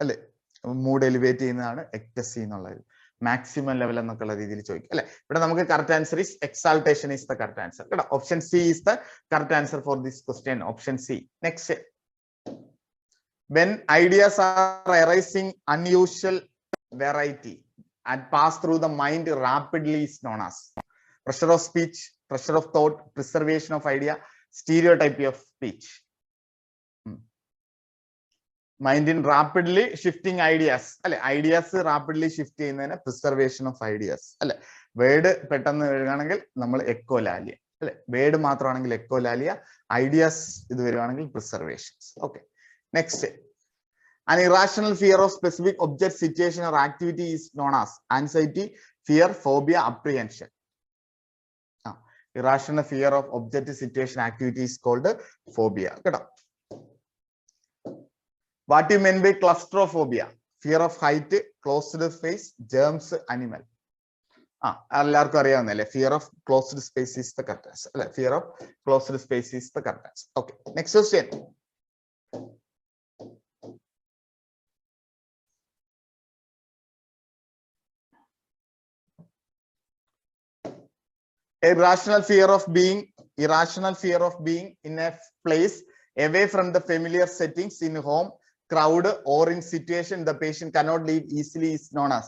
അല്ലെ മൂഡ് എലിവേറ്റ് ചെയ്യുന്നതാണ് എക്ടസി എന്നുള്ളത്. മാക്സിമം ലെവൽ എന്നൊക്കെയുള്ള രീതിയിൽ ചോദിക്കും അല്ലെ. ഇവിടെ നമുക്ക് correct answer is exaltation is the correct answer കേട്ടോ. Option C is the correct answer for this question. Option C. Next. when ideas are arising unusual variety and pass through the mind rapidly is known as pressure of speech, pressure of thought, preservation of idea, stereotype of speech. Mind in rapidly shifting ideas അല്ലെ. Ideas rapidly shift ചെയ്യുന്നതിന് preservation of ideas അല്ലെ. Word പെട്ടെന്ന് എഴുതുകയാണെങ്കിൽ നമ്മൾ echolalia അല്ലെ. Word മാത്രമാണെങ്കിൽ echolalia, ideas ഇത് വരുവാണെങ്കിൽ preservations. Okay, next. An irrational fear of specific object, situation or activity is known as anxiety, fear, phobia, apprehension. Irrational fear of object, situation, activity is called phobia. കേട്ടോ. What you mean by claustrophobia? Fear of height, closed space, germs, animal. എല്ലാവർക്കും അറിയാവുന്നല്ലേ, fear of closed space is the correct answer അല്ലെ. Fear of closed space is the correct answer. Okay, next question. Irrational fear of being in a place away from the familiar settings, in home, crowd, or in situation the patient cannot leave easily is known as.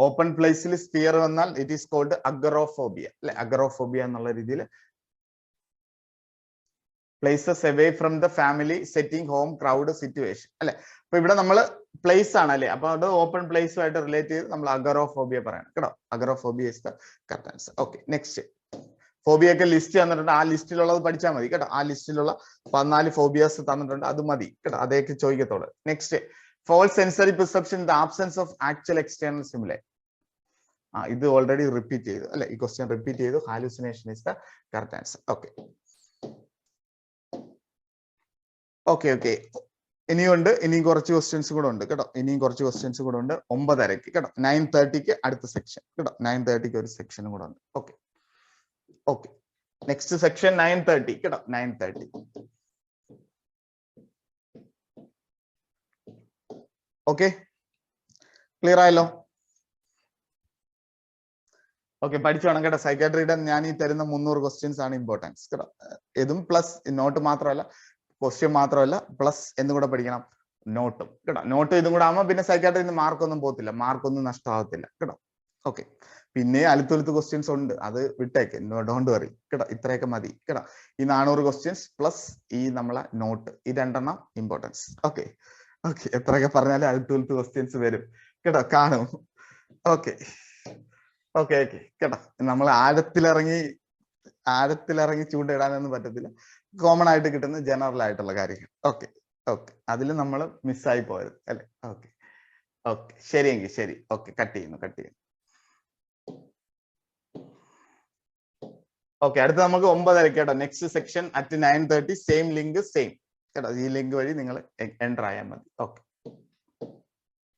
Open place fear vannal it is called agoraphobia. Agoraphobia എന്നുള്ള രീതിയിൽ places away from the family setting, home, crowd, situation അല്ലെ. അപ്പൊ ഇവിടെ നമ്മൾ place ആണ് അല്ലെ, അപ്പൊ അത് ഓപ്പൺ പ്ലേസുമായിട്ട് റിലേറ്റ് ചെയ്ത് നമ്മൾ അഗറോഫോബിയ പറയണം കേട്ടോ. Agoraphobia is the correct answer. Okay, next. Phobia ഒക്കെ ലിസ്റ്റ് തന്നിട്ടുണ്ട്, ആ ലിസ്റ്റിലുള്ളത് പഠിച്ചാൽ മതി കേട്ടോ. ആ ലിസ്റ്റിലുള്ള 14 ഫോബിയാസ് തന്നിട്ടുണ്ട്, അത് മതി കേട്ടോ, അതൊക്കെ ചോദിക്കത്തോളൂ. Next, false sensory perception in the absence of actual external stimuli. ഇത് ഓൾറെഡി റിപ്പീറ്റ് ചെയ്തു അല്ലെ, ഈ ക്വസ്റ്റ്യൻ റിപ്പീറ്റ് ചെയ്തു. Hallucination is the correct answer. Okay okay okay ഇനിയുണ്ട്, ഇനിയും കുറച്ച് ക്വസ്റ്റ്യൻസ് കൂടെ ഉണ്ട് കേട്ടോ. ഇനിയും കുറച്ച് ക്വസ്റ്റ്യൻസ് കൂടെ ഉണ്ട്. 9:30 കേട്ടോ, 9:30 അടുത്ത സെക്ഷൻ കേട്ടോ. 9:30 ഒരു സെക്ഷനും കൂടെ ഉണ്ട്. ഓക്കെ ഓക്കെ, നെക്സ്റ്റ് സെക്ഷൻ 9:30 കേട്ടോ. 9:30. ഓക്കെ, ക്ലിയർ ആയല്ലോ? ഓക്കെ, പഠിച്ചു വേണം കേട്ടോ. സൈക്കാട്രിയുടെ ഞാൻ ഈ തരുന്ന 300 ക്വസ്റ്റ്യൻസ് ആണ് ഇമ്പോർട്ടൻസ് കേട്ടോ. ഇതും പ്ലസ് നോട്ട് മാത്രമല്ല, ക്വസ്റ്റ്യൻ മാത്രമല്ല, പ്ലസ് എന്നും കൂടെ പഠിക്കണം, നോട്ടും കേട്ടോ. നോട്ട് ഇതും കൂടെ ആകുമ്പോൾ പിന്നെ സൈക്കാട്രിന്ന് മാർക്കൊന്നും പോകത്തില്ല, മാർക്കൊന്നും നഷ്ടമാകത്തില്ല കേട്ടോ. ഓക്കെ, പിന്നെ അലുത്തൊലുത്ത് ക്വസ്റ്റ്യൻസ് ഉണ്ട്, അത് വിട്ടേക്ക്, ഡോണ്ട് വറി കേട്ടോ. ഇത്രയൊക്കെ മതി കേട്ടോ. ഈ 400 ക്വസ്റ്റ്യൻസ് പ്ലസ് ഈ നമ്മളെ നോട്ട്, ഈ 2 എണ്ണം ഇമ്പോർട്ടൻസ്. ഓക്കെ ഓക്കെ, എത്രയൊക്കെ പറഞ്ഞാലും അലുത്തൊലുത്ത് ക്വസ്റ്റ്യൻസ് വരും കേട്ടോ, കാണും. ഓക്കെ ഓക്കെ ഓക്കെ കേട്ടോ. നമ്മൾ ആഴത്തിലിറങ്ങി ചൂണ്ടയിടാനൊന്നും പറ്റത്തില്ല. കോമൺ ആയിട്ട് കിട്ടുന്ന ജനറൽ ആയിട്ടുള്ള കാര്യങ്ങൾ. ഓക്കെ ഓക്കെ, അതിൽ നമ്മൾ മിസ്സായി പോയത് അല്ലെ. ഓക്കെ ഓക്കെ, ശരിയെങ്കിൽ ശരി. ഓക്കെ, കട്ട് ചെയ്യുന്നു. ഓക്കെ, അടുത്ത നമുക്ക് 9:30 കേട്ടോ. Next section at 9:30. Same link same കേട്ടോ. ഈ ലിങ്ക് വഴി നിങ്ങൾ എൻ്റർ ആയാൽ മതി. ഓക്കെ.